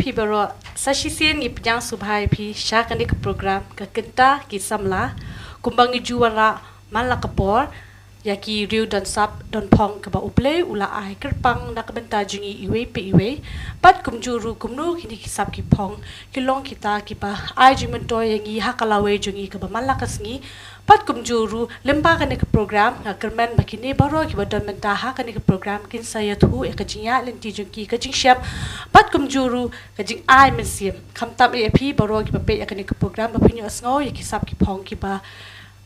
pi baro sashisin gi pjang subhai pi shakan dik program ka kenta ki samla kumbang juara malak kapor yaki riu dan sap don pong ka ba uple ula ai kerpang nak benta jungi iwe pe iwe pat kumjuru kumnu kini ki sap ki pong kilong kita ki ba ai jumento yangi hakalawe jungi ka ba malakas ngi pat kumjuru lempa kan ke program kermen bakini baro ki ba don menta ha kan ke program kin saya thu e ka jinya lenti jungi ka jing syap pat kumjuru ka jing ai mensim kamtam e pi baro ki ba pe kan ke program ba pinyo asngo yaki sap ki pong ki ba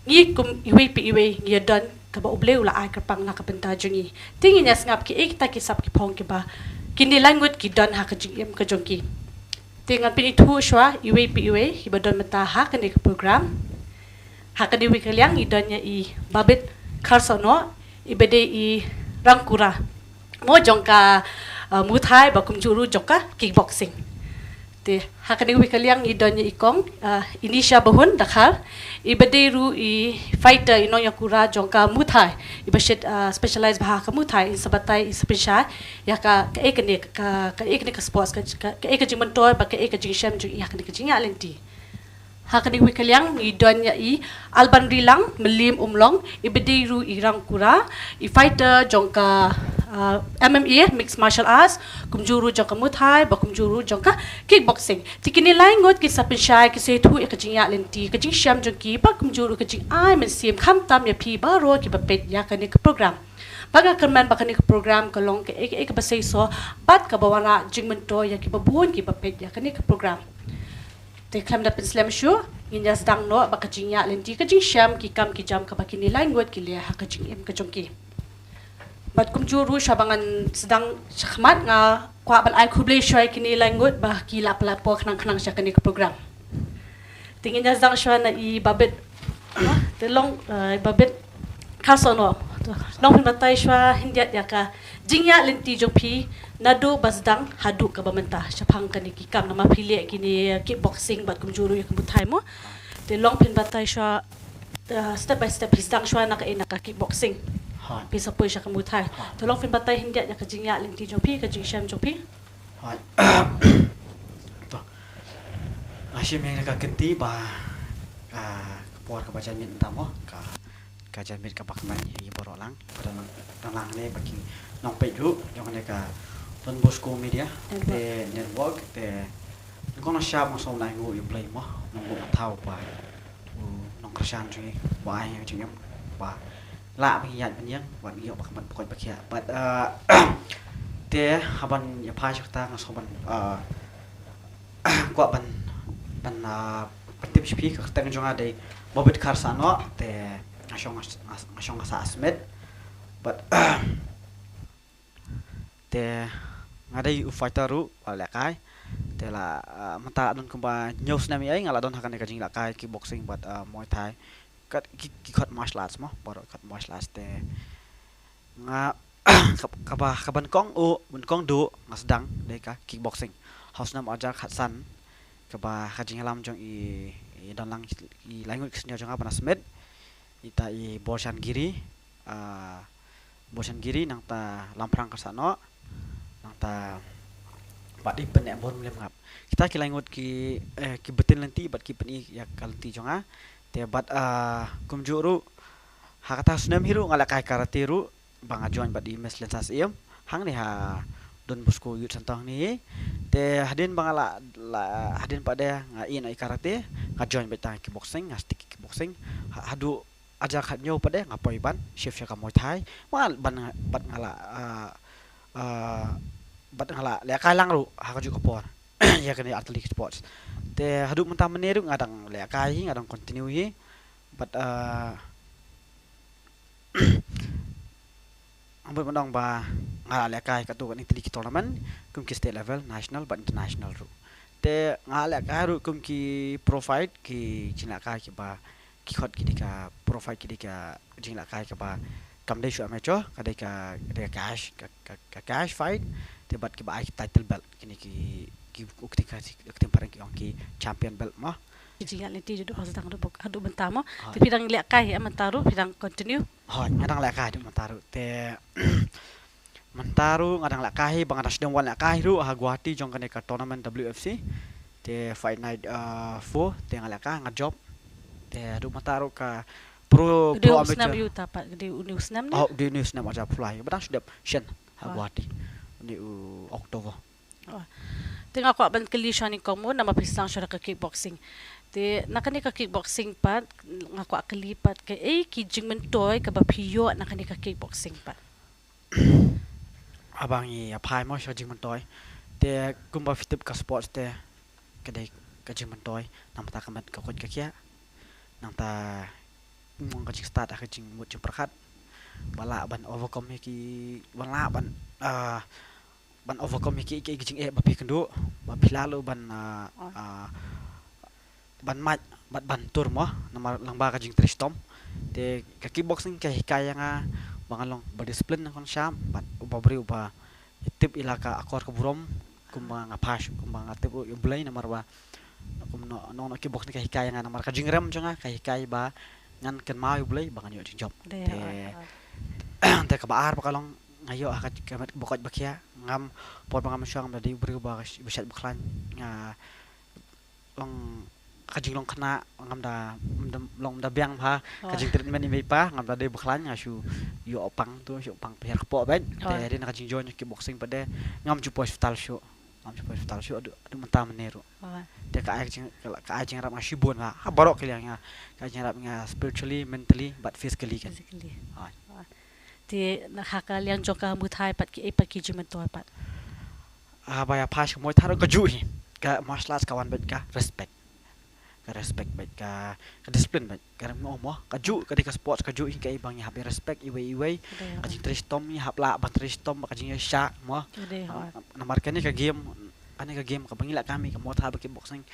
ngi kum iwe pe iwe ngi don ka ba uble ula ai kerpang na ka benta jungi tingi nya ngap ki ek ta ki sap ki pong ki ba kini langut ki don ha ka jing em ka jungi tingan pini thu shwa iwe pe iwe ki ba don menta ha kan ke program hakadi wikaliang idanya i babet karsono ibede i rangkura mo jongka muthai bakum juru jongka kickboxing te hakadi wikaliang idanya ikong inisha bahun dakhar ibede ru i fighter inonya kura jongka muthai ibashet specialized bah ka muthai sabatai special ya ka ekne ka ekne ka sports ka ekne jimentor ba ka ekne jingsham jing ya ka jinga lenti hakani wikaliang idanya i alban rilang melim umlong ibediru irang kura I fighter jongka MMA mixed martial arts kumjuru jongka muthai ba kumjuru jongka kickboxing tikini laingot ki sapinshai ki setu ekajingya lenti kajing syam jongki ba kumjuru kajing ai mensim khamtam ya pi baro ki bapet ya kani ke program baga kerman bakani ke program kalong ke ek basai so bat ka bawana jingmento ya ki babun ki bapet ya kani ke program te klam da penslam shu inya sedang no bakajinya lenti kajing syam ki kam ki jam ka bakini language ki le ha kajing em kajongki bat kum juru shabangan sedang khmat nga kwa ban ai khuble shoy kini language bah ki la pelapo khnang syakani ke program tinginya sedang shwana I babet te long babet kasono nong batai shwa hindiat yaka jingya lenti jopi nadu basdang hadu ka bamenta syapang kani ki kam nama phile kini kickboxing bat kumjuru ya kumbuthai mo te long pin batai shwa step by step hisdang shwa na ka ina ka kickboxing ha pisa poi sya kumbuthai te long pin batai hindiat ya ka jingya lenti jopi ka jingsham jopi ha to asyim yang ka kenti ba kapor ka bacan min tamo ka janmit ka bakman I borolang pada lang le bagi nong peju yang ka Don Bosco Media the network the gonna shop masong lai ngu you play mo nong bu thau pa nong krasan jui ba ai jing ba la bagi yat ban yang ban yo bak man pokoi bakia but te haban ya pa chakta ngaso ban kwa ban patip spi ka tang jonga dei bobit karsano te ngashong sa asmet but te ngadai u fighter ru lakai te la mata don kumba news nami ai ngala don hakan ka jing lakai kickboxing but muay thai kat ki khot martial arts mo baro khot martial arts te nga kaban kong bun kong du ngasdang de ka kickboxing house nam ajar khatsan kaba ka jing lam jong I don lang I language nya jong apa nasmet ita I Boshan Giri nang ta lamprang kasano nang ta padi penek bon mlem ngap kita kilangut ki betin lenti bat ki peni ya kalti jonga te bat kumjuru hakata sunam hiru ngala kai karate ru banga join bat di mes lensas iem hang ni ha Don Bosco Youth Santong ni te hadin bangala hadin pada ngai nai karate nga join betang kickboxing nga stick kickboxing hadu ajar khatnyo pada ngapoi ban chef syaka muay thai mal ban bat ngala le kai lang ru ha ka ju kapor ya kani athletic sports te hadu mentah meneru ngadang le kai ngadang continue hi but ambot mandong ba ngala le kai ka tu kan athletic tournament kum ki state level national but international ru te ngala kai ru kum ki profile ki china kai ki ba ki khot ki dika profile ki dika jingla kai ka ba kam dei shu amateur ka dei ka cash fight te bat ki ba title belt kini ki ukti ka parang ki champion belt mo jinga lenti judo sedang adu bentamo te pidang le kai amataru pidang continue ha ngadang le kai du mataru te taru ngadang la kahi bang ada sedang wan la kahi ru Guwahati jong kane ka tournament WFC te fight night 4 te ngala ka ngajob te rumah taru ka pro Gede pro usnam amateur yu tapat gede uni usnam ni. oh di news na aja fly badang sedap shen Guwahati ni Oktober Tengah aku ban kali shani kamu nama pisang syara ke kickboxing. Te nakani ka kickboxing pat ngaku akali pat ke ki jing mentoy ka ba piyo nakani ka kickboxing pat. abang i apai mo sha jing mantoy te kumba fitip ka sports te kadai ka jing mantoy nam ta kamat ka kot ka kya nam ta mong ka jing start ka jing mut jing perkat bala ban overcome ki bala ban overcome ki jing ba pi kendo ba pilalo ban ban mat ban tur mo namar lang ba ka jing tristom te ka kickboxing ka hikaya nga bangalong ba discipline ng syam bat ubabri uba tip ilaka akor ka burom kumba nga pas kumba nga tip yung blay namar ba kum no kickboxing ka hikaya nga namar ka jing rem nga ka hikaya ba ngan ken mau blay bangan yo jing job te ka baar pa kalong ngayo ka kamat bukod bakya ngam por ngam syang ba di bri ba bisyat baklan nga long kajing long kena ngam da long da biang ha kajing treatment ni pa ngam da de baklan nga shu yo opang tu shu opang per po ben te rin kajing join kickboxing pade ngam ju hospital shu adu menta meneru te ka ajing rap ngashibon ha barok kalian nga ka ajing rap nga spiritually mentally but physically kan te nakakal yang joka mutai pat ki pa ki jimentoy pat baya pas mo taro ka ju ka martial arts kawan bet ka respect bet ka discipline bet ka mo ka ju ka di ka sports ka ju ka ibang ya happy respect iwe ka jing tristom ni hapla ban tristom ka jing sha mo namar kani ka game ka bangila kami ka mo ta ba kickboxing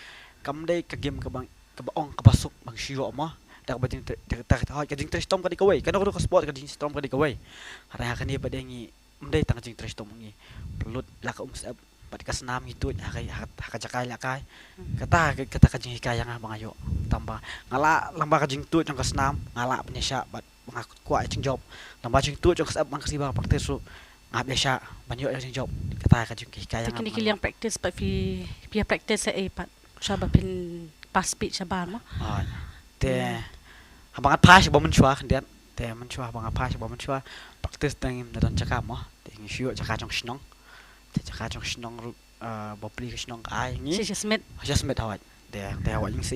kam dai ka game ka bang ka baong ka basuk bang shiro mo dak ba jing ka jing tristom ka di ka way ka no ka sport ka jing tristom ka di ka way hara ka ni ba dengi mdai tang jing tristom ngi pelut la ka pat ka senam gitu haka jakai la kai kata ka jing hikaya nga bangayo tamba ngala lamba ka jing tu jong ka senam ngala penyesya bat mangakut kwa jing job lamba jing tu jong ka sab mangkasi ba praktis su ngap biasa banyo jing job kata ka jing hikaya nga teknik yang practice pat via practice pat syaba pin pas speech syaba mo te abangat pas ba menchua kendian te menchua abangat pas ba menchua praktis tangim na don cakap mo te ngisyo cakap jong snong cakap jong snong ba pli snong ai ngi Smith hawat te hawat jing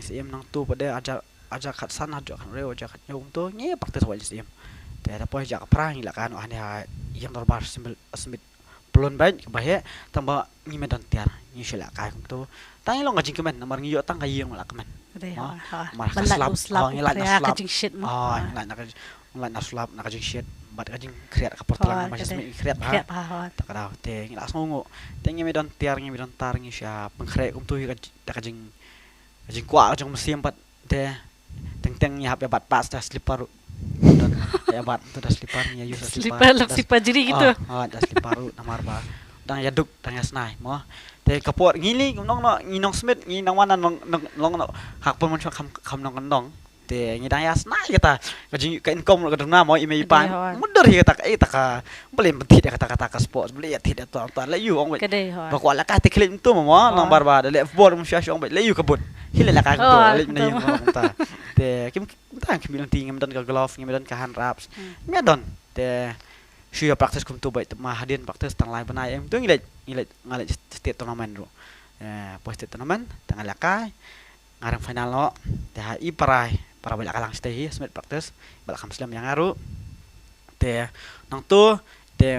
siem nang tu pada aja kat san aja kan reo aja kat nyong tu ngi praktis hawat jing siem te ada poy jak prang ila kan ane yang norbar Smith pelon baik bahaya tambah ngi medan tiar ngi sila kai tu tang long ngajing kemen namar ngi yo tang kayeng la kemen mar slap ngi la slap kajing shit mo ngi la slap na kajing shit bat kajing kreat ka portalan ma jasmi kreat ha tak ada te ngi la songo te ngi medan tiar ngi medan tar ngi sya pengkre tu kajing kwa kajing mesim bat te teng ngi hap bat pas dah slipper ya bat tu dah slipper ngi yu slipper jiri gitu dah slipper namar ba dang yaduk dang yasnai mo te kapot ngili nong Smith ngi nang wana nong hak pun mon kam nong te ngi dang yasnai kata kajing ka income ka dang mo ime pan mundur hi kata ka belum penting kata ka sport beli ya tidak tu la yu ong ba ko la ka te klim tu mo nang barba da le football mo sya ong ba le yu kabut hile la ka tu le na yu ta te kim tang kim bilang tingam dan ka glove ngi dan ka hand wraps ngi don te syu praktis kum tu baik ma hadin praktis tang lai banai em tu ngilet state tournament ro post state tournament tang alakai ngarang final no te i para bala kalang stay Smith praktis bala kam slam yang aru te nang tu te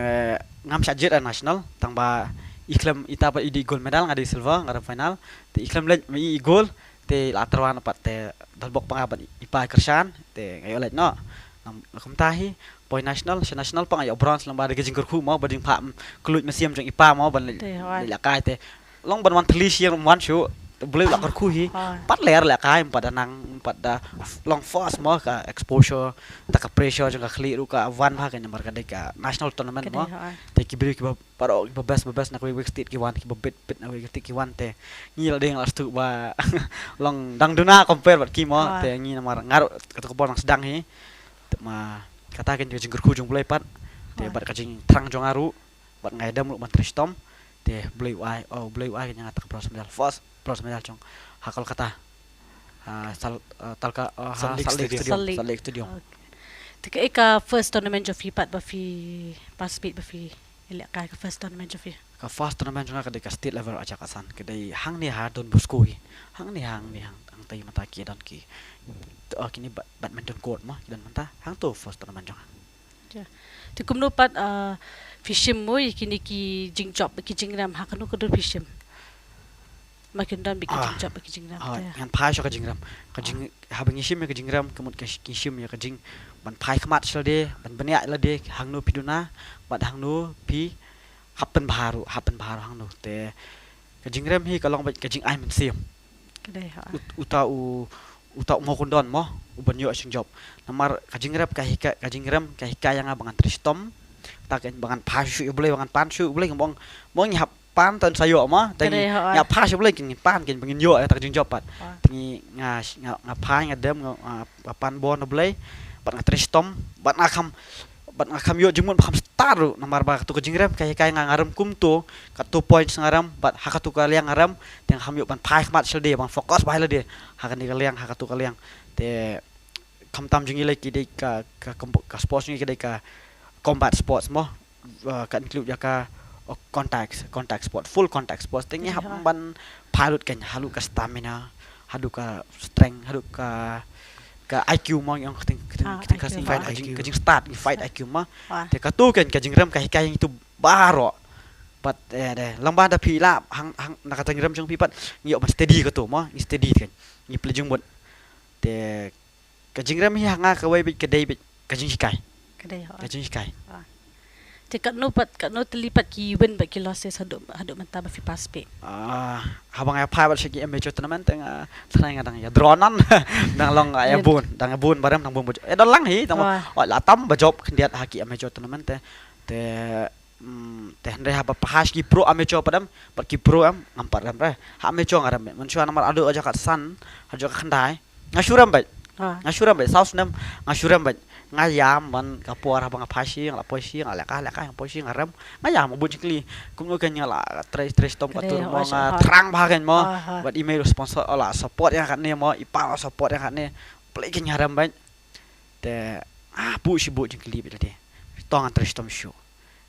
ngam sajit national tang ba iklam itapa idi gold medal ngadi silver ngarang final te iklam le mi gold te laterwan pat te dalbok pangabat ipa kersan te ngayo let no nang kumtahi boy national pang ayo bronze lang ba de jing kurku mo bading pa kulut mesiam jong ipa mo ban la kai te long ban wan tli siang wan shu boleh la kurku hi pat ler la kai pada nang pada long force mo ka exposure ta ka pressure jong ka khli ru ka wan ha ka namar ka de ka national tournament mo te kibri ki paro ki best na ko week state ki wan ki bit na week state ki wan te ngil ding las tu ba long dang duna compare bat ki mo te ngi namar ngaru ka ko nang sedang hi ma katakan jing kurku jong play pat te bat kajing trang jong aru bat ngai dam lu mantristom te blue eye nya ngata pros medal first pros medal jong hakal kata talka Salt Lake Stadium Tika ika first tournament jofi pat bafi participate bafi ilak ka first tournament jofi ka first tournament jong ka de ka state level aja kasan ke dei hang ni ha don buskui hang tai mata ki dan ki kini badminton court mah dan mata hang tu first tournament jong ti kumno pat fishim mo kini ki jingjob ki jingram hakanu kudur fishim makin dan bikin jingjob ki jingram ngan phai so ka jingram ka jing habang ishim ka jingram kemut ka shim ya ka jing ban phai khmat selde ban bania lade hang no piduna bad hang no pi happen baru hang no te ka jingram hi ka long ka jing ai men sim kedai ha uta mo kondon mo uban yo sing job namar ka jingram ka hika yang abangan tristom ta kan bangan pashu boleh bangan panshu boleh ngomong mo ngihap pan tan sayo mah tangi nya pas boleh kin pan kin bangin yo ta jing job pat tangi nga pai ngadem pan bon boleh bat ngatristom bat ngakam yo jemut bakam staru namar ba tu kajingram kai ngaram kum tu ka 2 points ngaram bat hakatu kaliang ngaram teng ham yo ban pai khmat selde bang fokus bai le de hakan ni kaliang hakatu kaliang te kam tam jingi le ki de ka sports ni ki de ka combat sports mo ka include ya ka contact sport full contact sports teng hap ban palut kan halu ka stamina hadu ka strength hadu ka IQ mo yang kita kasih fight kajing start fight IQ mah te ka tu kan kajing ram ka hikayang itu baro pat lamba da pila hang nakata ram jong pipat ngiok mas steady ka tu mo steady kan ni plejung bot te kajing ram hi hanga ka wai kedai kajing hikai te kat no terlipat ki win ba ki losses hadu menta ba fi paspe habang ya pai ba segi amateur tournament teng sanai ngadang ya dronan dang long ya bun baram nang bun dan lang hi tang la tam ba job kendiat haki amateur tournament te hande ha ba pahas ki pro amateur padam pat ki pro am ngampar ram re ha amateur ngaram man sua namar adu aja kat san aja khandai ngasuram ba south nam ngasuram ba ngayam man kapuar habang apasi ng laposi ng alaka yang posi ngaram ngayam mo bucikli kung no kanya la tres tom patur mo nga terang bahagen mo buat email sponsor ola support yang kan mo ipal support yang kan play kanya ngaram ban te bu si bucikli bi de tong tres tom show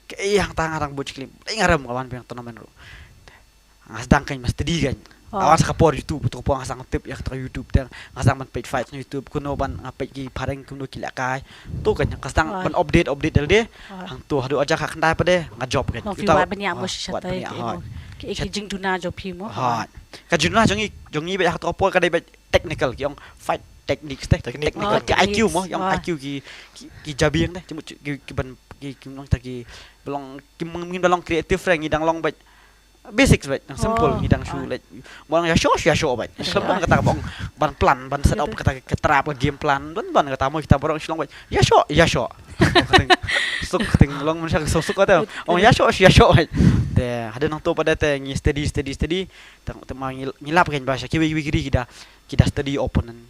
ke yang tangarang bucikli ngaram kawan yang tournament ro ngasdang kan mas tedi kan awas kapor YouTube tu po ngasang tip yak tra YouTube tang ngasang man page fight na YouTube kuno ban ngapay ki pareng kuno kilakay tu kan kasang ban update de hang tu hadu aja ka kandai pa de ngajob kan kita banyak mo siya tay ki jing duna job hi mo ka juna jongi ba yak to po ka de technical ki yung fight techniques technical ki IQ mo yung IQ ki jabiang de ki ban ki long ta ki belong ki mungkin belong creative reng idang long ba basics bet simple hidang shoe like orang ya show bet sebelum kata bang ban plan ban set up kata keterap game plan ban kata mau kita borong silong bet ya show suk ting long manusia suk kata oh ya show bet te ada nang to pada te ngi steady tang mau ngilap kan bahasa kiwi kita study opponent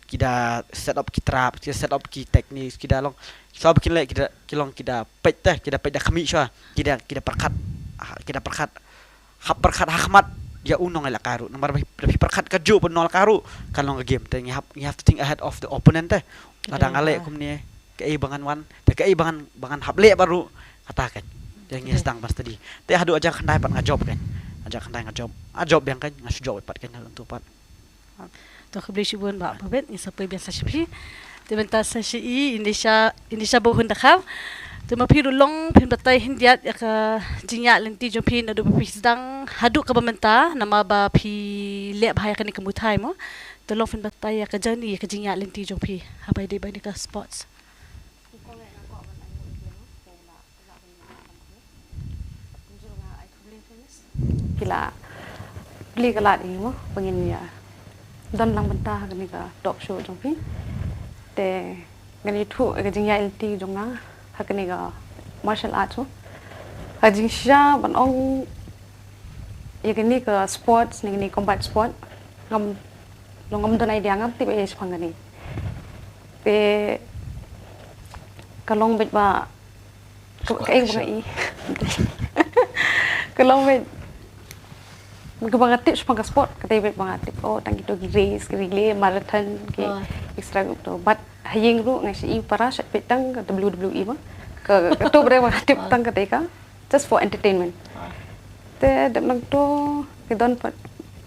kita set up kita set up ki teknik kita long so bikin like kita pet dah kami sya kita perkat perkat hakmat ya unong ala karu nomor lebih perkat kaju pun nol karu kalau game you have to think ahead of the opponent kadang ale kum ni kei bangan wan kei bangan hable baru katakan yang ngestang pas tadi te hadu aja kandai pat ngajob kan aja kandai ngajob job yang kan ngas job pat kan untuk pat to khabli shibun ba babet ni sapai biasa shibi te benta sa shi Indonesia bohun dakhaw Tuma piru long pin batai hindiat ya ka jinya lenti jo pin adu pisdang hadu ka bamenta nama ba pi le bahaya kan kemutai mo to long pin batai ya ka jani ya ka jinya lenti jo pi habai de bani ka sports kila beli kalat ini mo pengin ya dan lang benta kan ka talk show jo pi te ngani thu ka jinya lenti jo nga hakani ga martial arts hajing sha ban ong yakini ka sports ni combat sport ngam donai dia ngam tiba es phangani pe kalong bet ba cái bang i kalau me ke bang tips pang sport kata be bang tips oh tang itu race relay marathon ke extra to but haying ru ngai si para sat petang ke WWE mah ke tu bre bang tips tang kata ka just for entertainment te dam tu ke don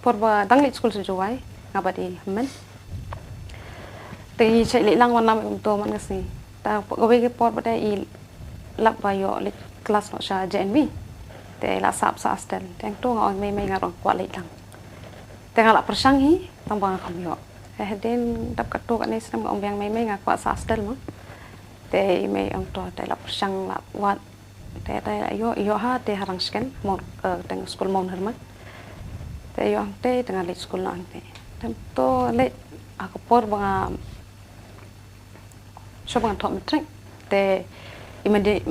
por ba tang lit school sejawai ngabadi men te chạy lệ langวันnăm to man kasi ta gawe ke por ba i lap ba yo lit kelas no sha JNB te la sap sa astel teng to ngoi me ngarong kwa lệ lang te ngala persang hi tang bang kham yo den dap ka to ka ni sam ong yang me ngak kwa sa astel mo te me ong to te la persang la wat te yo ha te harang sken mo teng school mon herma te yo te tengah lit school no ante tem to le aku por bang so bang top metric te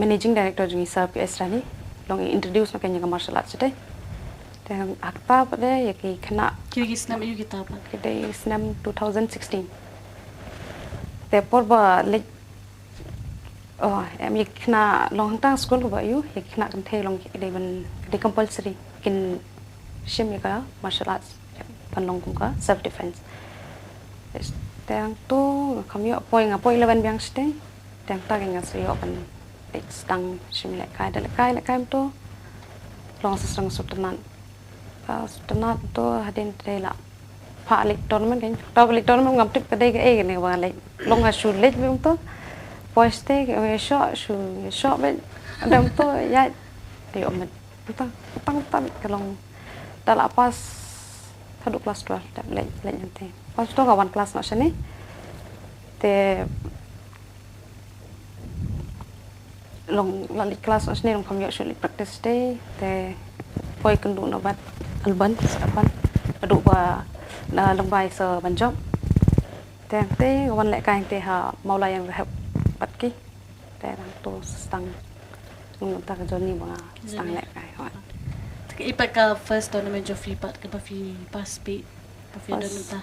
managing director jungi sa PS Rani long introduce na kanya martial arts today te akta pada yaki kena Kiri snam you kita apa? kita snam 2016 te por ba le em yaki kena long tang school ba you yaki kena kan the long de ban de compulsory kin shim yaka martial arts pan long ka self defense tang tu kami apoi ngapoi 11 biang ste tang ta nga sayo pan stang shim le kai tu long sesang sutenan tu hadin tela pa lik tournament kan ta lik tournament ngam tip kadai ke ne wa le long ha shu le bim tu poiste ke shot ben adam tu ya te omet tang ke long ta la pas thadu kelas 12 tak le nanti pas tu kawan kelas nak sini te long lali kelas nak sini long kami actually practice day te poi kendu na bat alban saban adu ba na lombai sa banjok te kawan le kain te ha maulai yang rehab batki te rang tu stang nung ta ka joni ba stang le kai Ipat ka first tournament jo fi pat ka fi paspi ka fi don ta.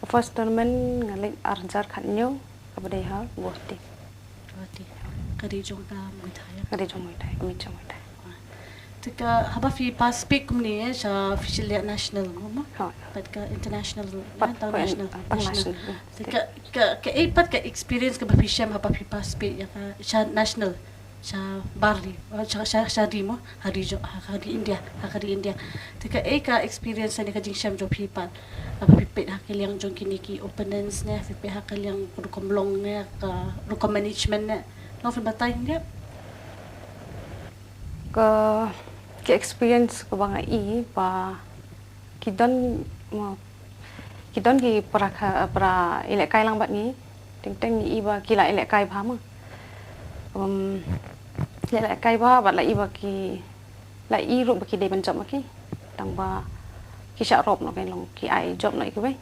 First tournament ngalek arjar khanyo kabade ha bosti. Bosti. Kadi jong ka moi thai. Kadi jong moi thai, mi jong moi thai. Tika haba fi paspi kumni sa official national mo. Ha. Pat ka international national. Tika ka ipat ka experience ka ba fi sham haba fi paspi ya ka sa national. Sa Bali, sa di mo, hari India. Tika ka experience ni ka jing syam jo pipan. Apa pipit hakil yang jong kiniki opponents ne, pipit hakil yang rukom long ne, ka rukom management ne. No fin batay dia. Ke experience ko bang i pa kidon ki para ilek kai lang bat ni. Ting ni iba kila ilek kai phama. Lại cây ba và lại lại y rụng khi để bên chậm cái đằng ba khi sợ rộp nó cái lòng khi ai chậm lại cái vậy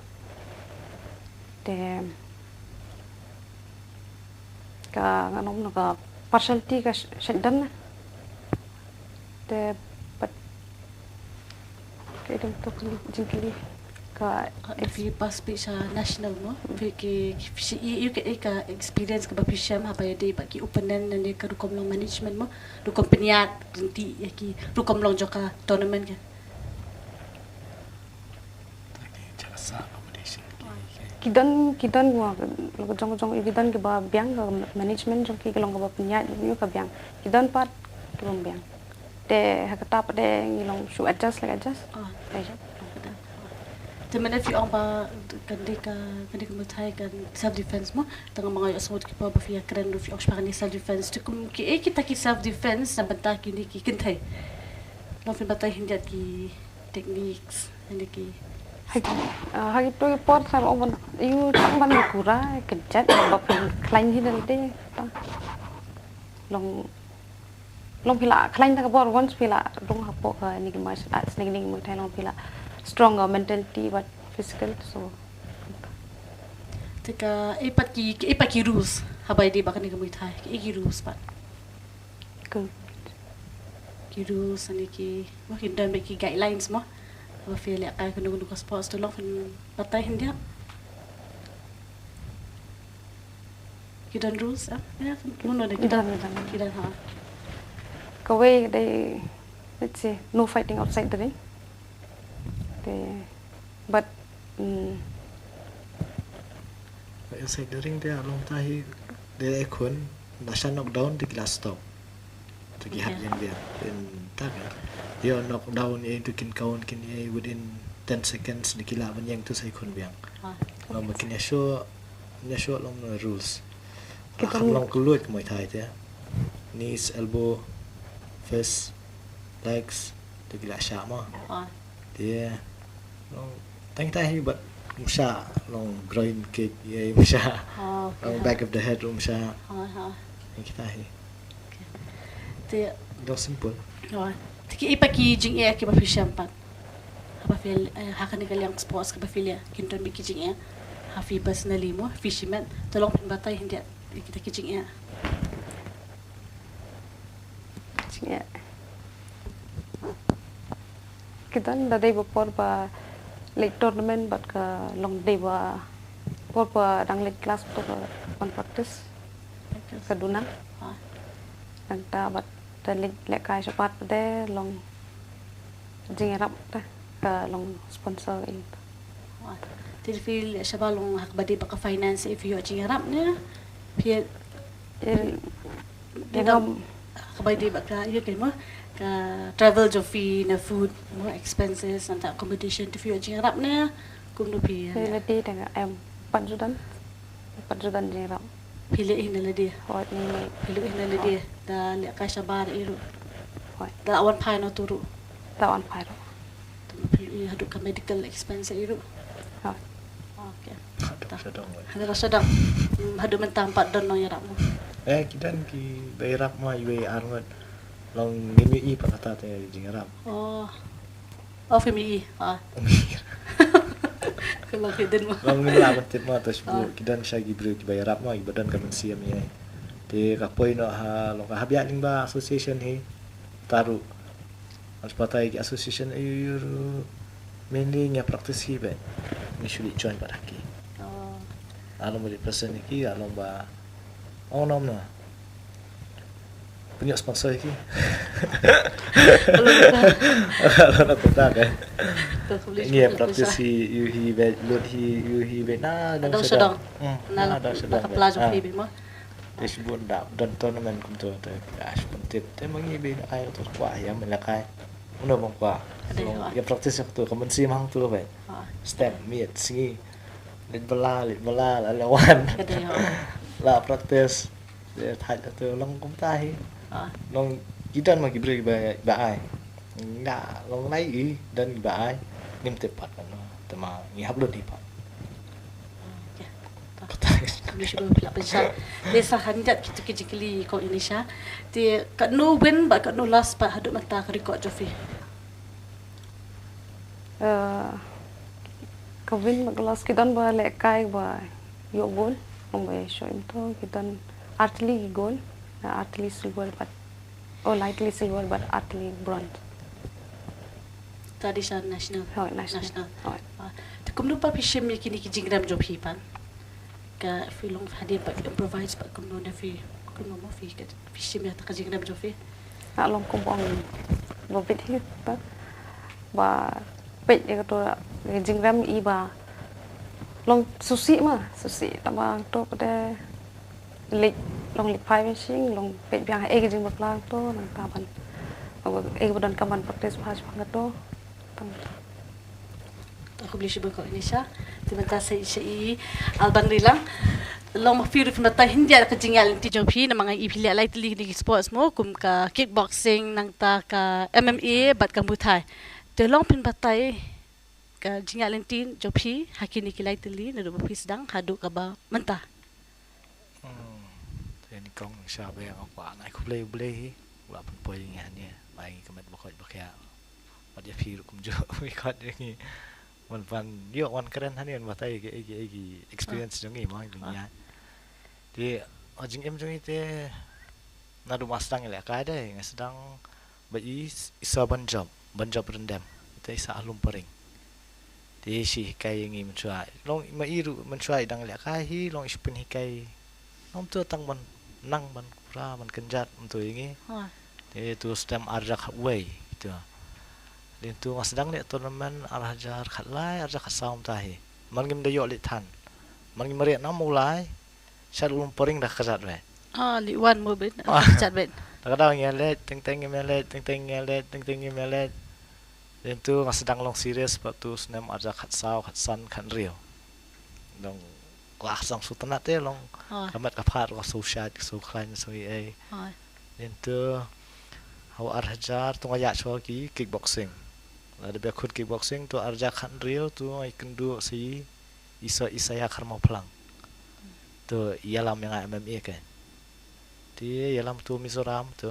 để cả nó cả partiality cái sinh đâm để bắt cái đồng tục chính cái ka fi paspi sa national mo fi ki you ka experience ka ba fi sham ha ba de ba ki opponent ne ka rukom long management mo rukom peniat renti ya ki rukom long joka tournament ka kidan wa lo jong kidan ke ba biang ka management jong ki long ka ba peniat you ka biang kidan pat long biang de ha ka tap de ngilong should adjust Temen if you amba kandi ka mutai kan self defense mo tanga mga asmod ki pa ba fiya kren do fi oxpani self defense to kum ki kita ki self defense na banta ki ni ki kintay no fi batay hindi ki techniques hindi ki hagi to pot sa oban you tang ban kura kejat ba pin klain hin de long pila klain ta bor once pila dong hapo ka ni ki martial arts ni mo thai long pila stronger mentality but physical so tika ipat ki rules habay di ba kani ka mutai ki rules pat good ki rules ani ki makin dan ki guidelines mo ba feel ya kay kuno ka sports to long patay hindi ki Kidan rules ya mun ada kidan ha. Kawai they let's say no fighting outside the ring. But inside the ring dia long tahi dia ikon nasa knockdown di glass stop. Tagi hat yang dia dan taga dia knockdown itu kin kawan kin ia within 10 seconds di kila yang tu saya ikon biang. Long makin ya show long rules. Kita long keluar ke Muay Thai dia. Knees, elbow, fist, legs, tu gila syak mah. Dia long tang tahi but Umsha long groin kick ye umsha long back of the head umsha kita hi te do simple tiki ipaki jing e ki ba fisham pat haba feel hakan ni yang sports ka ba feel ya kinton bi ki jing e hafi personally mo fisherman tolong pin batay hindi kita ki jing e kita ndai bopor ba like tournament but ka long day ba por pa dang like class to on practice kaduna nang ta bat ta like kai sapat de long jingarap ta ka long sponsor in til feel shabalong hakbadi ba ka finance if you jingarap ne pia ngam kabadi ba ka yo kay mo ka travel jo fee na food more expenses and accommodation to feel jingrap na kum no pi la di tanga em panjudan jingarap pili ina la di hot ni pili ina la di da le ka shabar iru da awan pai no turu tawan pairo pili hadu ka medical expense iru hot okay sedang hadu sedang hadu mentampat don no yarap mo kita ki bayrak ma yue arngot long ngimi pa kata te jingarap oh family kalau hidden mo long ngimi la tip ma tos bu kidan sya gibru bayarap ma ibadan ka siam ye te ka poi no ha long ka habya ning ba association hi taru as patai ki association ayuru mainly nya practice hi be ni should join ba ki along ba person ki along ba nom no punya sponsor lagi. Kalau nak tak kan. Ini yang praktisi yuhi load yuhi na ada sedang. Ada sedang. Nak pelajar hibi mo. Disebut dak dan tournament kum tu tu. Seperti tu mengibi air tu kuah ya melakai. Mana bang kuah. Ya praktis tu kamen si mang tu apa. Step meet singi. Lit bela lawan. Lah praktis. Dia thaj tu long kum tahi. Long kita mah gibri ba ai nggak long lai dan ba ai nim tepat kan tema ngihap lo dipat kami sudah pula pensar desa hanjat kita kejikli ko Indonesia ti kat no win ba kat no loss pa haduk mata ka record Jofi ka win maglas kidan ba le kai ba yo gol om ba show into kidan artily gol artily silver but lightly silver but artily bronze traditional national national te kum lupa pishim ni kini ki jingram job hipan ka filong hadir pa improvise pa kum no na fi kum no mo fi ka pishim ya ta ka jingram job fi long kumpong bo bit hit ba pet ya to jingram i ba long susi tama to pada lik long lipai machine long pet biang ek jing baklang to nang taban ek budan kaman practice pas banget to aku beli syukur Indonesia terima kasih syai Alban Rilang long mafiru fmata hindia ka jingal ti jopi na mga ipili alai tili ni sports mo kum ka kickboxing nang ta ka MMA bat ka mutai te long pin batai ka jingal tin jopi hakini kilai tili na do sedang hadu ka ba mentah ni kong siapa yang apa nak aku boleh buat pun poin yang ni mai kemet bakal bakya dia firu kum jo ikut ni pan dia wan keren hani batai egi experience jongi mai dunia di ajing em jongi te na du mastang le ka ada yang sedang bai isa banjab rendam te isa alum pering di si kai ngi mencuai long mairu mencuai dang le ka hi long ispun hikai Nom tu tang ban nang ban kura ban kenjat tu ini. Hoi. Itu stem arjak way gitu. Dan tu ngas sedang ni turnamen arhajar khat lai arjak khat saum tahi. Man gim dayo li tan. Man gim mari nam mulai. Syar ulum poring dah kerjat we. Li wan mo ben. Chat ben. Kadang ngelet teng ngelet teng ngelet. Dan tu ngas sedang long serius sebab tu stem arjak khat sau khat san khat rio. Dong kelas sang sutanat te long kamat kapat ko so shat so klein so ai. Hoi. Dan tu hau arhajar tu ngaya cho ki kickboxing. Ada bekut kickboxing tu arja khan rio tu ai kendu si isa ya kharmau pelang. Tu ialam yang MMA kan. Ti ialam tu Mizoram tu.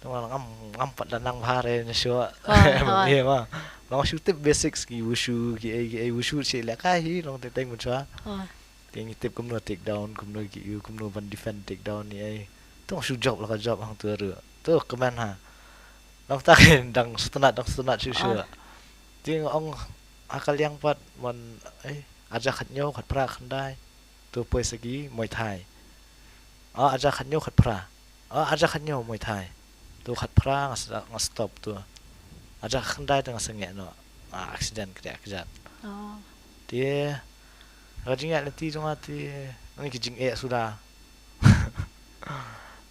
Tu ngam pat danang bahare ne syo. MMA ma. Long shoot basics ki wushu ki wushu si la kai long teng mun cha. Ting tip kumno take down kumno ki kumno ban defend take down ni ai. Tu shoot job la ka job hang tu ru. Tu keman ha. Long tak dang setenat syu. Ting ong akal yang pat man aja khat nyo khat pra khandai. Tu poi sagi Muay Thai. Aja khat nyo khat pra. Aja khat nyo Muay Thai. Tu khat pra ngas stop tu. Aja khandai tengah sengek no. Accident kejap. Dia rajingat nanti jong ati. Ni kijing sudah.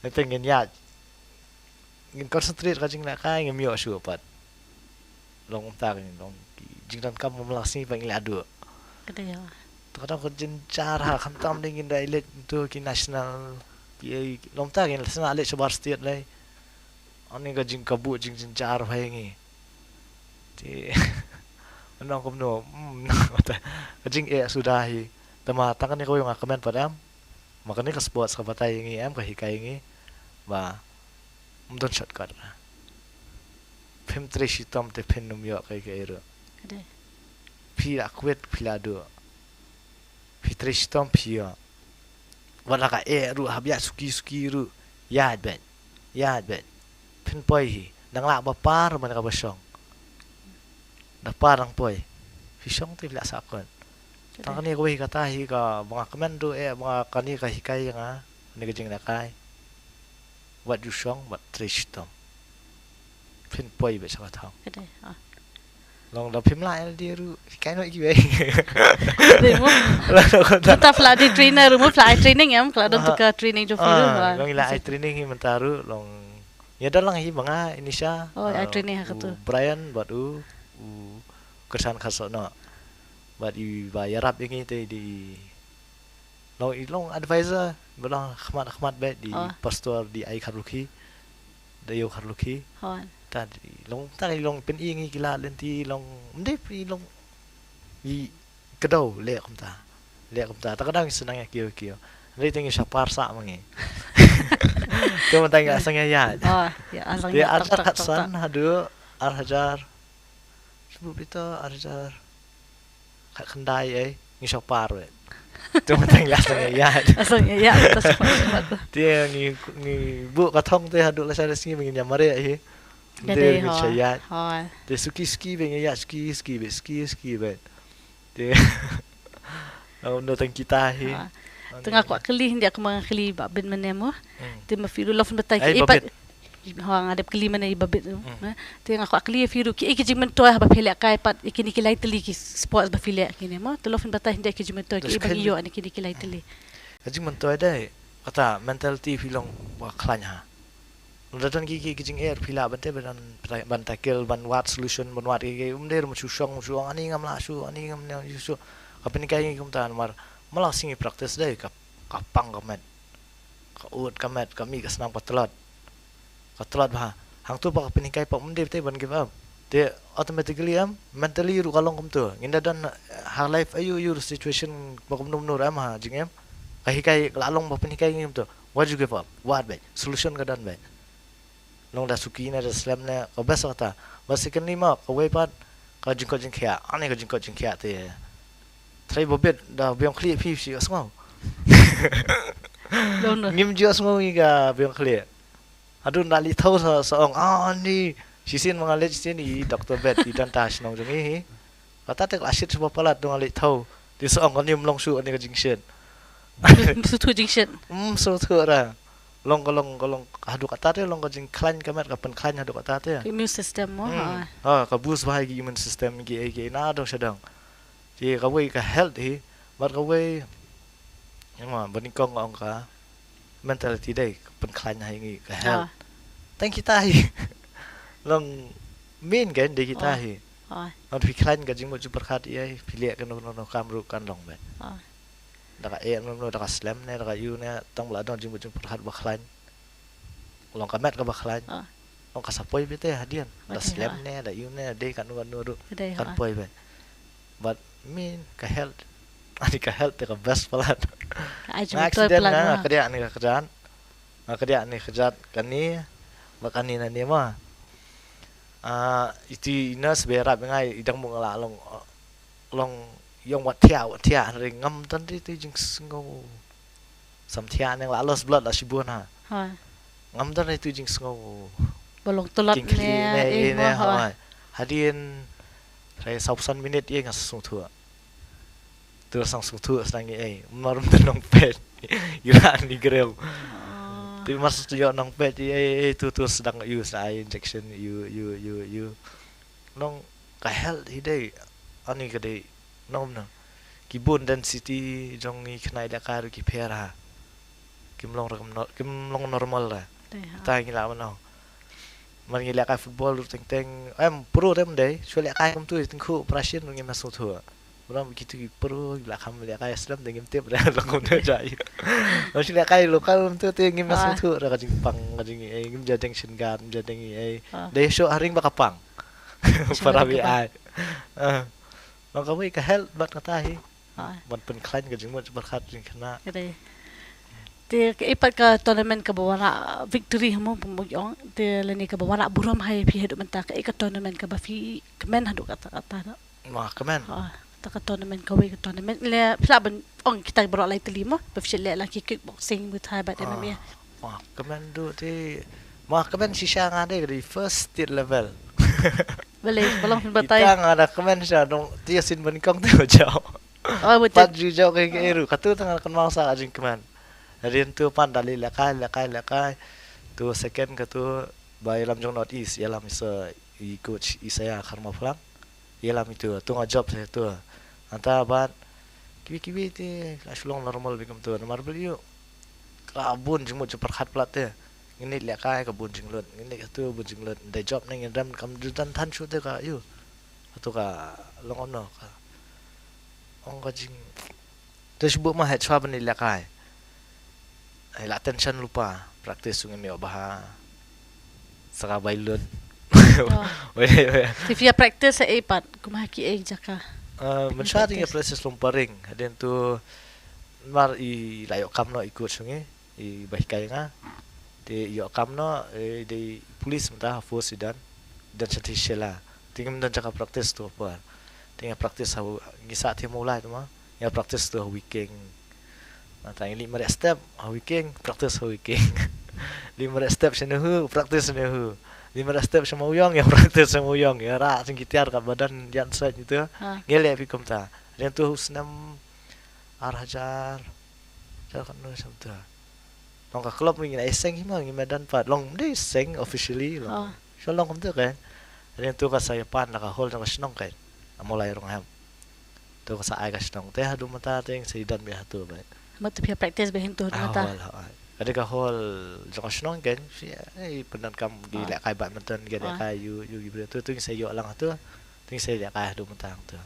Nanti ngin ya. Ngin concentrate rajing nak kai ngin mio syu pat. Long tak ni long jingran kam memelasi panggil adu. Kata ya. Kadang kerjin cara khantam dingin dailet tu ki national ki long tak ni national alet sebar state lai. Ani ka jing kabu jing car phai ngi. Ti anong kumno jing sudah hi. Tama tangan ni ko yung comment padam. Makani ka sports ka batay ngi am ka hikay ngi. Ba mdon shortcut. Pim treshi tom te pinum yo kay ro. Kata. Pila kwet pila do. Pitreshi tom pia. Wala ka ru habya suki ru. Yad ben. Pin poi hi. Nang la ba par man ka basong. Da parang poi. Fisong te bila sakon. Tang ni ko hi kata hi ka mga komando mga kani ka hikay nga. Ni ka jing nakay. Wat du song wat treshi tom. Pin poi be sa katang. Kata. Long da pim la dia ru hikay no iki be. Kita fly trainer, rumah fly training ya, kalau untuk ke training jo firu. Long ila ai training hi mentaru long ya dalang hi mga Indonesia. Ai training ha tu. Brian buat kersan khasono. Buat ba yarap ini te di long advisor belang khmat be di pastor di ai kharuki. Dayo kharuki. Tadi long pen ingi gila lenti long mde pi long i kedau le kumta ta kadang senang ya kio ni tingi sapar sa mangi tu mentang ya sang ya ya asang dia arjar san hadu arhajar sebut itu arhajar kat kendai ni sapar we tu mentang ya asang ya tas dia ni bu katong te hadu la sa sini mengin nyamare ai dia percaya dia ski bengi ya ski be dia no tang kita hi tengah kuat keli dia kemang keli babit menemo dia mafiru lof betai ki ipat hang ada keli mana babit tengah kuat keli firu ki ki jimen toy ba philek kai pat ikini kilai teli ki sports ba philek kini mo to lof betai dia ki jimen toy ki bagi yo ani kini kilai teli jimen toy dai kata mentality filong wa klanya Udah ki jing pila bante ban tackle ban wat solution ban wat ki umder mu susong ani ngam la su ani ngam ne su kapin kai kum tan mar malah singi practice dai kapang kamet ka ut kamet kami ka senam ka telat ba hang tu ba kapin kai pa umder te ban give up te automatically mentally ru kalong kum tu nginda dan hard life ayu situation ba kum num nur ha jing kai lalong ba pin kai ngim tu what you give up what ba solution ka dan ba long da suki na da slam na ko besa ta basikan ni ma ko we pat ka jing khia ani ka jing khia te trai bobet da biong khli phi si asmau ngim ju asmau i ga biong khli adun dali thau sa ong ani sisin mga lej sin i Dr. Bet i dan tas nong jong hi kata te asit sa palat dong ali thau di sa ong nim long su ani ka jing shen Sutu junction. So thua ra. Long hadu kata te long ka jing klan kamet ka pen klan hadu kata te. Immune system mo. Ka boost bahai gi immune system gi na dong sedang. Ji ka wei ka health hi, mat ka wei yang ma bani kong ong ka mentality dai pen klan hai ngi ka health. Tang kita hi. Long min kan de kita hi. On pi klan ka jing mo ju perkhat ai pilia kan no kam ru kan long ba. Daka no daka slam ne daka you ne tong la don jing mo ju perkhat ba klan. Long ka met ka ba klan. Long ka sapoi bete hadian. Da slam ne da you ne de kan no ru kan poi ba. But min ka health. Ani ka health ka best pelat. Accident na kerja ni kerjaan. Kerja ni kerjaan kan ni makan ni nani mah. Itu inas berap ngai idang mung la long yong wat tia ring ngam tan ti jing sngo. Sam tia nang la los blood la sibun ha. Ngam tan itu jing sngo. Bolong tolat ne Hadin saya 9 minit ye ngas sung thua. Tu sang sung thua sang ai marum tan nong pet. Ira ni greu. Tapi mas tu yo nong pet tu sedang use injection you nong ka health hidai ani kadai nom na kibun density jong ni khnai da kar ki phera kim long normal la ta ngi la mano man ngi la ka football teng pro dem dai chua la kai kam tu teng khu prashin ngi ma so thua Orang begitu pro la kam la kai Islam teng tip la long ne jai Masih la kai lokal tu ngim masuk tu ra jing pang jing ngim jadeng shin gan jadeng dai show haring bakapang para bi ai long ka ka hel bat kata hi man pen klan ka jing mo berkat jing kena te ipat ka tournament ka bawana victory mo pumuyong te leni ka bawana buram hai phi hedu menta ka tournament ka ba fi kemen hadu kata mah kemen taka tournament ka we tournament le plaban ong kita bro lai telima befshel la kickboxing with high bat MMA kemen du ti mah kemen sisa ngade di first state level boleh belum batai kita ngada kemen sya dong ti sin ban kong tu jauh betul pat ju jauh ke eru katu tang kan mangsa ajing kemen hari tu pan dali lakai tu second katu by lam jong not east yalam isa I coach Isaya Karma pulang yalam itu tu job saya tu anta ban kiwi ti asulong normal bigam tu nomor beliau kabun jeng mo perhat plate ini lihat kai kabun jeng lut ini tu bun jeng lut dai job nang dam kam jutan tan chu te ka yu tu ka long ono ka ong ka jing tu sebut mah het swab ni lihat kai ai la tension lupa praktis sungai mi bah saka bailun Tifia practice sa ipat kumaki ay jaka Mensyat ingat proses lumparing dan tu mar I layo kam no ikut sungai I bahikai nga di yo kam no di polis mentah force dan statisela tinggal dan jaka praktis tu apa tinggal praktis hau ngisa ti mulai tu mah ya praktis tu weekend mata ini 5 step weekend praktis weekend 5 step senehu praktis senehu 5 step sama uyang ya praktis sama uyang ya ra sing kitiar ka badan jan set gitu ngele pi komta dan tu senam arhajar kan no sabda long ka club ngin ai seng hima ngin medan pat long de seng officially long so long komta kan dan tu ka saya pan la ka hol ka snong kan amolai rong ham tu ka sa ai ka snong teh hadu mata teng seidan be hatu ba mat tifia practice behin tu mata ada ka hol jong snong kan si ai penan kam di la kai badminton ge la kai you gibre tu saya yo lang tu saya la kai hadu mata tu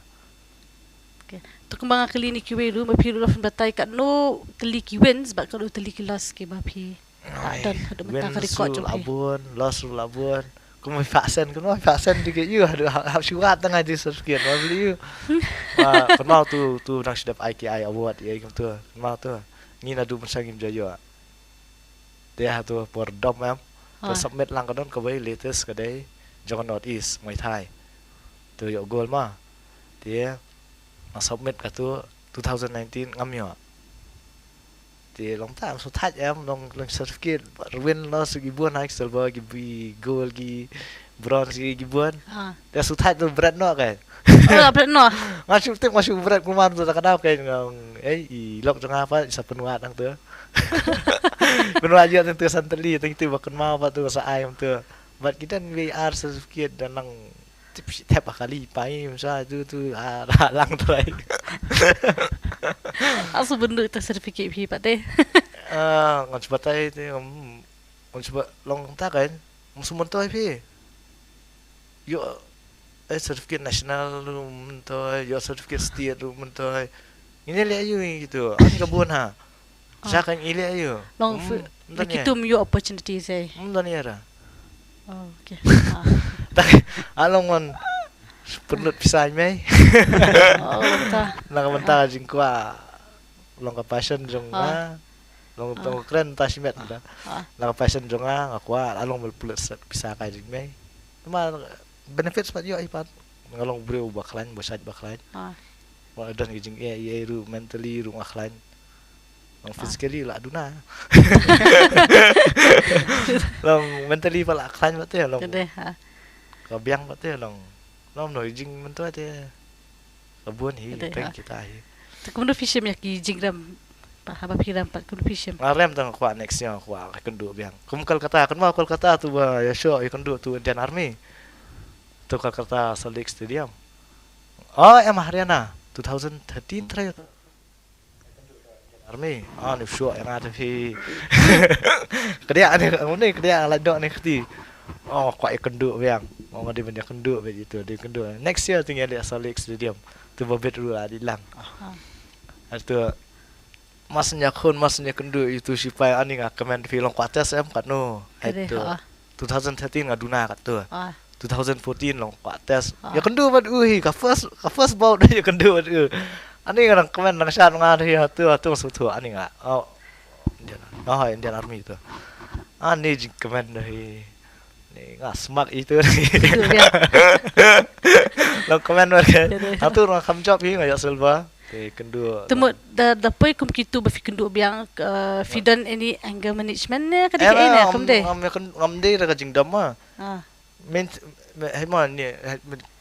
okay tu kembang klinik we ru mapi ru rafin batai kat no teliki wins ba ka teliki las ke ba phi dan hadu mata ka record jo abun los ru abun kuma vaksin dikit you hadu hab syurat tengah di sertifikat ma beli you kenal tu nang sedap IKI award ya kum tu kenal tu ngina du pensangim jayo dia tu por dom em tu submit lang kadon ka bai latest kadai Jong North East Muay Thai tu yo goal ma dia submit ka tu 2019 ngam yo thì long tam số thách em long certificate win lo sự buôn hay silver gi gold gi Brown si gibuan. อ่า แต่สุดท้ายตัวberat no kan. เพิ่นเนาะ Masuk berat kuman tu tak kenal kan ngong lok jang apa isa penuat ang tu. Penuat je tu santeli tu bakal mau apa tu sa ayam tu. But kita VR certificate dan nang tap kali pai masa tu lang tu ai. เอาสุบันดูแต่ certificate พี่ปะเต้ Ngon cepat ai tu ngon cepat long tak kan. Musuh tu ai pi. Yo certificate nasional lu mentoy, yo certificate state lu mentoy. Ini le ayu gitu. Ani kabun ha. Sa kan ile ayu. ลองฝึกไปคิดตุ้ม you opportunity ใช่ Dan ya. โอเค Tak along on perlu pisah mai. อ๋อตา Nak mentah jing kwa. Long ka passion jong long tong keren ta simet dah. Nak passion jong ngakwa along perlu pisah ka jing mai. Cuma benefits pat yo ipat. Ngalong breu baklan bosat baklan. Wala dan jing ru mentally ru aklan. Long physically la duna. Long mentally pala aklan pat long. ก็ได้ฮะ Kabiang pat long. Long no jing mento te. Kabun hi Ada, teng ha. kita hi. แต่ก็ไม่รู้ฟิชเมยากจริงๆปะหาบะพี่รำปัดก็รู้ฟิชเม Ngarem tang kwa next nya kwa kendu biang. Kum Kolkata kan mau Kolkata tu ba ya show ya kendu tu Indian Army. Tu Kolkata Salt Lake Stadium. Oh, Haryana 2013 try. Army. Ah, ni show yang ada fi. Kedia ni kedia ladok ni keti. Oh, kwa ya kendu biang. Mau dia banyak kendu begitu, dia kendu. Next year tinggal di Salt Lake Stadium. Tu babet dulu lah di lang. Itu masnya kendu itu sipai ani ngak kemen film kuates em kat no. Itu 2013 ngaduna kat tu. 2014 long kuates. Ya kendu bad uhi ka first bout ya kendu bad u. Ani ngang kemen nang shan ngad hi tu sutu ani ngak. Oh. Indian Army itu. Ani jing kemen hi. Ni ngak smart itu. Long kemen ke. Atu orang kamjop hi ngak silva. Kendu. Temu dapat kum kitu ba fikendu biang fidan any anger management ne kadang ini kum deh. Ngam deh ra jing dama. Men hema ni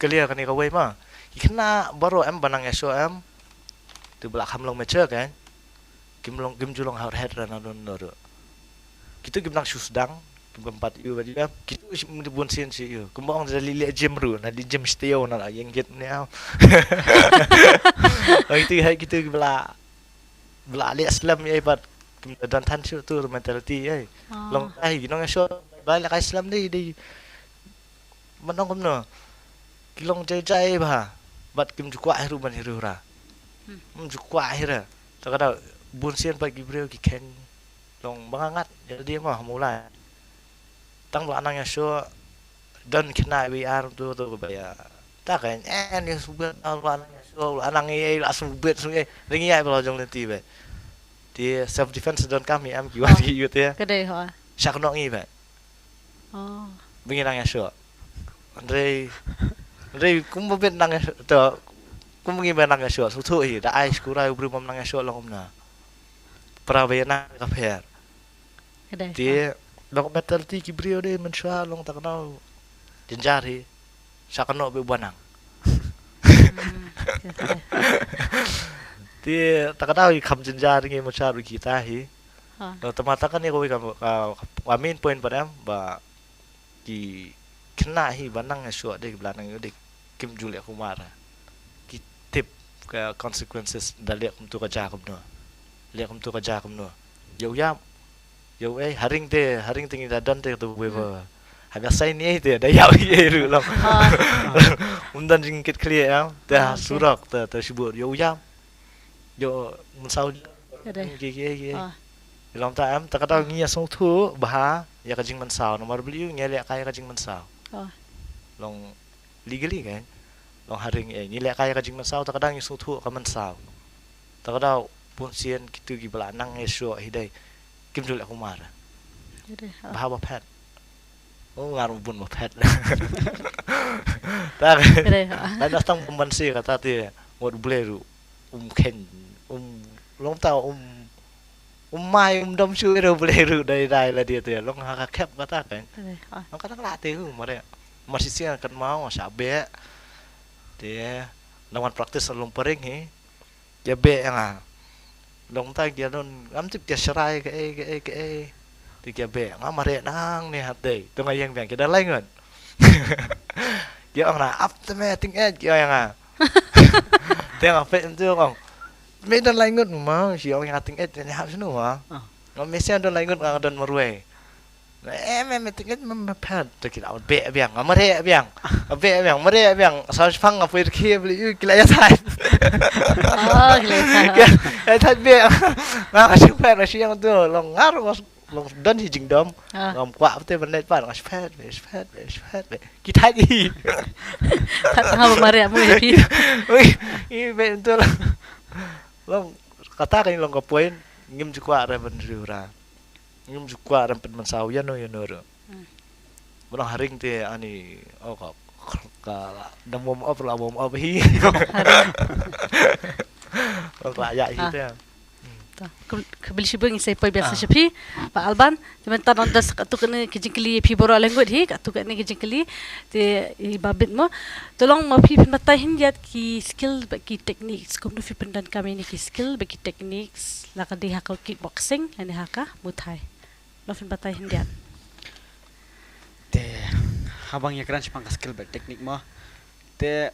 clear kan ni kawai ma. Ikna baru em banang eso em. Tu belak ham long mature kan. Gim julong har head ran adon noro. Kitu gim nang susdang. Empat yu badi em. Kitu bun sin si yu. Kumbang dari lili gym ru na di gym stay na yang get ni au. Itu hai kita bela ali Islam ya ibat dan tan tu mentality ai long ai ginong so bala ka Islam di manong kumno kilong jai ba bat kim jukwa hiru ban hiru ra jukwa hira takada bun sien pa gibreu ki ken long bangat jadi mah mulai tang bela nang so dan kena WR tu baya tak kan ni subat Allah anang ai langsung bet sungai ringi ai belo jong lenti be di self defense don kami am ki wati yu te ก็ได้ฮะ sak no ngi be อ๋อ bingi nang so andre kum bet nang to kum ngi be nang so su thu hi da ai skura ubru mom nang so long na pravena ka pher ก็ได้ di dok metal ti ki brio de men sha long tak nau jenjari sak no be banang Dia tak tahu kam jenjar ni macam kita hi. Kalau temata kan ni kau amin poin pada ba ki kena hi banang esok dek belanang dek kim julia kumara. Ki tip ke consequences dari kum tu kerja kum no. Lihat kum tu kerja kum no. Yo haring tinggi dadan te tu beba. Habis saya ni itu dah yau ye ru long. Undan jingkit clear ya. Dah surak dah sebut yo mensau. ก็ได้ Gigi. Long ta am tak kata ngia song tu bah ya kajing mensau nomor beli ngia lek kaya kajing mensau. Long legally kan. Long haring ni lek kaya kajing mensau tak kata ngia song tu ka mensau. Tak kata pun sien kitu gi belanang esok hidai. Kim jul aku marah. ก็ได้ Bah apa pet. Oh ngaruh pun apa pet. Tak. ก็ได้ฮะ Dan datang pembansi kata dia mau beli ken long tahu mai dom shui ru beli ru dari lah dia tu long hak kep kata kan ก็ได้ฮะ long kata latih mare masih sih akan mau sabe dia lawan praktis long pering he dia be nga long ta dia don am tip dia serai ke dia be nga mare nang ni hate tu ngai yang biang kita lain kan dia ang na up to me ting dia nga dia ngape tu kong me dan lain kan mau si orang ting ni hap sunu ha ngom mesian don lain kan don marue em tinggal mempehat kita awal be biang amare biang mare biang asal fang apa irki beli kila ya tan Oh, gila. ya tan be nggak kasih pet kasih yang tu long ngar long dan hijing dom ngom kuat betul benar pan kasih pet kita ni Tengah bermari amu ya pi. ini betul long kata kan long kapoin ngim juga ada bendera ngim juga ada pensawian no yunur Orang haring te ani ka dam warm up hi. Orang ya itu ya. Kebeli sibung isai poi biasa sepi. Pak Alban, teman tanon das katu kena kejengkeli pi boro lenggut hi katu kena kejengkeli te babit mo. Tolong mau pi matai hindiat ki skill bagi teknik. Skum nu fi pendan kami ni ki skill bagi teknik. Lakan di hakal kickboxing ani haka mutai. Nofin matai hindiat. Te habang ya crunch pang skill bet teknik mah te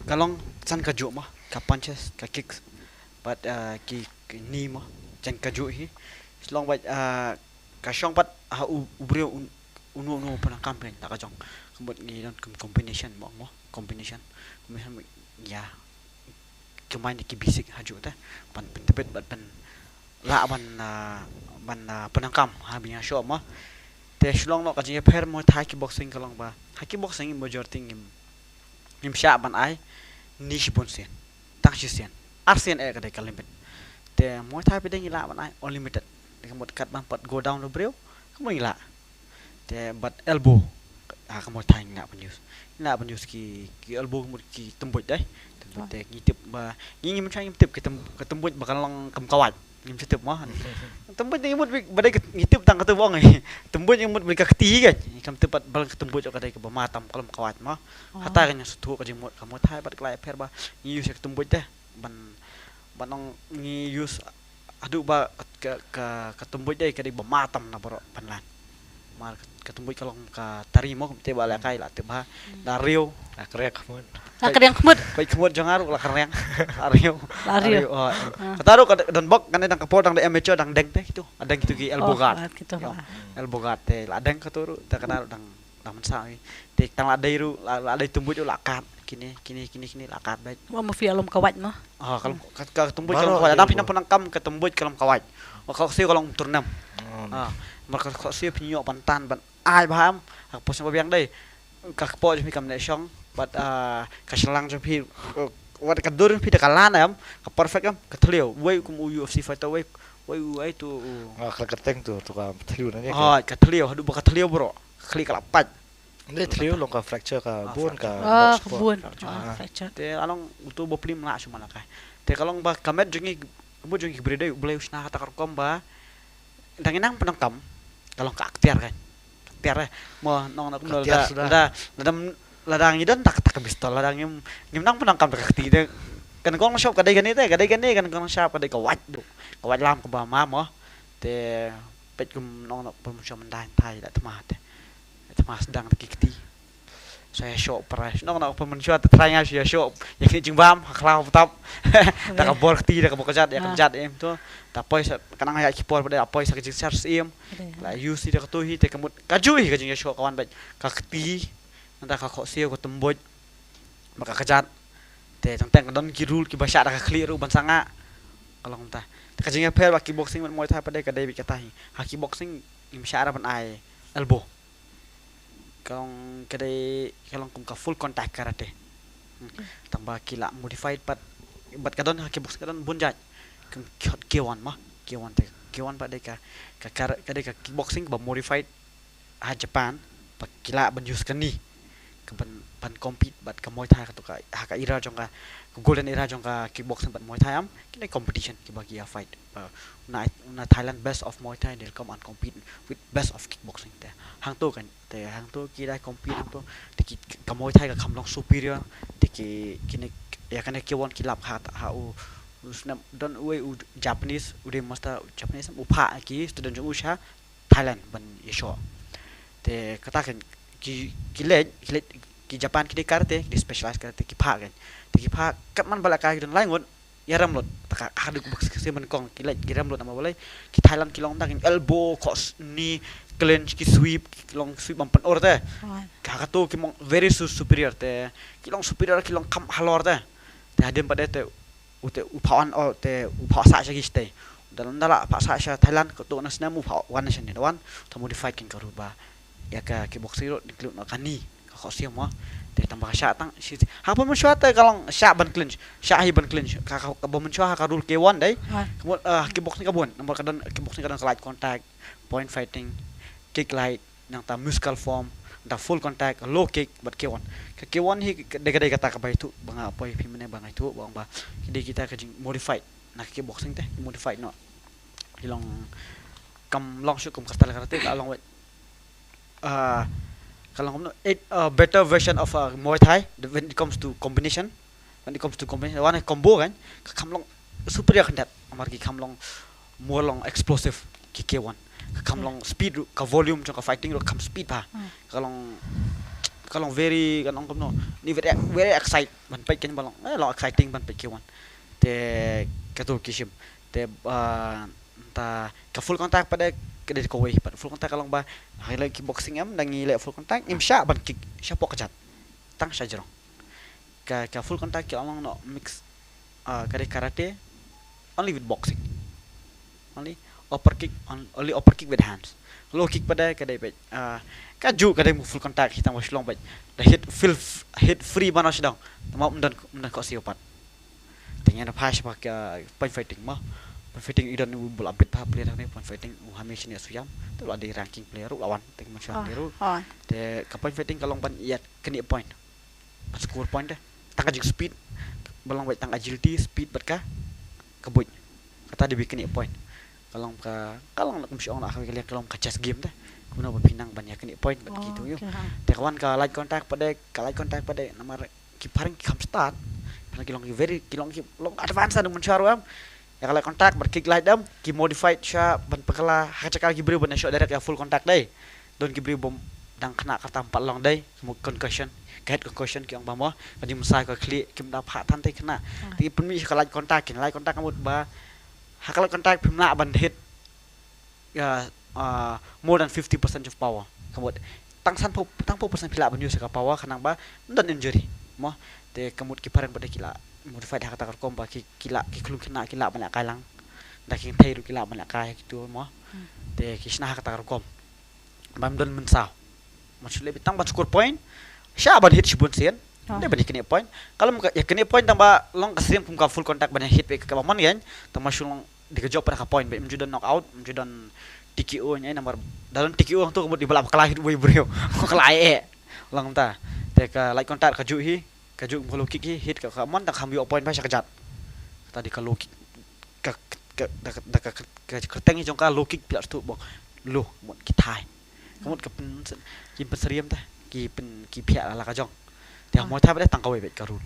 galong chan ka ju mah ka punches ka kicks but ki ni mah chan ka ju hi slong bat ka shong pat ha ubrio unu panang campaign ta ka jong kembut ni don combination mah combination ya kemain ki basic haju ta pan tebet bat pan la ban penangkam ha binya show mah te shlong no kajing pher mo thai kickboxing kalong ba haki boxing mo jorting im sha ban ai nish bonsen tak jisen arsen e kadai kalimbet te mo thai pedeng ila ban ai unlimited de kamot kat ban pat go down no breu kamo ila te but elbow kamo thai na ban use ki elbow mo ki tembut dai tembut te ngitip ba ngim chai ngitip ke tembut bakal lang kam kawat ngim tip mo tembut yang mut badai ngitip tang katu bong ai tembut yang mut mereka keti kan kam tepat bal tembut jo kadai ke bamatam kalam kawat ma hata kan sutu ka jimut kamu thai bat klai pher ba ni use tembut teh banong ni use adu ba ka tembut dai kadai bamatam na baro panlan mar ka tembut kalong ka tari mo te ba la kai la te ba da riu Akhirnya kamu Kadang kemud. bai kemut jangaru la kareng ariu Ariu. kataru dan bok kan dang kapor dang amateur dang deng teh gitu ada gitu ki elbow guard Gitu. elbow guard te la dang katuru ta kenal dang sa te tang la dai ru la dai tumbut la kat kini la kat baik Mau fi alom kawat mah. kalau ka tumbut kalau kawat ada pinang penangkam ke tumbut kalau kawat kalau sih kalau turnam mereka kok sih pinyo pantan ban ai paham apa sih biang dai ka po mi kam ne shong but ka selang pi wat ka dur pi de kalan am ka perfect am ka thlio wei kum UFC fighter wei tu keteng tuh ka teliu nanya ka thlio hadu ba ka thlio bro kli ka lapat ini teliu long ka fracture ka bone ka Kebun. Fracture. te along utu bo plim la suma la kai te kalong ba kamet jungi bo jungi brede boleh usna kata kom ba danginang penangkam kalong ka aktiar kan aktiar mo nong nak ladang idon tak pistol ladang ngim nang penangkam tak ti de kan kong shop kadai gani kan kong shop kadai kawat lam ka ba ma mo te pet kum nong nak promotion mandan thai da tma sedang kikti saya shop price nong nak promotion ta try nga sia shop ya kini jingbam haklau tap ta ka bor kti da ka bokajat ya kan em tu ta poi kanang ya kipor pada poi sa kajing charge em la use da ka tu hi te kamut kajui kajing ya shop kawan ba ka kti nanta ka kho sio ko temboj maka kejat te tang don kirul ki basha da ka clear ban sanga kalong ta ka jinga pher ba kickboxing man moi tha pa dai ka dai bi kata hi ha kickboxing im syara ban ai elbow kalong kadai kalong kum ka full contact karate tang ba kila modified pat bat ka don ha kickboxing ka don bunjat kum kewan pa dai ka kickboxing ba modified ha Japan pa kila ban use kan ni ke ban compete bat ke Muay Thai ka haka era jong ka golden era jong ka kickboxing bat Muay Thai am kini competition ki bagi ya fight na Thailand best of Muay Thai they'll come and compete with best of kickboxing te hang to kan te hang to ki dai compete hang to te ki ka Muay Thai ka kamlong superior te ki kini ya kan ki won ki lap ha u usna don we Japanese ude master Japanese upha ki student jong usha Thailand ban yesho te kata kan ki le ki Japan ki karate ki specialized karate ki pha kan te ki pha kat man bala ka don lai ngon yaram lot taka hadu se man kong ki le ki ram lot ama boleh ki Thailand ki long ta kan elbow cross knee clinch ki sweep ki long sweep bampan or te ka to ki mong very superior te ki long superior ki long kam halor te hadem pada te ute upawan o te upa sa sa ki stay dalam dala pa sa sa Thailand ko to nas na mu pha wan nation ni wan to modify kin karuba ya ka kickboxing ro dikluk na kani ka khosiam mo te tambah sya tang si ha pun sya te kalong sya ban clinch sya hi ban clinch ka bom sya ka rule K1 dai kemut kickboxing ka bon nomor kadang kickboxing kadang light contact point fighting kick light yang ta musical form da full contact low kick but K1 ka K1 hi dega kata ka bai tu banga poi pi mene banga tu bang ba kidi kita ka jing modified na kickboxing te modified no ilong kam long shoot kum kastal karate ka long kalau ngomong better version of Muay Thai when it comes to combination one combo kan kamlong superior kan dat amar ki kamlong more long explosive ki K1 kamlong speed ka volume ka fighting ro kam speed pa kalong very kan ong no ni very excite ban pai kan balong long exciting ban pai K1 te katul kishim te ta ka full contact pada kedai ko wei pada full contact kalong ba highlight kickboxing am dangi le full contact im sya ban kick sya pok kejat tang sya jerong ka full contact ki among no mix kadai karate only with boxing only upper kick with hands low kick pada kadai bet kaju kadai full contact hitang was long bet the hit free banos dong mau dan ko siopat tengah na pas pak point fighting mah point fighting idan bul update pa player ni point fighting hamishin ya suyam tu ada ranking player lawan teng macam deru te ka point fighting kalong ban iat keni point pas score point dah tang ajik speed balong baik tang agility speed berkah kebuj kata dibikin point kalong nak mesti orang nak kali kalong ka chess game dah guna berpinang banyak keni point begitu yo te kawan ka light contact pada nomor kiparing kam start pada kilong long advance ada mencaru am ya kalau kontak berkick light dam ki modified sya ban pekala hacakal ki beri ban shot direct ya full contact dai don ki beri bom dang kena kata empat long dai concussion head concussion ki ang bamo bani musai ka kli kim da pha tan tai kena ti penmi ka light contact kamut ba hakal contact pimna ban hit ya more than 50% of power kamut tang 10% pila ban use ka power kanang ba don injury mo te kamut ki parang pada kila modified hak takar kompa kila klum kena kila banyak kalang daking tairu kila banyak kaya gitu mo te kisna hak takar kom bam don mensau maksud lebih tang score point sya ban hit shibun sen de ban kene point kalau ya kene point tamba long kasrim kum ka full contact ban hit ke kamon yan tamba shulong dikejob pada ka point be mjudan knock out mjudan TKO nya nomor dalam TKO tu kebut di balap kalah hit we bro kalah long ta te ka light contact ka juhi kaju kalau kick hit ka kamon tak ambil point pa sya kejat tadi kalau kick ka keteng jong ka low kick pila tu bong lo mon kitai kamut ka kim peseriam ta ki pia la ka jong te Muay Thai pada tang ka we bet karun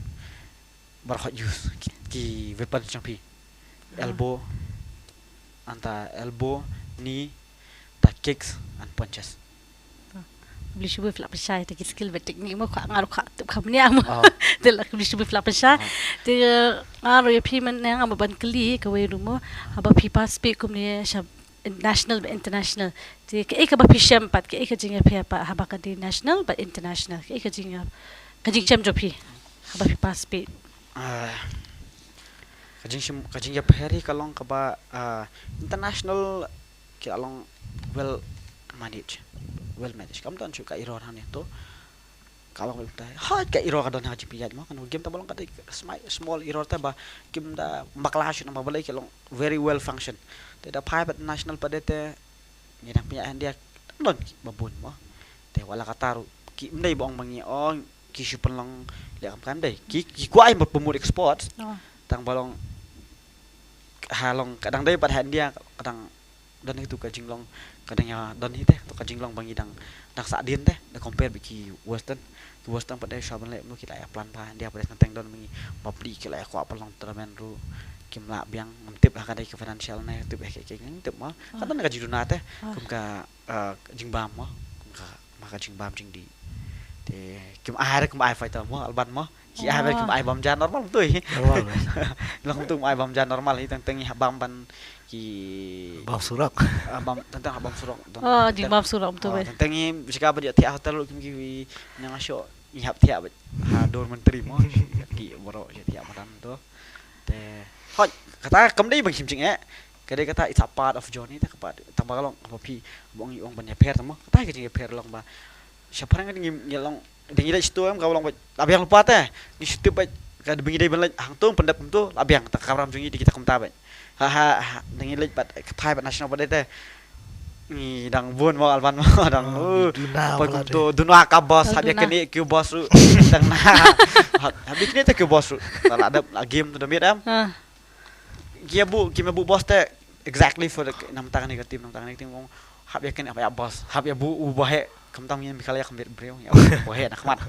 bar hot use ki weapon champi elbow knee ta kicks and punches beli shubu flap pesai te skill bet teknik mo ngaru kha tu khamni am te la beli shubu flap pesai te ngaru ye payment nang am ban kli ka we rumo aba pipa speak kum ni national but international te ke ka ba pisham pat ke ka jinga phe pa haba ka di national but international ke ka jinga jam jopi haba pipa speak ka jinga pheri kalong ka ba international ke along well manage kam tan chuka iror han itu kalau kita ka iror kadon haji piyat mo kan game ta bolong kata small iror ta ba game da maklash na mabalay kelong very well function te da private national pada te ni na piya dia don babun mo te wala kataru ki ndai bong mangi ki super long lihat kan deh ki kuai một pemut ekspor tang balong halong kadang deh pada dia kadang dan itu kajing long kadangnya dan itu tuh kajing long bangi dang saat dia teh dah compare biki western pada shop lek nu kita ya plan dia pada tentang don mengi mabli kita ya kuat pelong termen ru kim la biang mentip lah kadai ke financial na tip kayak ngintip mah kadang gaji duna teh kum ka jing bam mah kum ka maka jing bam jing di te kim ai fighter mah alban mah ki ai kim ai bam jan normal tuh long tu ai bam jan normal hi tentang bam ban ki bam surak bam tentang bam surak jing bam surak betul be tentang ni jika dia tiap hotel kim ki nang asyo ihap tiap ha dor menteri mah ki boro tiap madan tu te hoi kata cầm đi bằng chim ching cái đây kata it's a part of journey ta kapat tambah long apa pi bong i ong banyak per tamo kata ke jing per long ba siapa orang ngim long dengi dah situ am kau long abiang lupa teh ni situ ba kad bengi dai ban hang tung pendap tu abiang tak karam jungi di kita kumta ba ha dengi lej bat pai bat national ba teh ni dang bun mo alban mo dang apa tu dunwa ka boss habis kini ke boss ru dang na habis kini teh ke boss ru tak ada game tu demit am Kia bu bos teh exactly for the nam tangan negatif ngong hab yakin apa ya bos hab ya bu ubahe kamtang yin mikala ya kambir breu ya ubahe nak mat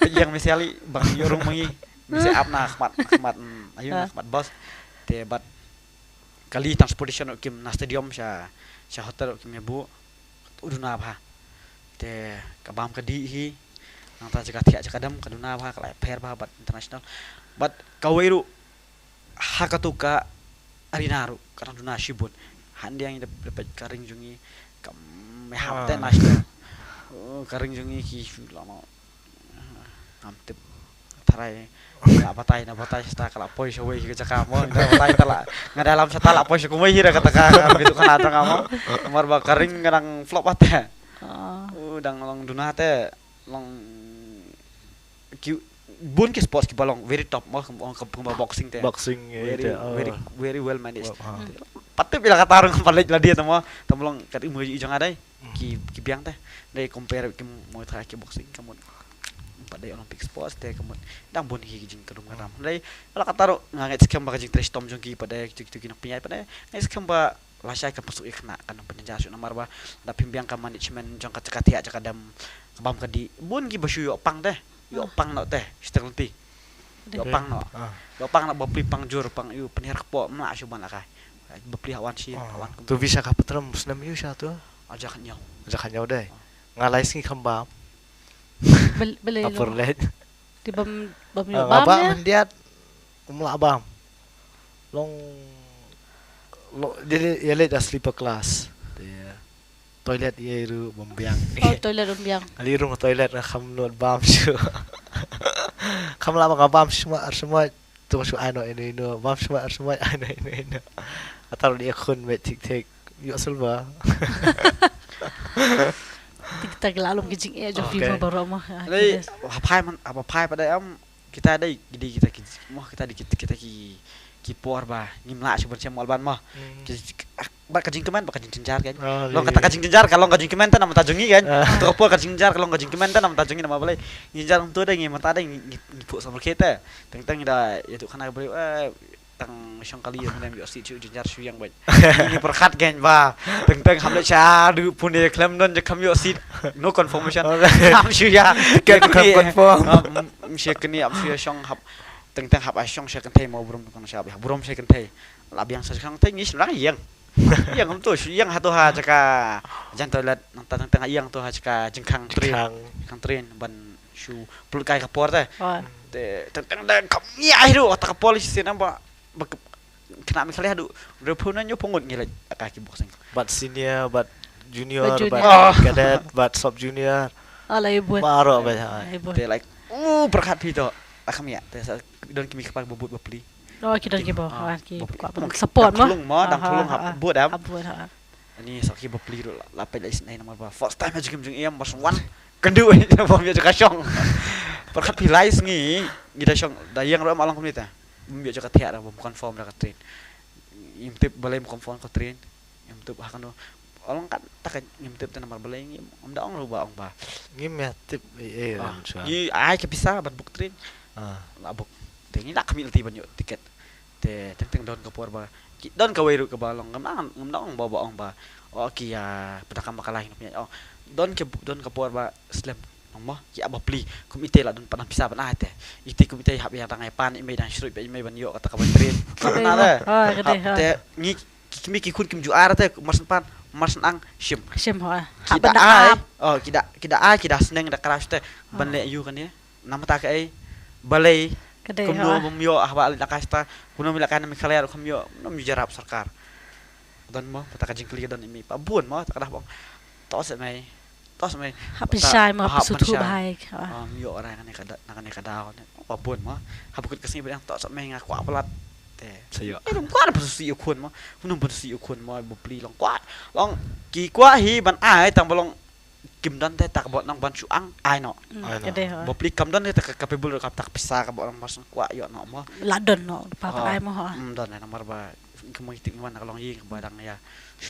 yang misalnya bang yorong mengi bisa up nak mat ayo nak mat bos te bat kali transportation kim na stadium sha hotel kim ya bu uduna apa te kabam kadi hi nang ta jaga tiak jakadam kaduna apa kalai per ba bat international bat kawairu hakatuka arinaru karena duna shibun handi yang dapat karing jungi kam mehap teh nasional karing jungi ki lama amtip tarai na batai sta kala poi showai ke jakamo na batai tala ngadalam satala poi shukumai hira kata gitu kan ada ngamo nomor ba karing kadang flop ate dang long duna teh long bun ke sports ki balong very top mah kemba boxing teh very well managed patut bila kata orang paling lah dia tamo tamlong kat imu ijang adai ki biang teh dai compare ki muay thai ki boxing kamu pada olympic sports teh kamu dang bun ki jing kedum kadam dai kalau kata ro nganget skam ba jing trash tom jong ki pada tu ki nak piai pada ngai skam ba lasai ka pasuk ikna kan penjasu nomor ba da pimbiang ka management jong kati aja kadam kabam kadi bun ki basu yo pang teh yo pang nak teh stability yo pang nak bapli pang jur pang yu penir kepo mla syuban lah kai bapli hawan si hawan tu bisa ka petram muslim yu sha tu ajakan nyau dai ngalai sing khamba beli upper led di bam yo bam ya mendiat umla bam long lo jadi ya led sleeper class toilet ye ru bombiang toilet bombiang ali rung toilet na kham not bam shu kham la ma bam semua tu shu ano ini no bam semua ano ini atar dia khun me tik yo sulba tik tak lalu kijing jo FIFA baru mah dai apa pai pada am kita dai kita ki por ba ngimla shu bercem alban mah ba kajing kemen ba kajing jenjar kan lo kata kajing jenjar kalau kajing kemen tan nama tajungi kan to po kajing jenjar kalau kajing kemen tan nama tajungi nama balai jenjar tu dai ngi mata dai ngipu sama kita teng da ya tu kana beli tang syong kali ya menem yo si jenjar shu yang baik ini perkat kan ba teng hamle cha du pun dia klaim don je kam yo si no confirmation am shu ya kan confirm mesti kini am shu syong hab teng hab syong sha kan thai mau burum kan sha burum sha kan thai lab yang sekarang thai ngi sebenarnya yang tu yang hatu ha jaka jan toilet nang tang yang tu ha jaka jengkang train ban shu pul kai kapor teh tang da kam ni ai ru ta polisi sina ba kena mikali hadu repuna nyo pungut ngile kaki boxing but senior but junior but cadet but sub junior ala ibu baro ba te like berkat pito akam ya te don kimi kapak bobot bapli kita ki bawa ki support mah dang tulung buat am buat ini sakit bapli ru lapet lais nai nomor ba first time aja kim iam mas one kendu bom ya jaka syong berkat pilais ngi gida syong dayang ro malang komita biar jaka tiara bom confirm dah train imtip balai confirm ko train imtip akan do orang kan tak ngimtip te nomor balai ngim om daong lu ba ong ba Ngim ya tip ram suan. yi ai ke bisa ban buk trin la buk te ni nak kamil ti ban yo tiket te teng don ke por ba don ka weiru ke balong ngam daong ba ong ba ki ya pedakam makalah punya don ke por ba slam mo ki aba pli komite la don panah bisa ban ate ite komite hab ya tangai pan ime dan syurut ba ime ban yo kata ka ban trin na le te ngi kimi ki kun kim juara te marsen pan marsen ang shim Sim ho. kita ai kita seneng da crash te ban le yu kan ya nama ta ka ai balai Kade kum do bum yo ahba al nakasta kuno mila kan mi khaler kum yo nom jarap sarkar don mo ta ka jingkli don imi pa bun mo ta ka bong tos mai Happy shy mo sutu baik. yo orang kan ka daw pa bun mo habukut kasini ba tos mai nga kwa pelat te Sayo. dum kwa pa su kun mo kunum pa su kun mo bu pli long kwa long ki kwa hi ban ai tang bolong kim don te tak bot nang ban chuang ai no Kade ho. bo pli kam don te tak capable kap tak pisa ka bolong mas kwa yo no mo Ladon no pa ai mo ho. don na nomor ba kemo itik man kalong yi badang ya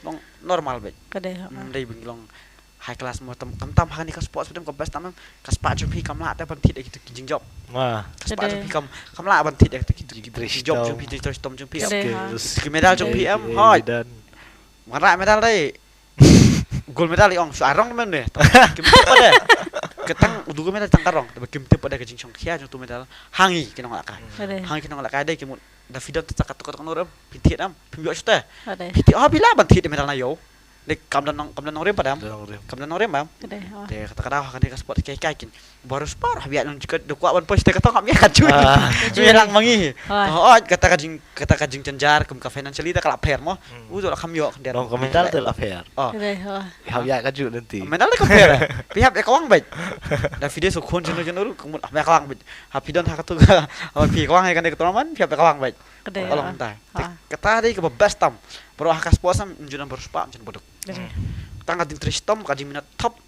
long normal be Kade ho. dai bing long high class mo tam hani ka sports bedam ka best tam ka spa jumpi kam la te ban tit ek jing job Wah. ka spa jumpi kam la ban tit ek job jumpi tit tom jumpi ki medal jumpi am hoi Dan mara medal dai gold medal ong su arong men de kim tip pada ketang dugo medal tang karong tapi kim tip pada ke jing chong khia jong tu medal hangi kinong la ka Kade. hangi kinong la ka dai kim da video tak tok noram pintit am pimyo chute Kade. pintit bila ban tit medal na yo Dek kam dan nong padam Dong rem. kam dan nong bam Kade ho. de kata kada kan dia sport kai kin baru spar biar nang jika de kuat ban pos de kata kam ya kan cuy lang mangi kata kajing cenjar kum ka financially ta kala per mo uzo kam yo kan dia Dong komentar tu affair. Kade ho. Hab ya kaju nanti. mental ka per pihak e kawang baik da video so kon jenu kum ya kawang baik hapidon hakatu apa pi kawang kan de ketraman pihak e kawang baik Kade. kalau entah kata dia ke best tam bro hakas puasam junan berspa jen bodok Kade. tang kading tristom kading minat top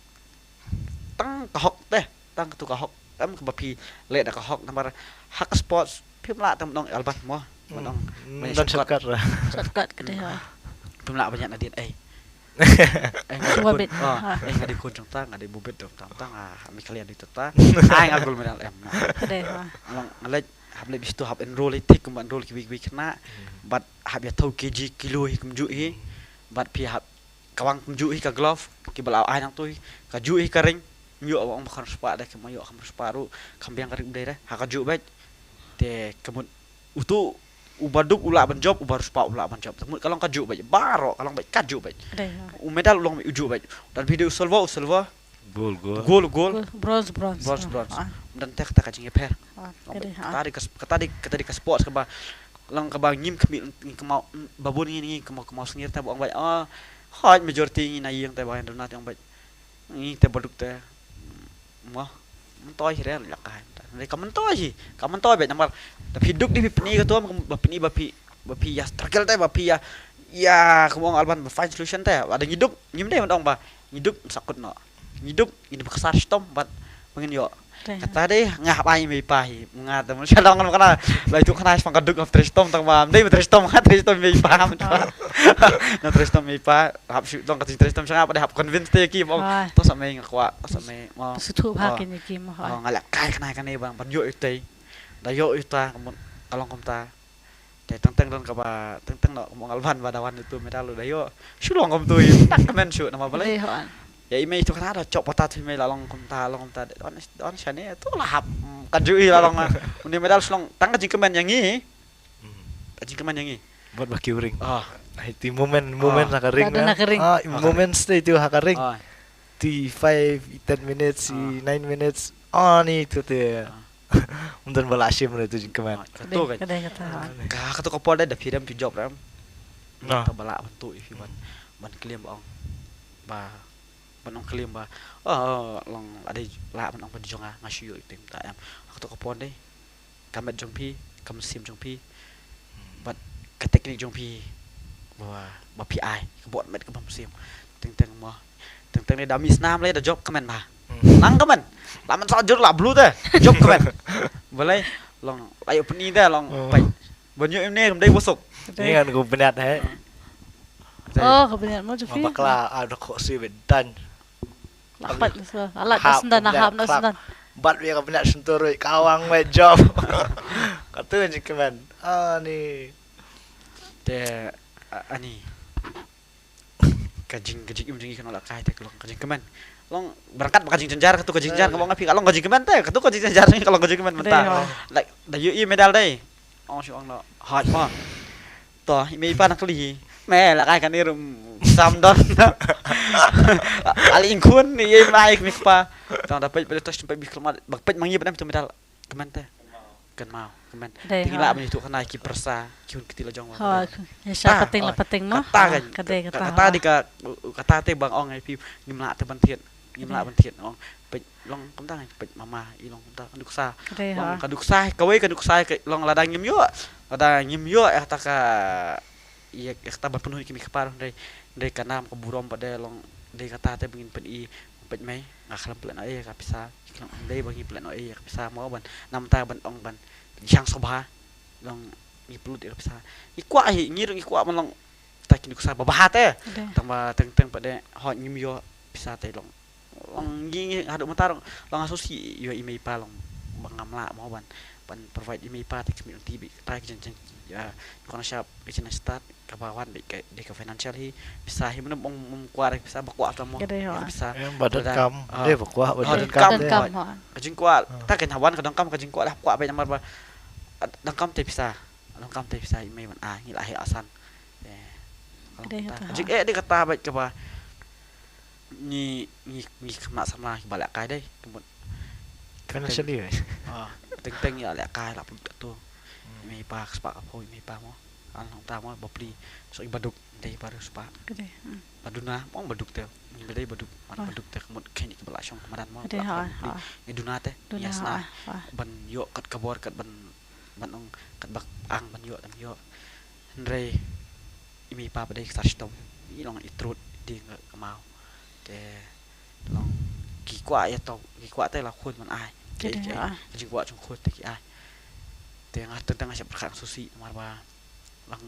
tang kahok teh tang tu kahok am ke bapi le da kahok namar hak sports pimla tam dong alban mo dong Dan shortcut lah. Shortcut kade ho. pimla banyak nadin Semua bit. ngadi kun jong tang ngadi bubet dong tang mi kalian itu ta ai ngagul medal em Kade ho. long ngalej hable bistu hab enroll tik kum enroll ki big kena bat hab ya tau kg kilo hi kum ju hi bat pi hab kawang kum ju hi ka glove ki balau ai nang tu ka ju hi ka ring yo ong makan spa da ke mayo kam sparu kambiang karik daerah ha ka ju bet te kemun utu ubaduk ula ban job ubar spa ula ban job temut kalong ka ju bet baro kalong bet ka ju bet Kade ho. u medal ulong uju bet dan video usulwa Gol. gol Bronze. dan teh kata kacing per Kade ho. Kata di ke sports ke ba lang ka ba ngim kami kemau babun ini kemau sengir ta bong ba hot majority ni na yang ta ba ndona yang ba ni ta baduk ta mo mentoi re la ka ni ka mentoi be namar ta hiduk di pini ka tu ba pini ya struggle ta ba pi ya kemau alban ba find solution ta ada ngiduk ngim deh dong ba ngiduk sakut no ngiduk ini bekasar stom bat mengin yo kata deh ngah pai mai pai ngah temen sadang kan kana la itu kana pang kaduk of tristom tang bam dei tristom mai paham na tristom mai pa hab shu tong kata tristom sanga pada hab convince te ki bong to samai ngakwa samai mo Sutu bakin ni kim ho. ngalak kai kana kan bang ban yo itei da yo ita kalong komta te teng don ka ba teng no mo alban badawan itu medal da yo shu long kom tu tak men shu nama balai Kade ho. ya ime itu kan ada cok potat ime lalong konta don shane itu lah kajui lalong undi medal slong tang jingkemen yang ini jingkemen yang ini Buat baki uring. ah Itu momen hakaring. Ada hakaring. Momen stay itu hakaring. Di 5 10 minutes, 9 minutes. Ni itu teh. Untuk balasim itu jingkeman. betul kan Kade kata ho. katu kapol da piram pi job ram Nah. ta bala bentuk if ban kliam bang ba ban ong kliam ba long ada la ban ong ban jonga ngasyu itu ta am katu kapol deh kamet jongpi kam sim jongpi bat ka teknik jongpi ba pi ai ka bot met ka bam sim teng mo teng ni da misnam le da job kamen ba nang kamen la man sa jur la blue teh job kamen boleh long ayo peni teh long pai banyak em ni dai bosok Ini kan gue benar he. Oh, kebenaran mo Jofi. Mabakla ada kok si bedan. Lapat sa. Alat nasendan nahap nasendan. Bat we kabinet senturui kawang we job. Kata je keman. Ni. Te ani kajing imjing kan olah kai te kalau kajing keman. Long berangkat kajing cenjar katu kajing cenjar ngomong ngapi kalau kajing keman teh katu kajing cenjar ni kalau kajing keman mentah. Like da yu medal dai. Oh si ong no hot mo. Toh imi pa nak li. Me la kai kan ni rum samdon. Ali ingkun ni ye mai mi pa. Tang dapat pada tos sampai biklemat bakpet mangi padam tu medal keman teh. Kan mau keman. Tinggal apa itu kena ki persa kiun ketila jong. Ha, siya pating mo. Kata kan. Kata. Kata di kata te bang ong ai pi ngimla te ban thiet. Ngimla ban thiet ong pe long kom tang pe mama i long kom ta kaduk sa. Long kaduk sa kawe kaduk sa long ladang ngim yo. Ladang ngim yo ta ka iya ta ban penuh kimi kepar dai kanam ke burom pada long dai kata te bengin pen i pet mai ngaklam plan ai ka bisa dai bagi plan ai ka bisa mau ban nam ta ban ong ban yang sobha long ipulut ka bisa ikwa ai ngirung ikwa melong ta kini kusa babah te tambah teng pada hot ngim yo bisa te long ngi haduk matarong long asosi yo ime pa long bangamla mau ban provide ime pa te kami tibi ta jen ya kono siap isin start kabawan di ke financial hi bisa hi mun kuar bisa bakwa ta mo bisa badan kam dia bakwa badan kam kajing kuat ta kan hawan kadang kam kajing kuat dah kuat ba namar ba dang kam te bisa ime man ngi lahi asan kajing di kata ba ke ba ni kena sama balak kai dai kemut financially teng ya lek kai la tu ime pa sepak apa ime pa mo along ta mo bopli so ibaduk dai baru sepak baduna mo baduk te bedai baduk te kemut kini ke balak syong kemaran mo ni duna te yasna ban yo kat kabor kat ban ong kat bak ang ban yo tam yo ndrei ime pa bedai sarstong i long itrut di mau te long ki kwa ya to ki kwa te la khun man ai ji kwa chung khut te ki ai te nga tentang asap perkan susi mar ba lang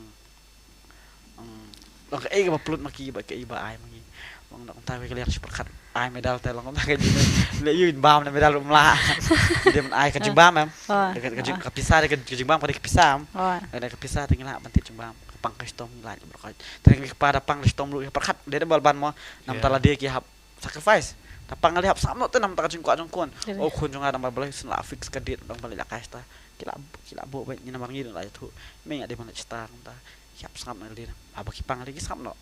long ke ga plut maki ba ke iba ai mangi long nak ta ke lihat perkat ai medal te long ta ke di le yun bam na medal umla dia man ai ka jimbam em ka pisah ke jimbam pada ke pisah ada ke pisah tinggal bantit jimbam pang kestom la berkat teng pada pang kestom lu perkat dia bal ban mo nam tala dia ki hap sacrifice tapang ngali hap samno te nam ta jing kwa jong kon o kun jong ada bal sen la fix ka dit dong bal la kaista kila bo ba ni namang ngidong la tu me ngade mana cita ta hap sam na dia aba ki pang lagi samno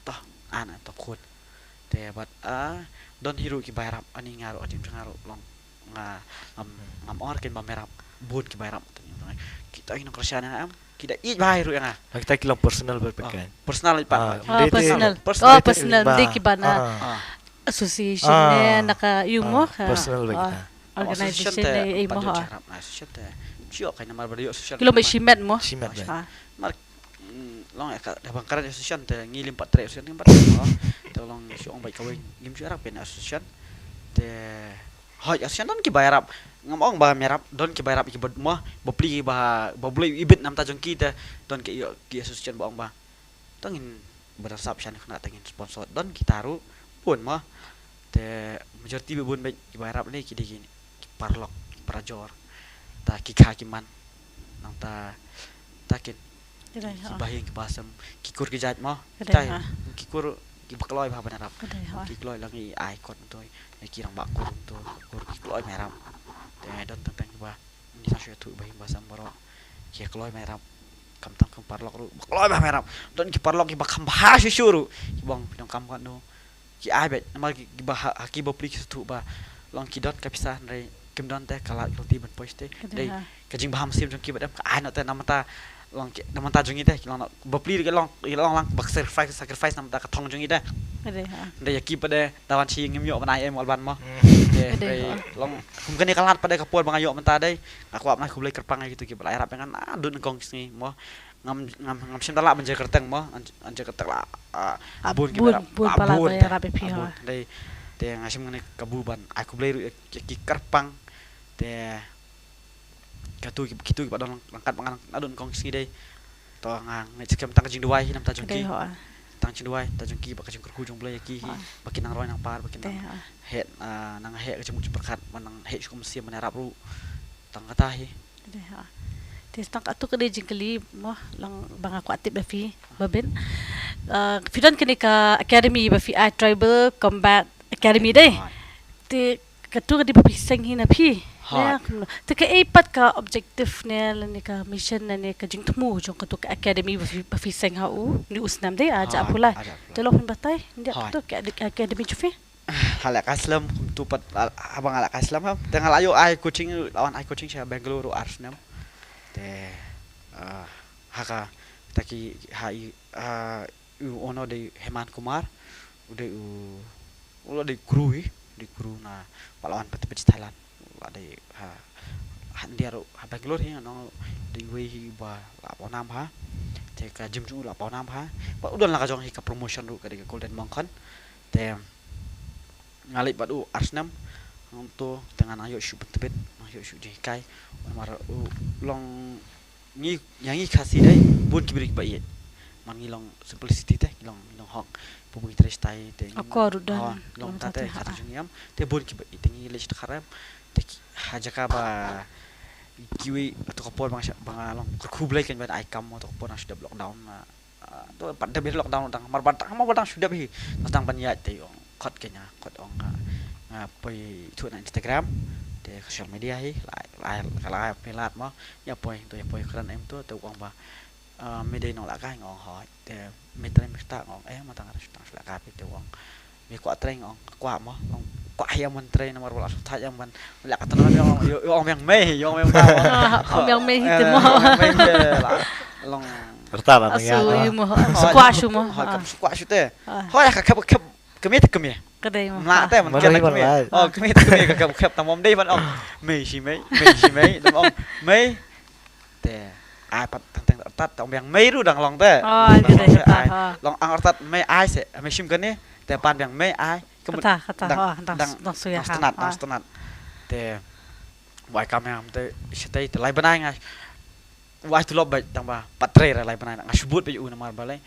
toh ana to kun te bat don hiru ki bayrap ani ngaro ajim ngaro long ngam or ken ba merap bun ki bayrap kita ino kerjaan am kita bahiru yang kita kilang personal berpekan personal pa personal di kibana association ne naka yung mo personal berpekan organization ne imo ha cio kay namar bariyo social kilo may shimet mo mar long ka bangkaran association te ngilim 4 association 4 mo te long siong bay kawin ngim syarap pen association te hoy association don ki bayarap ngomong ba merap don ki bayarap ki mo bopli ba bobli ibit nam ta jong kita don ki association ba ba tangin berasap shan kena tangin sponsor don kita taru pun mo te majority bun ba ki bayarap ni ki digini ki parlok prajor ta ki kakiman nang ta takin ki bahing ki basam ki kur ki jat mo ta ki kur ki bakloi ba banarap ki kloi langi ai kon toy ki rang ba kur to kur ki kloi merap te don tentang ba ni sa tu bahing basam baro ki kloi merap kam tang kam parlok ru kloi ba merap don ki parlok ki bakam ba syuru ki bang pinong kam kan no ki ai bet nama ki ba ki bo plik tu ba long ki dot ka pisah ndai kim don te kala roti ban poiste dei kajing baham sim jong ki badam ka ai no te namata long ki namata jong ite ki long bo plik ke long lang bak sacrifice namata ka thong jong ite dei ya ki pada tawan chi ngim yo ban ai em ban mo dei long kum kani kalat pada kapol bang ayo menta dei aku apna ku blai kerpang gitu ki balai rap kan adun kong sini mo ngam sim talak benje kerteng mo anje kertek la abun ki abun rap pi ha dei te ngasim ngene kabuban aku blai ki kerpang te katu ki padon langkat mangan adun kong sini dei to ngang ngai sekem tang jing duai nam ta jong ki Kadai ho. tang jing duai ta jong ki ba ka jing ku jong blai ki bakin nang roi nang par bakin Kadai nang ho. het nang het ka jong perkat manang het kum sim manarap ru tang kata hi Kadai ho. Tes tang atu kadai jingkali mo lang bang aku atip ba fi babin. Fidan kini ka academy ba fi tribal combat academy deh. Te katu kadai ba pisang hi na fi. Ya, te ka ipat ka objective ne ni ka mission ne ka jing temu jong katu ka academy ba fi seng ha u ni usnam deh aja pula. Te lo pun batai ndia katu ka academy jufi. halak aslam tupat abang halak aslam ham tengah ayo ai coaching lawan ai coaching saya Bangalore Arsenal te haka taki hai ono de Heman Kumar udah de kru na pahlawan peti Thailand ada handiar Bangalore hi no de wei ba la ponam ha te ka jim chu la ponam ha udah la ka jong hi ka promotion ru ka de Golden Monk te ngalip badu Arsenal untuk dengan ayo shoot tebet ayo shoot kai mar long ni yang i kasih dai bun kibrik bai man ngilong simplicity teh ngilong hok pubu interest tai te Aku rudan long tate kata jungiam te bun kibai tengi list kharam te hajaka ba kiwi to kopor bang long kublai kan ban ai kam to kopor sudah lockdown to pada bir lockdown tang mar batang sudah bi tang panyat te kot kenya kot ong poi tu na Instagram de social media hi lai pelat mo ya poi kran em tu ong ba me de no la ka ngong ho de me trem sta ngong ma tang la ka pe te ong me kwa treng ong kwa mo ong kwa ya mon tre nomor bola ta yang ban la ka tan yo ong yang me Om yang meh itu mo. long Pertama Asu ya. yu mo. Squash mo. squash te ho ya ka kemit Kadai mo. Mla te man Mana kena himan kemit lai. oh kemit ka tam mom dei man ong me si me dam ong me te ai pat tang tat ong yang me ru dang long te Oh, kadai kata. long ang tat me ai se me sim kan ni te pan yang me ai Kata. Oh, dang suya ha. stanat te wai kam yang te sitai te lai banai ngai wai tu lob tang ba patre lai banai ngasubut pe u na mar balai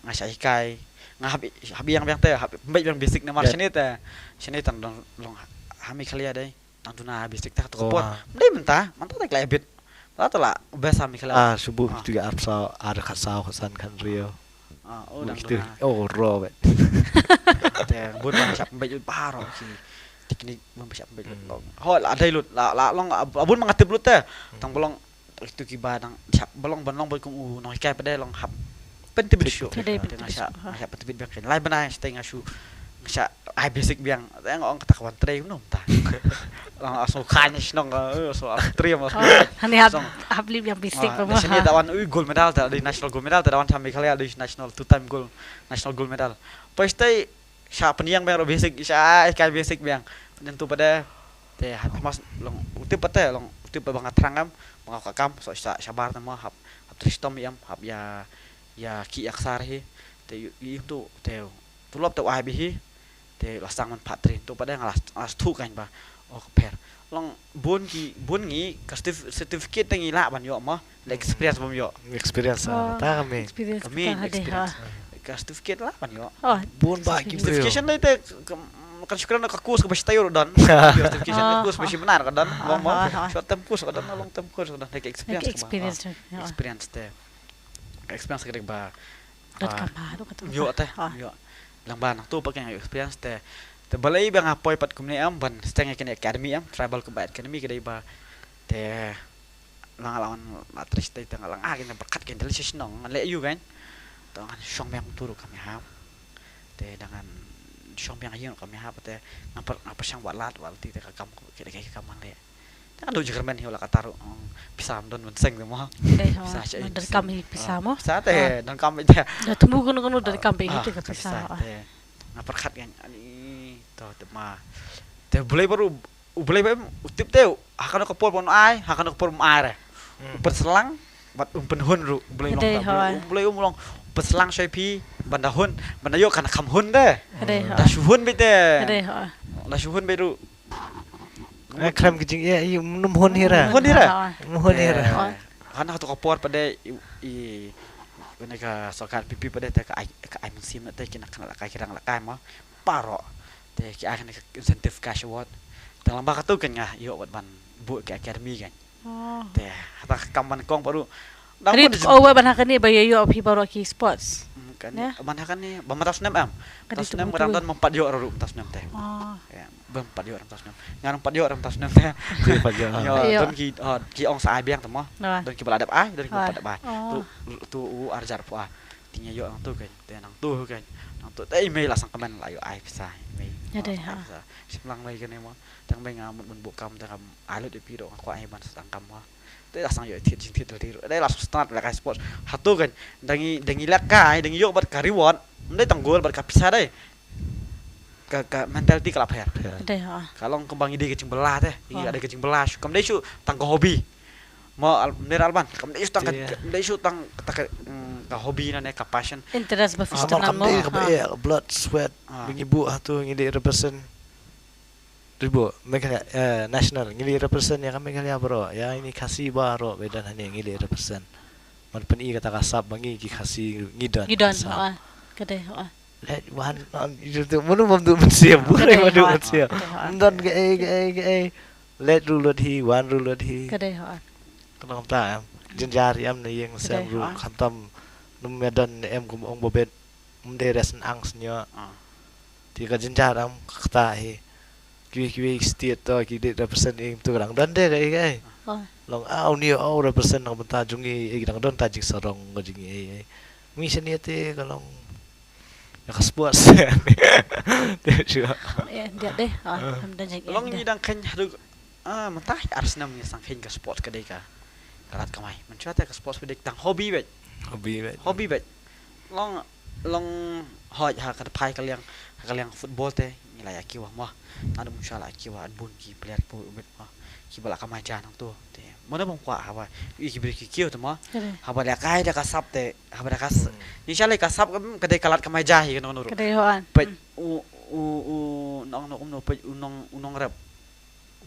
ngasai kai habi yang te habi yang basic na mar sini tan long hami khalia dai tang tuna basic ta to pot dei menta tak lai bit ta la basa mi khala Subuh juga arsa ada kasau kesan kan Rio. oh dang Gitu. Oh, Robert. te bun ma chap bai paro ki teknik bun chap bai long ho la dai lut la long abun mangatip lut te tang bolong itu ki badang chap bolong bonong boi kum no kai pa dai long hap penting bisu ngasya penting biak lai banai stay ngasu ngasya ai basic biang ngong katawan tre nom ta lang aso khanis nong so tre mas Hani habli yang bisik pa mo. sini tawan gold medal ta di national gold medal ta tawan sampai kali di national two time gold national gold medal pas stay sya peniang biang basic sya kai basic biang tentu pada te mas long utip pate long utip bangat terangam mengakam so sabar nama hap tristom yam hap ya ki aksar hi te itu te tulop te wah bihi te lasang man patrin tu pada ngalas tu kan ba oh per long bun ngi certificate ngi la ban yo ma experience bom yo Experience ta kami. Experience kami ka hade ha. certificate la ban yo Oh, Bun bagi certification lai te kan syukuran ka kurs ka basta yo dan certification kurs basi benar ka dan mo short term kurs ka dan long term kurs ka dan experience. experience te experience ka ba Dat kamado ka to. yo te yo lang ban tu pakai experience te balai bang apoy pat kumni am ban steng kini academy am tribal combat academy kedai ba te lang lawan matris te tang lang agin berkat ken delicious nong le you kan tangan syong yang turu kami ha te dengan syong yang ayo kami ha te ngapa syang walat walti te kam kedai kamang le kan do jerman hi ola kataru pisam don seng te mo Kadai ho. Dari kami bisa mo. sa te dan kami te Da tumu kuno dari kami itu ka bisa. ngaperkat kan ani to te ma te boleh baru utip te akan ko por pon ai akan ko por ai re perselang bat penhun ru boleh umulong perselang sai pi banda hun banda yo kan kham hun de Kadai ho. da shuhun be te Kadai ho. da shuhun be ru Krem kecing ya, num hon hira. Hon hira? Hon hira. ha hana to kapor pada i ka sokat pipi pada te ka ai musim te kina kana ka kirang la kai mo paro te ki akan incentive cash award dalam baka tu kan nga yo wat ban bu ke academy kan te hata kamban kong baru Rit over banakan ni bayayo pi baro ki sports. kan banakan ni bamatas nem am tas nem kadang dan mempat yo ru tas nem teh ya bempat yo tas nem ngarang pat yo tas nem teh yo don ki ong sa ai biang temo don ki baladap ai don ki baladap ai tu arjar po tinya yo ang tu kan te nang tu te email la sang kamen la yo ai bisa email ya deh simlang mai kan mo tang bai ngamut mun bu kam tang ai lo de pi do ko ai ban sang kam mo te asang yo tiet jing tiet tiru dai la start la kai sport hatu kan dangi lakai dangi yo bat ka reward mendai tanggul bat ka pisah dai ka mentality kelap her deh kalau kembang ide kecing belah teh ini ada kecing belah kam dai su tang ka hobi mo ner alban kam dai su tang ka hobi na ne ka passion interest ba fisto Kam namo dai ka blood sweat mengibu hatu ngide represent ribu mereka national ngili represent ya kami kali bro ya ini kasih baro bedan hanya ngili represent man peni kata kasap bangi ki kasih ngidon kadeh let one on itu munu mamdu mensiap bukan mamdu mensiap dan ke let rulut hi one rulut hi kadeh kalau kita jenjari am ne yang sem ru khantam num medan em kum ong bobet mderesen angsnya tiga jenjaram kata hi kiwi state to ki represent ing tu kadang dan de kai long au ni au represent ng benta jungi kadang don tajik sarong ngajingi mi seniate kalong ya kaspuas dia dia deh dan jadi long ni dang kan hadu mentah Arsenal ni sang kan ka sport ka dei ka karat kamai mencata ka sport bedek tang hobi bet long hoj ha ka pai kaliang football te nilai akiwa mah ada musyalah akiwa adbun ki player po ubet mah ki bala kamai janang tu te mana bang kwa hawa ki beri ki kieu tu mah haba da kai da kasap te haba da kas inshallah kasap kadai kalat kamai jahi kan nuru kadai hoan pe nong pe unong rap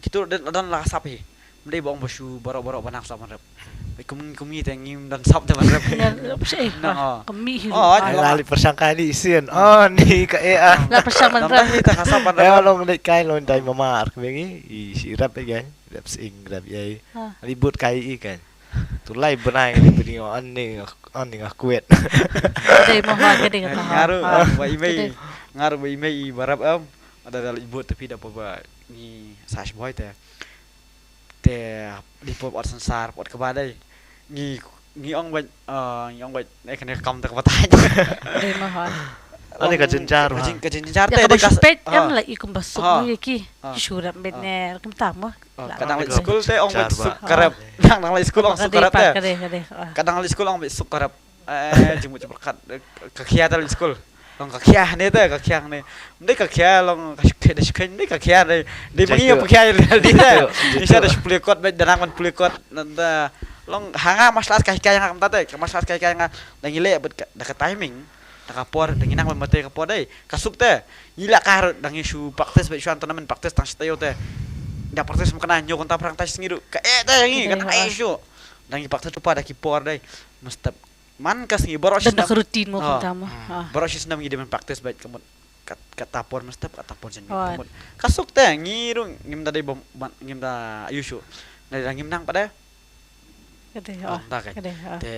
kitu dan la kasap hi mendai bong basu baro-baro banak sa rap kumi te ngim dan sap te rap kami lali persangka ni isian ni ka la persangka rap ta kasap rap long dai kai long dai mama ar kwengi si rap gan rap sing rap yai ribut kai kan tulai benai ni bini ani ngakuet dai mama gede kata ngaru ba email barap am ada dal ibut tapi dapat ba ni sash boy te di pop ot sensar pot kebadai ni ong ba nek ne kam ta katai dai mama ani ka jenjar te de kaspet am la ikum basuk ni ki syurap bener kum tamo kadang la school te ong basuk karep kadang la school ong sukarap te kadang la school ong basuk karap jemu berkat kakia ta school long kakia ne te kakia ne ndai kakia long kasuk de sken ndai kakia ne de mangi pakia di te ni sa de plikot be danang man plikot nanda long hanga maslas kakia yang kam ta te maslas kakia yang dangile bet dekat timing takapor dangi nang memate kapor dai kasuk te gila kar dangi su praktis be suan tournament praktis tang steo te da praktis mukana nyo konta praktis ngiru ka te ngi kan ai su dangi praktis tupa da kipor dai mustap man kas ngi boros dan rutin mo konta mo boros nam ngi demen praktis be kemut katapor mustap katapor jen kemut kasuk te ngiru ngim da dai ngim da ayusu dari ngim nang pada kade te